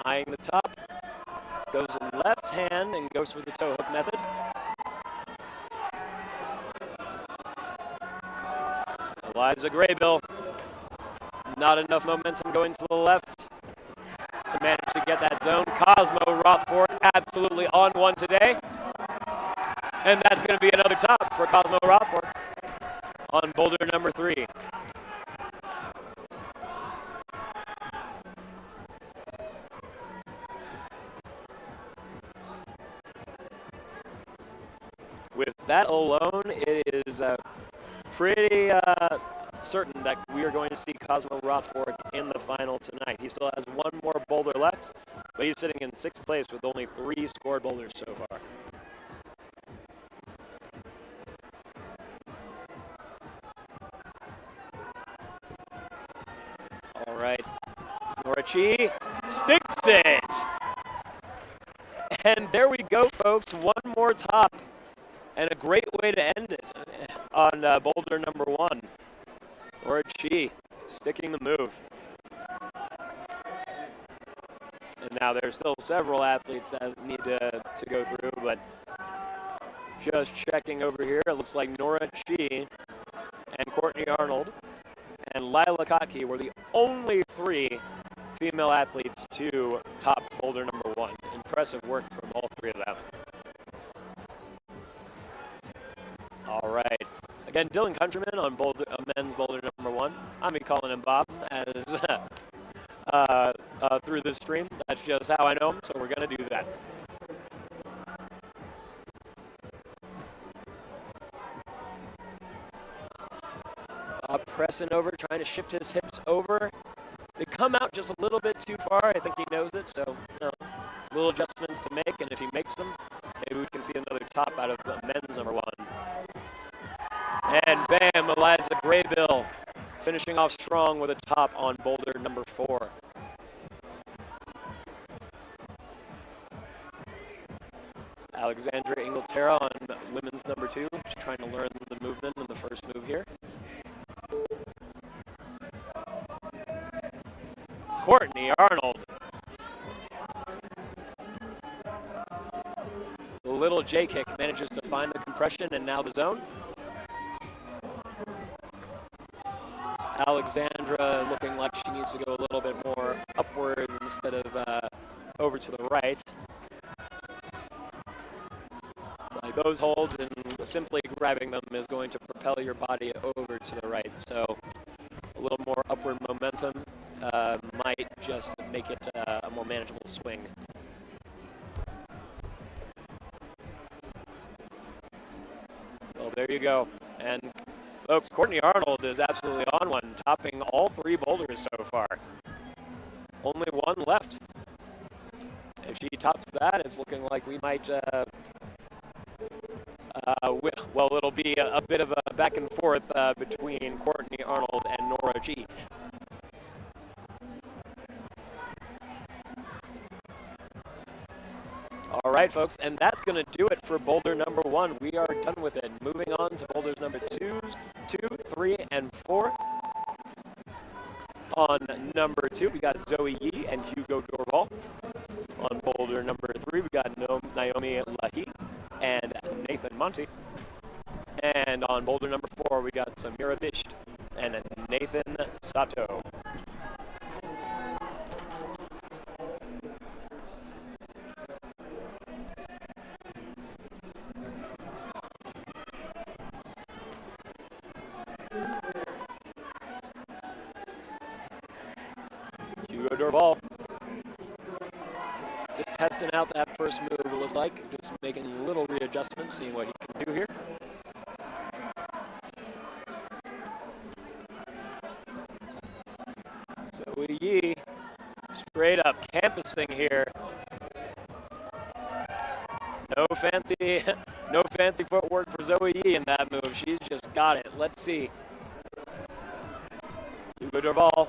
Eyeing the top. Goes left hand and goes for the toe hook method. Eliza Graybill. Not enough momentum going to the left to manage to get that zone. Cosmo Rothfork absolutely on one today. And that's going to be another top for Cosmo Rothfork on boulder number 3. With that alone, it is pretty certain that we are going to see Cosmo Rothfork in the final tonight. He still has one more boulder left, but he's sitting in 6th place with only 3 scored boulders so far. All right, Nora Chi sticks it. And there we go, folks. One more top. And a great way to end it on boulder number 1. Nora Chi sticking the move. And now there's still several athletes that need to go through, but just checking over here, it looks like Nora Chi and Courtney Arnold and Lila Kotke were the only 3 female athletes to top boulder number 1. Impressive work from all 3 of them. All right. Again, Dylan Countryman on men's boulder number 1. I'm be calling him Bob as through this stream. That's just how I know him, so we're going to do that. Pressing over, trying to shift his hips over. They come out just a little bit too far. I think he knows it, so little adjustments to make, and if he makes them, maybe we can see another top out of men's number 1. And bam, Eliza Graybill finishing off strong with a top on boulder number 4. Alexandra Inglaterra on women's number 2. She's trying to learn the movement in the first move here. Courtney Arnold. The little J kick manages to find the compression and now the zone. Alexandra looking like she needs to go a little bit more upward instead of over to the right. It's like those holds and simply grabbing them is going to propel your body over to the right. So a little more upward momentum might just make it a more manageable swing. Well, there you go. And folks, Courtney Arnold is absolutely on one, topping all 3 boulders so far. Only one left. If she tops that, it's looking like we might, well, it'll be a bit of a back and forth between Courtney Arnold and Nora G. All right, folks, and that's going to do it for boulder number 1. We are done with it. Moving on to boulders number 2, 3, and 4. On number 2, we got Zoe Yee and Hugo Dorval. On boulder number 3, we got Naomi Lahi and Nathan Monty. And on boulder number 4, we got Samira Bisht and Nathan Sato. Hugo Dorval. Just testing out that first move, it looks like. Just making a little readjustment, seeing what he can do here. Zoe Yee, straight up campusing here. No fancy footwork for Zoe Yee in that move. She's just got it. Let's see. Hugo Dorval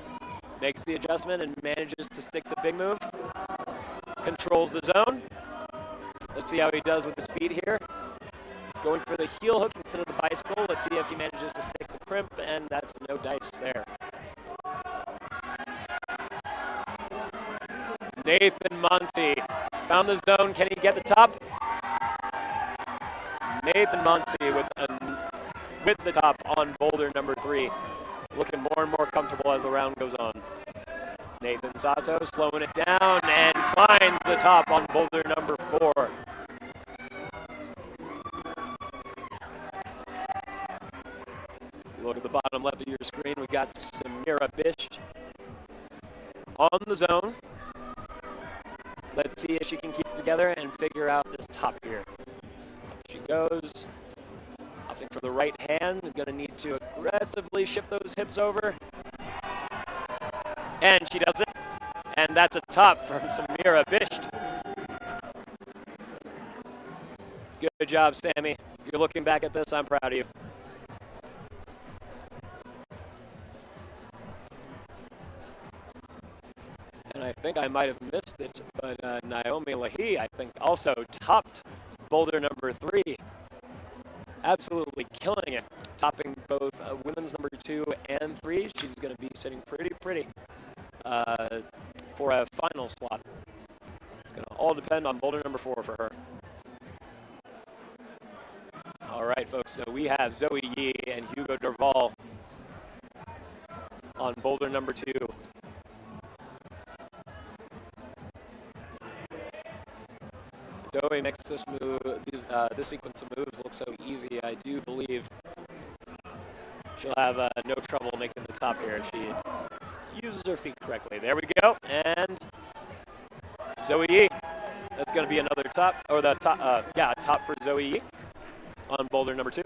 makes the adjustment and manages to stick the big move. Controls the zone. Let's see how he does with his feet here. Going for the heel hook instead of the bicycle. Let's see if he manages to stick the crimp, and that's no dice there. Nathan Monty found the zone. Can he get the top? Nathan Monty with the top on boulder number 3. Looking more and more comfortable as the round goes on. Nathan Sato slowing it down and finds the top on boulder number 4. You look at the bottom left of your screen, we got Samira Bisht on the zone. Let's see if she can keep it together and figure out this top here. Up she goes. Opting for the right hand. Going to need to aggressively shift those hips over. And she does it. And that's a top from Samira Bisht. Good job, Sammy. You're looking back at this, I'm proud of you. And I think I might have missed it, but Naomi Lahi, I think, also topped boulder number 3. Absolutely killing it. Topping both women's number 2 and 3. She's going to be sitting pretty for a final slot. It's going to all depend on boulder number 4 for her. All right, folks, so we have Zoe Yee and Hugo Dorval on boulder number 2. Zoe makes this move, this sequence of moves look so easy. I do believe she'll have no trouble making the top here if she uses her feet correctly. There we go, and Zoe Yee. That's going to be another top, or the top, top for Zoe Yee on boulder number 2.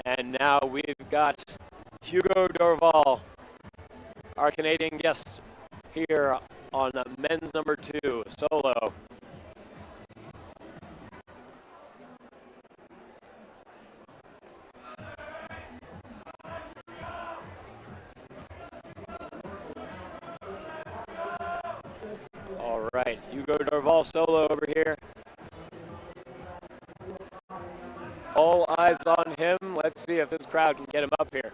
And now we've got Hugo Dorval, our Canadian guest here on men's number 2, solo. All right, Hugo Dorval solo over here. All eyes on him. Let's Let's see if this crowd can get him up here.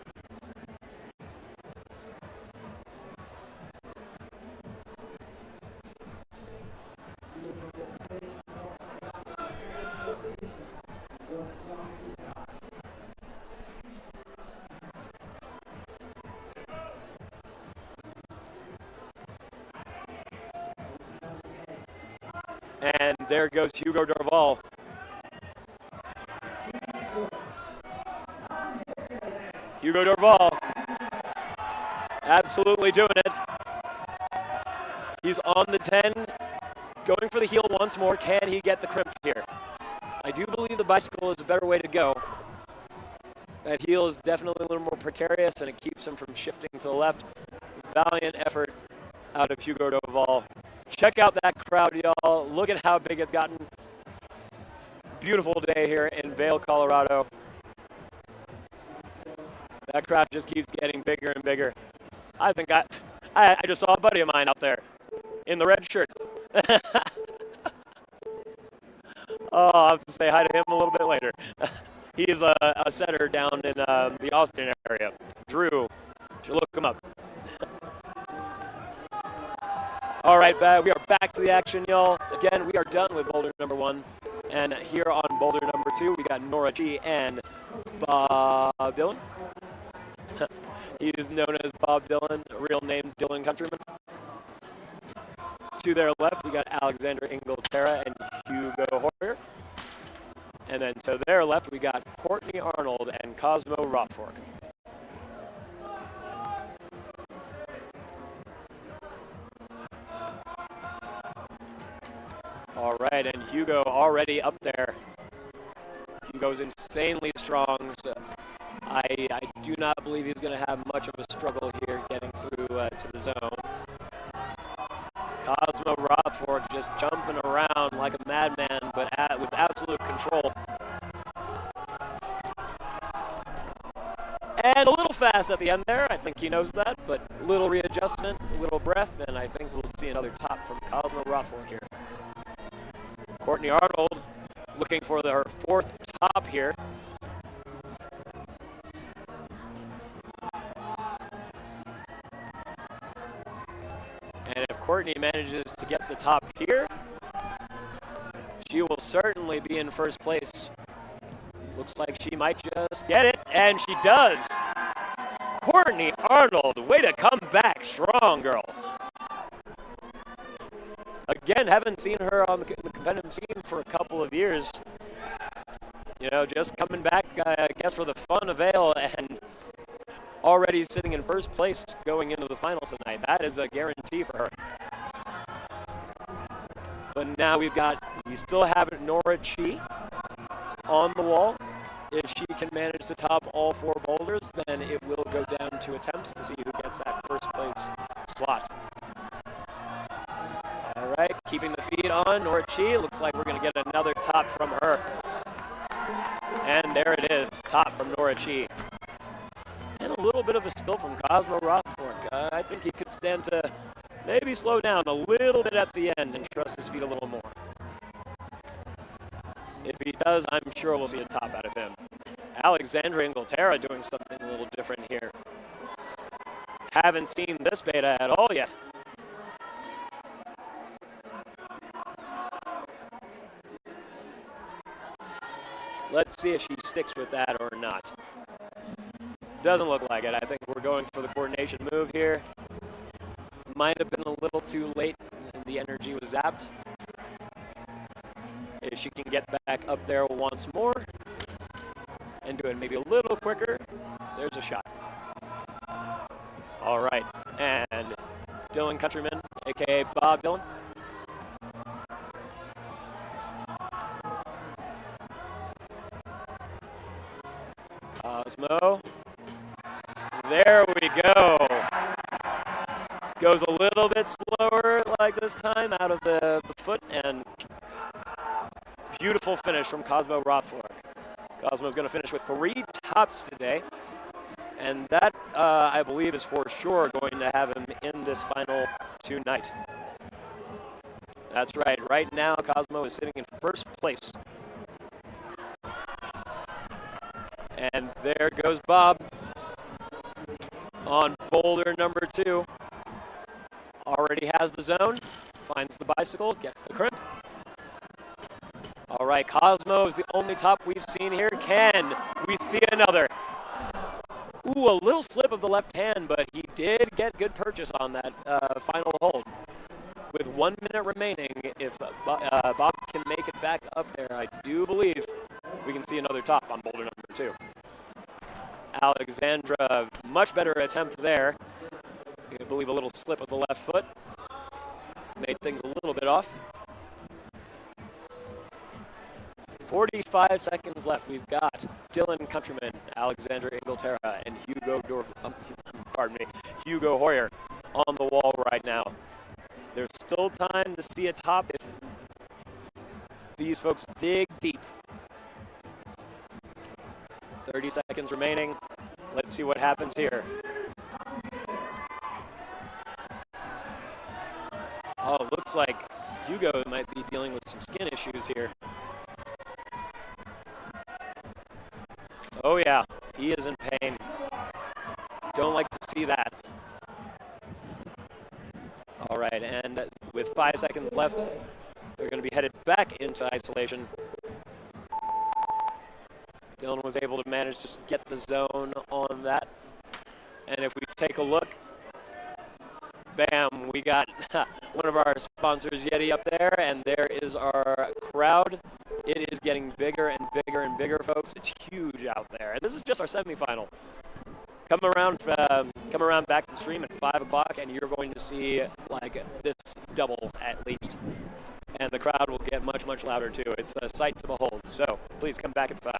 And there goes Hugo Dorval. Hugo Dorval, absolutely doing it. He's on the 10, going for the heel once more. Can he get the crimp here? I do believe the bicycle is a better way to go. That heel is definitely a little more precarious, and it keeps him from shifting to the left. Valiant effort out of Hugo Dorval. Check out that crowd, y'all. Look at how big it's gotten. Beautiful day here in Vail, Colorado. That crowd just keeps getting bigger and bigger. I think I just saw a buddy of mine out there in the red shirt. Oh, I'll have to say hi to him a little bit later. He's a setter down in the Austin area. Drew, you should look him up. All right, we are back to the action, y'all. Again, we are done with boulder number 1. And here on boulder number 2, we got Nora G and Bob Dylan. He is known as Bob Dylan, real name Dylan Countryman. To their left, we got Alexander Inglaterra and Hugo Hoyer. And then to their left, we got Courtney Arnold and Cosmo Rothfork. All right, and Hugo already up there. Hugo's insanely strong, so I do not believe he's going to have much of a struggle here getting through to the zone. Cosmo Rothfork just jumping around like a madman, but with absolute control. And a little fast at the end there. I think he knows that, but little readjustment, a little breath, and I think we'll see another top from Cosmo Rothfork here. Courtney Arnold looking for her 4th top here. And if Courtney manages to get the top here, she will certainly be in first place. Looks like she might just get it, and she does. Courtney Arnold, way to come back strong, girl. Again, haven't seen her on the competitive scene for a couple of years. You know, just coming back, I guess, for the fun of Vail, and already sitting in first place going into the final tonight. That is a guarantee for her. But now we still have Nora Chi on the wall. If she can manage to top all 4 boulders, then it will go down to attempts to see who gets that first place slot. All right, keeping the feed on, Nora Chi. Looks like we're going to get another top from her. And there it is, top from Nora Chi. And a little bit of a spill from Cosmo Rothfork. I think he could stand to maybe slow down a little bit at the end and trust his feet a little more. If he does, I'm sure we'll see a top out of him. Alexandra Inglaterra doing something a little different here. Haven't seen this beta at all yet. Let's see if she sticks with that or not. Doesn't look like it. I think we're going for the coordination move here. Might have been a little too late, and the energy was zapped. If she can get back up there once more and do it maybe a little quicker, there's a shot. All right, and Dylan Countryman, aka Bob Dylan. Cosmo. There we go. Goes a little bit slower like this time out of the foot, and beautiful finish from Cosmo Rothfork. Cosmo's going to finish with 3 tops today, and that, I believe, is for sure going to have him in this final tonight. That's right. Right now, Cosmo is sitting in first place. And there goes Bob on boulder number 2. Already has the zone, finds the bicycle, gets the crimp. All right, Cosmo is the only top we've seen here. Can we see another? Ooh, a little slip of the left hand, but he did get good purchase on that final hold. With 1 minute remaining, if Bob can make it back up there, I do believe we can see another top on boulder number 2. Alexandra, much better attempt there. I believe a little slip of the left foot made things a little bit off. 45 seconds left. We've got Dylan Countryman, Alexandra Inglaterra, and Hugo Hoyer on the wall right now. There's still time to see a top if these folks dig deep. 30 seconds remaining. Let's see what happens here. Oh, it looks like Hugo might be dealing with some skin issues here. Oh yeah, he is in pain. Don't like to see that. All right, and with 5 seconds left, they're going to be headed back into isolation. Dylan was able to manage to get the zone on that. And if we take a look, bam, we got one of our sponsors, YETI, up there, and there is our crowd. It is getting bigger and bigger and bigger, folks. It's huge out there. And this is just our semifinal. Come around back to the stream at 5 o'clock, and you're going to see like this double at least. And the crowd will get much, much louder too. It's a sight to behold. So please come back at 5.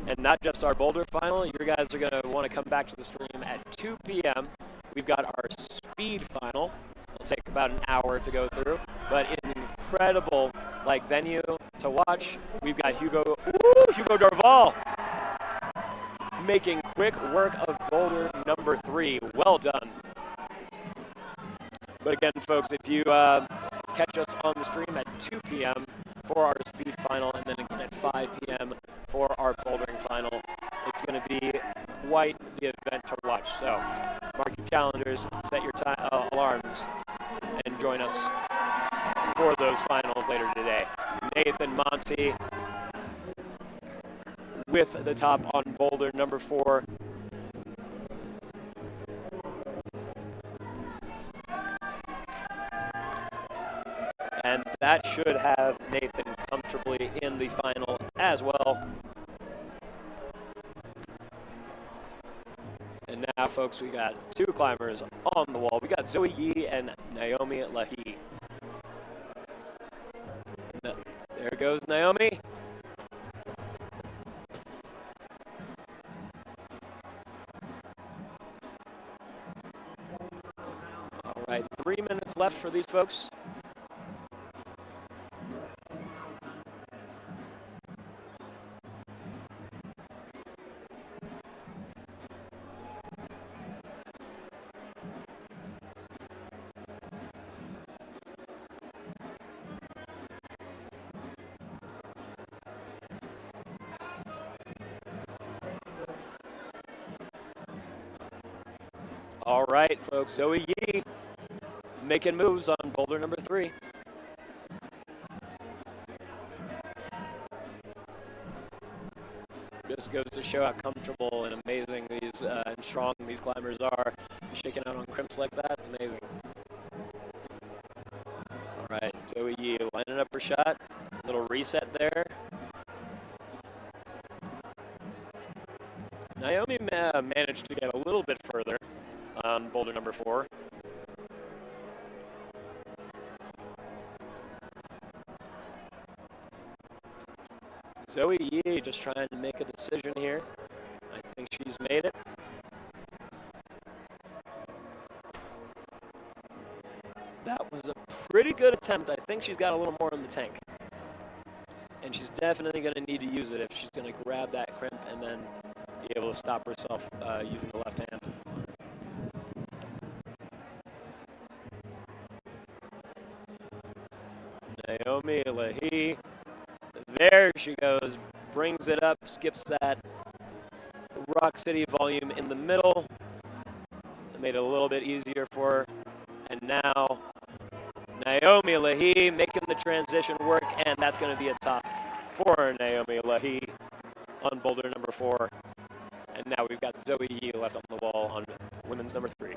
And not just our boulder final, you guys are going to want to come back to the stream at 2 p.m. We've got our speed final. It'll take about an hour to go through, but an incredible venue to watch. We've got Hugo Dorval making quick work of boulder number 3. Well done. But again, folks, if you catch us on the stream at 2 p.m. for our speed final, and then again at 5 p.m. for our bouldering final, it's going to be quite the event to watch. So mark your calendars, set your alarms, and join us for those finals later today. Nathan Monty with the top on boulder number 4. And that should have Nathan comfortably in the final as well. And now, folks, we got 2 climbers on the wall. We got Zoe Yee and Naomi Lahi. There goes Naomi. All right, 3 minutes left for these folks. All right, folks, Zoe Yee making moves on boulder number 3. Just goes to show how comfortable and amazing these and strong these climbers are. Shaking out on crimps like that, it's amazing. All right, Zoe Yee lining up her shot. Little reset there. Naomi managed to get a little bit further on boulder number 4. Zoe Yee just trying to make a decision here. I think she's made it. That was a pretty good attempt. I think she's got a little more in the tank. And she's definitely going to need to use it if she's going to grab that crimp and then be able to stop herself using the left hand. Naomi Lahi There she goes. Brings it up, skips that Rock City volume in the middle. It made it a little bit easier for her. And now Naomi Lahey making the transition work, and that's going to be a top for Naomi Lahey on boulder number 4. And now we've got Zoe Yee left on the wall on women's number 3.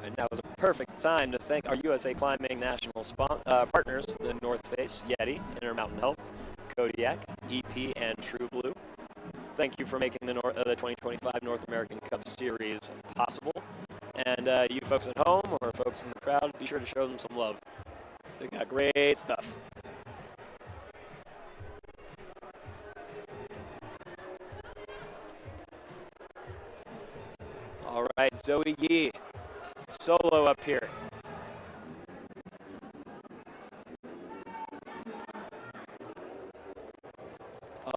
And now is a perfect time to thank our USA Climbing National partners, the North Face, YETI, Intermountain Health, Kodiak, EP, and TRUBLUE. Thank you for making the 2025 North American Cup Series possible. And you folks at home or folks in the crowd, be sure to show them some love. They got great stuff. All right, Zoe Yee, solo up here.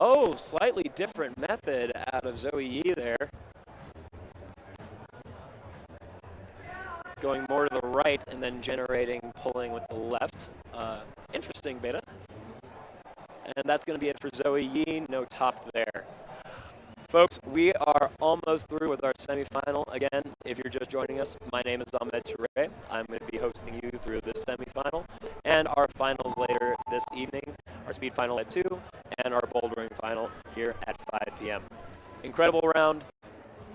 Oh, slightly different method out of Zoe Yee there. Going more to the right and then pulling with the left. Interesting beta. And that's going to be it for Zoe Yee, no top there. Folks, we are almost through with our semifinal. Again, if you're just joining us, my name is Ahmed Touré. I'm going to be hosting you through this semifinal and our finals later this evening, our speed final at 2 and our bouldering final here at 5 p.m. Incredible round,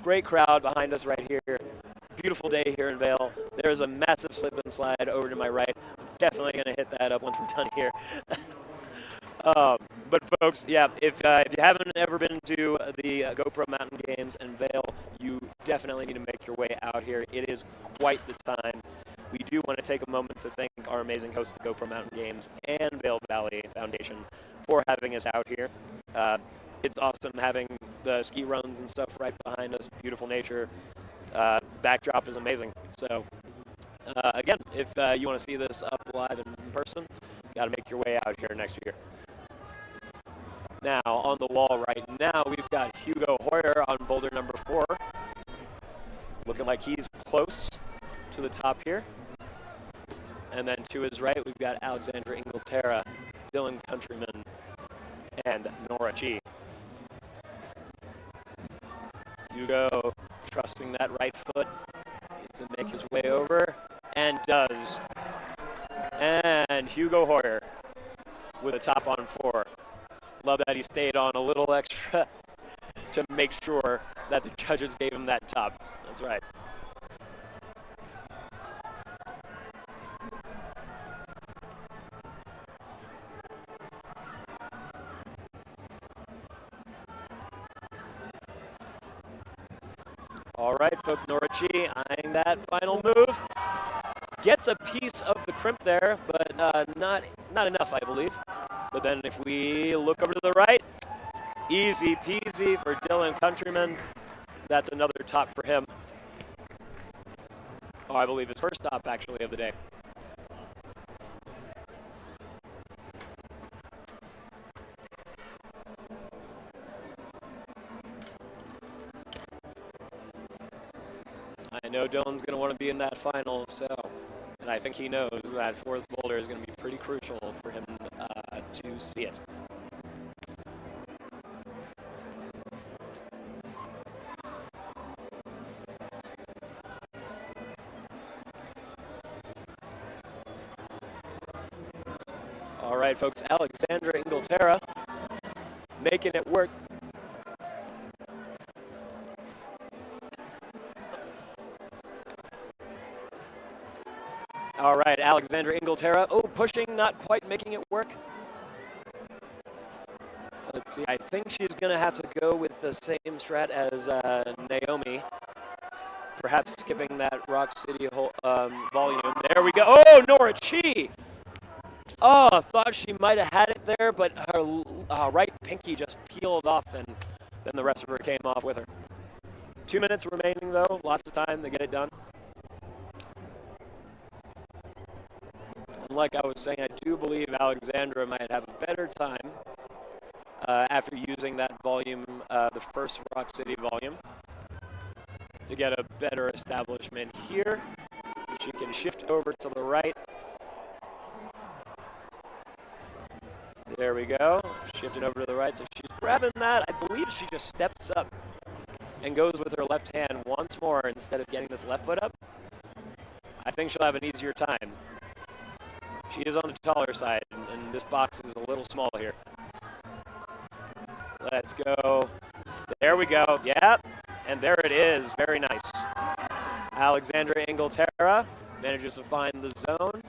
great crowd behind us right here. Beautiful day here in Vail. There's a massive slip and slide over to my right. I'm definitely going to hit that up once we're done here. But folks, yeah, if you haven't ever been to the GoPro Mountain Games in Vail, you definitely need to make your way out here. It is quite the time. We do want to take a moment to thank our amazing hosts, the GoPro Mountain Games and Vail Valley Foundation, for having us out here. It's awesome having the ski runs and stuff right behind us, beautiful nature. Backdrop is amazing. So, again, if you want to see this up live in person, you got to make your way out here next year. Now, on the wall right now, we've got Hugo Hoyer on boulder number 4. Looking like he's close to the top here. And then to his right, we've got Alexandra Inglaterra, Dylan Countryman, and Nora Chi. Hugo trusting that right foot. Needs to make his way over, and does. And Hugo Hoyer with a top on 4. Love that he stayed on a little extra to make sure that the judges gave him that top. That's right. All right, folks, Nora Chi eyeing that final move. Gets a piece of the crimp there, but not enough, I believe. But then if we look over to the right, easy peasy for Dylan Countryman. That's another top for him. Oh, I believe his first top, actually, of the day. I know Dylan's going to want to be in that final, and I think he knows that 4th boulder is going to be pretty crucial for him to see it. All right, folks, Alexandra Inglaterra making it work. All right, Alexandra Inglaterra. Oh, pushing, not quite making it work. Let's see, I think she's going to have to go with the same strat as Naomi. Perhaps skipping that Rock City volume. There we go. Oh, Nora Chi! Oh, thought she might have had it there, but her right pinky just peeled off, and then the rest of her came off with her. 2 minutes remaining, though. Lots of time to get it done. And like I was saying, I do believe Alexandra might have a better time after using that volume, the first Rock City volume, to get a better establishment here. She can shift over to the right. There we go. Shifted over to the right. So she's grabbing that. I believe she just steps up and goes with her left hand once more instead of getting this left foot up. I think she'll have an easier time. She is on the taller side, and this box is a little small here. Let's go. There we go. Yep. And there it is. Very nice. Alexandra Inglaterra manages to find the zone.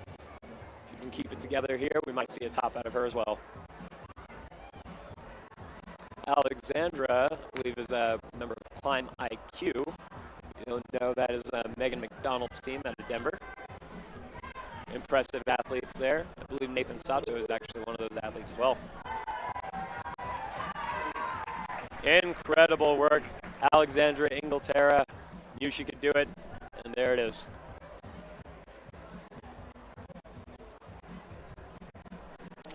If you can keep it together here, we might see a top out of her as well. Alexandra, I believe, is a member of Climb IQ. You don't know that is Megan McDonald's team out of Denver. Impressive athletes there. I believe Nathan Sato is actually one of those athletes as well. Incredible work. Alexandra Inglaterra knew she could do it, and there it is.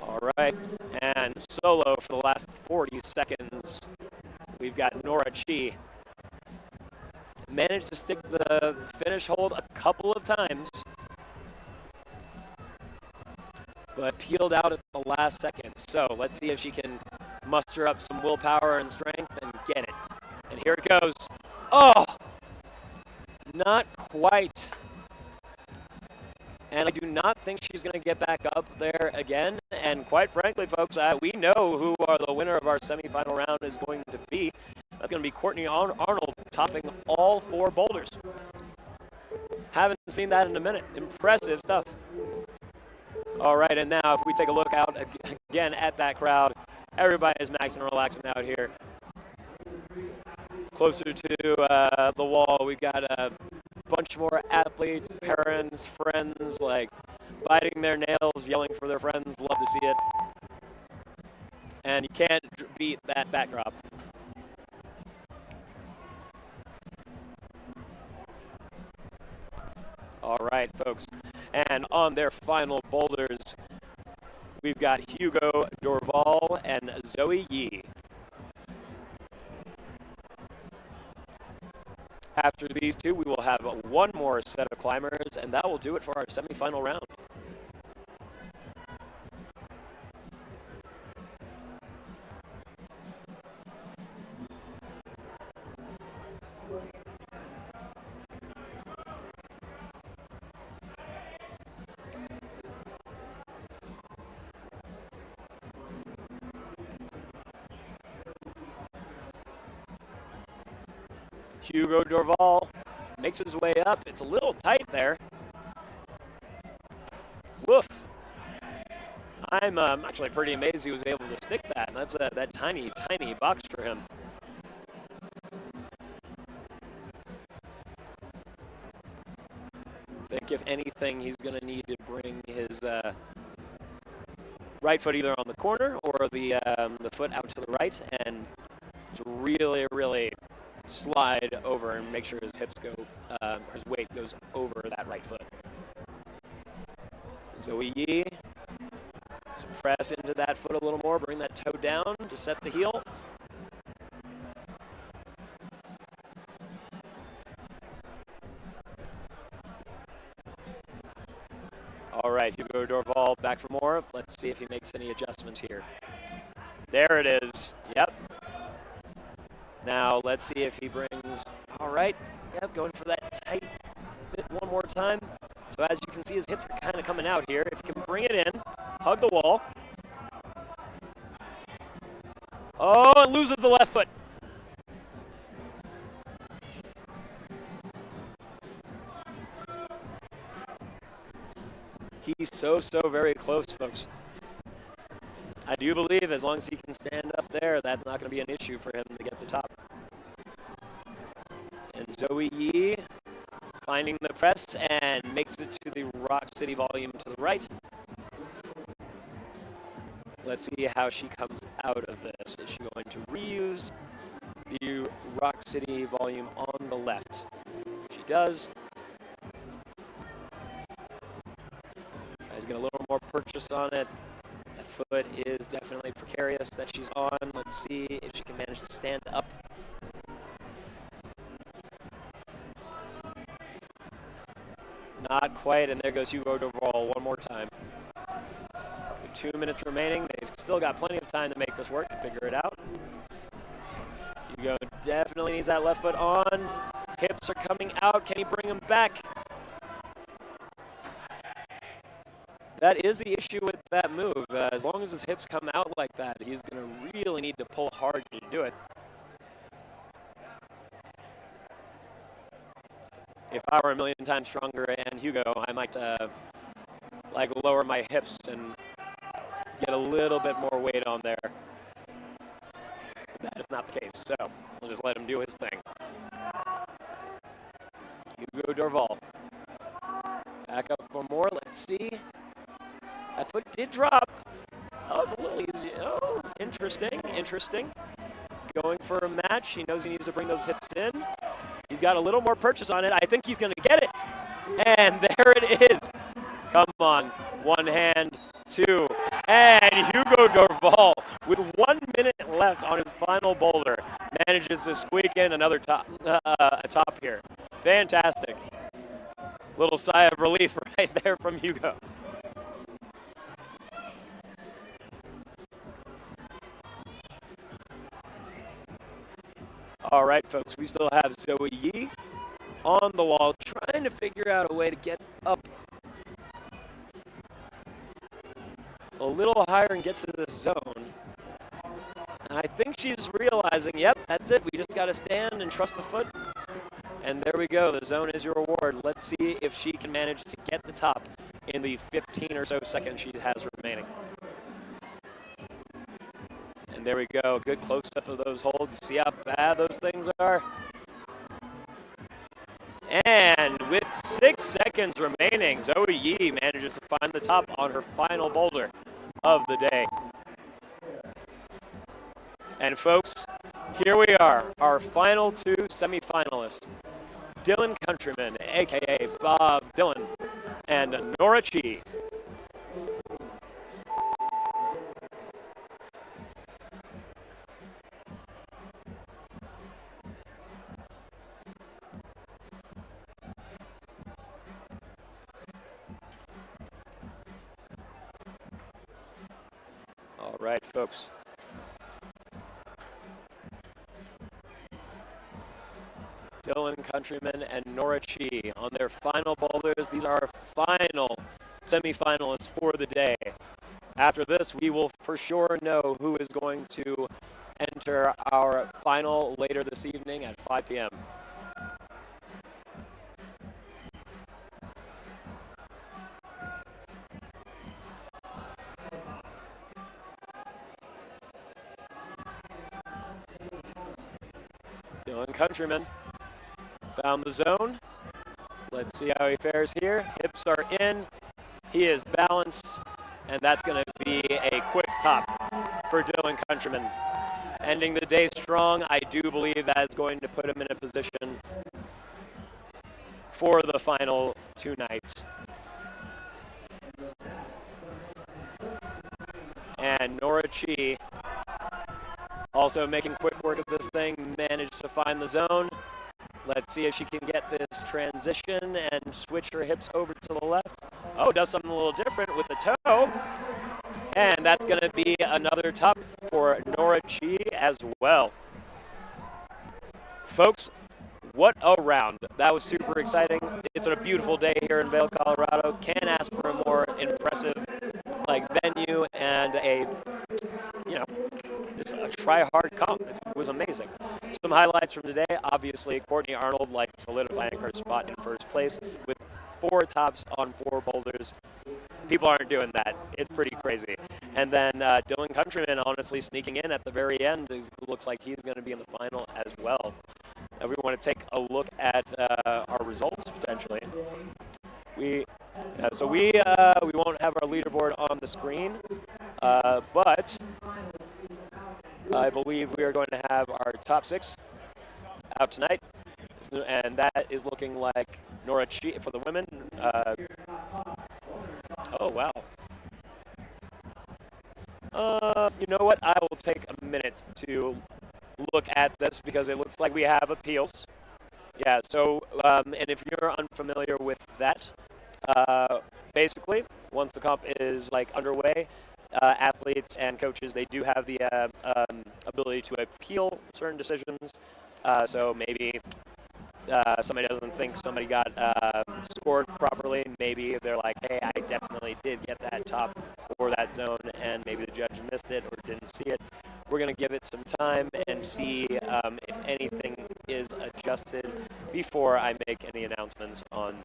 All right, and solo for the last 40 seconds. We've got Nora Chi. Managed to stick the finish hold a couple of times, but peeled out at the last second. So let's see if she can muster up some willpower and strength and get it. And here it goes. Oh, not quite. And I do not think she's going to get back up there again. And quite frankly, folks, we know who the winner of our semifinal round is going to be. That's going to be Courtney Arnold, topping all 4 boulders. Haven't seen that in a minute. Impressive stuff. All right, and now if we take a look out again at that crowd, everybody is maxing and relaxing out here. Closer to the wall, we got a bunch more athletes, parents, friends, like biting their nails, yelling for their friends. Love to see it. And you can't beat that backdrop. All right, folks. And on their final boulders, we've got Hugo Dorval and Zoe Yi. After these two, we will have one more set of climbers, and that will do it for our semifinal round. Hugo Dorval makes his way up. It's a little tight there. Woof. I'm actually pretty amazed he was able to stick that. That's that tiny, tiny box for him. I think if anything, he's going to need to bring his right foot either on the corner or the foot out to the right and to really, really slide over and make sure his hips go, his weight goes over that right foot. Zoe Yi, press into that foot a little more, bring that toe down to set the heel. All right, Hugo Dorval back for more. Let's see if he makes any adjustments here. There it is. Yep. Now, let's see if he brings, all right, yep, going for that tight bit one more time. So as you can see, his hips are kind of coming out here. If you can bring it in, hug the wall. Oh, and loses the left foot. He's so very close, folks. I do believe as long as he can stand up there, that's not going to be an issue for him to get the top. And Zoe Yi finding the press and makes it to the Rock City volume to the right. Let's see how she comes out of this. Is she going to reuse the Rock City volume on the left? She does. Tries to get a little more purchase on it. That foot is definitely precarious that she's on. Let's see if she can manage to stand up. Not quite, and there goes Hugo Dorval one more time. 2 minutes remaining. They've still got plenty of time to make this work and figure it out. Hugo definitely needs that left foot on. Hips are coming out. Can he bring them back? That is the issue with that move. As long as his hips come out like that, he's going to really need to pull hard to do it. If I were a million times stronger and Hugo, I might like lower my hips and get a little bit more weight on there. But that is not the case, so we'll just let him do his thing. Hugo Dorval. Back up for more. Let's see. That foot did drop. Oh, it's a little easy. Oh, interesting, interesting. Going for a match. He knows he needs to bring those hips in. He's got a little more purchase on it. I think he's going to get it. And there it is. Come on. One hand, two. And Hugo Dorval, with 1 minute left on his final boulder, manages to squeak in another top here. Fantastic. Little sigh of relief right there from Hugo. All right, folks, we still have Zoe Yi on the wall, trying to figure out a way to get up a little higher and get to the zone. And I think she's realizing, yep, that's it. We just got to stand and trust the foot. And there we go. The zone is your reward. Let's see if she can manage to get the top in the 15 or so seconds she has remaining. And there we go. Good close-up of those holds. You see how bad those things are? And with 6 seconds remaining, Zoe Yi manages to find the top on her final boulder of the day. And folks, here we are, our final 2 semifinalists. Dylan Countryman, a.k.a. Bob Dylan, and Nora Chi. All right, folks. Dylan Countryman and Nora Chi on their final boulders. These are our final semifinalists for the day. After this, we will for sure know who is going to enter our final later this evening at 5 p.m. Dylan Countryman found the zone. Let's see how he fares here. Hips are in. He is balanced, and that's going to be a quick top for Dylan Countryman. Ending the day strong, I do believe that is going to put him in a position for the final tonight. And Nora Chi, also making quick work of this thing, managed to find the zone. Let's see if she can get this transition and switch her hips over to the left. Oh, does something a little different with the toe. And that's going to be another top for Nora Chi as well. Folks, what a round. That was super exciting. It's a beautiful day here in Vail, Colorado. Can't ask for a more impressive venue and a, just a try-hard comp. It was amazing. Some highlights from today, obviously, Courtney Arnold solidifying her spot in first place with 4 tops on 4 boulders. People aren't doing that. It's pretty crazy. And then Dylan Countryman honestly sneaking in at the very end. Looks like he's going to be in the final as well. We want to take a look at our results potentially. We won't have our leaderboard on the screen, but I believe we are going to have our top 6 out tonight, and that is looking like Nora Chi for the women. Oh wow! what? I will take a minute to look at this because it looks like we have appeals. Yeah, so, and if you're unfamiliar with that, basically, once the comp is like underway, athletes and coaches, they do have the ability to appeal certain decisions. So maybe somebody doesn't think somebody got scored properly. Maybe they're like, hey, I definitely did get that top or that zone, and maybe the judge missed it or didn't see it. We're going to give it some time and see if anything is adjusted before I make any announcements on.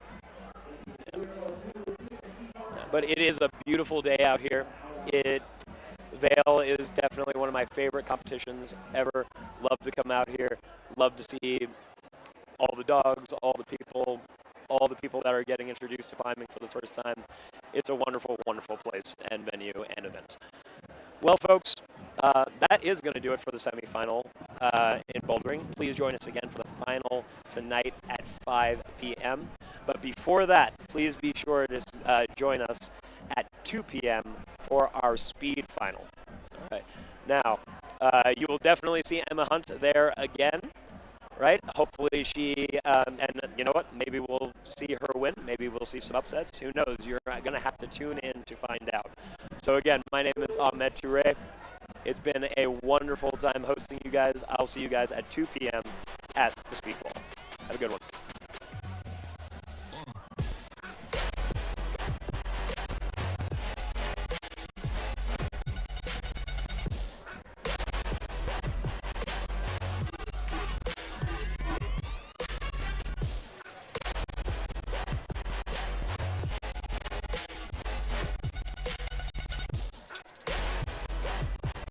But it is a beautiful day out here. Vail is definitely one of my favorite competitions ever. Love to come out here. Love to see all the dogs, all the people that are getting introduced to climbing for the first time. It's a wonderful, wonderful place and venue and event. Well, folks, that is going to do it for the semifinal in bouldering. Please join us again for the final tonight at 5 p.m. But before that, please be sure to join us at 2 p.m. for our speed final. All right. Now, you will definitely see Emma Hunt there again, right? Hopefully she, and you know what, maybe we'll see her win. Maybe we'll see some upsets. Who knows? You're going to have to tune in to find out. So again, my name is Ahmed Touré. It's been a wonderful time hosting you guys. I'll see you guys at 2 p.m. at the Speed Wall. Have a good one.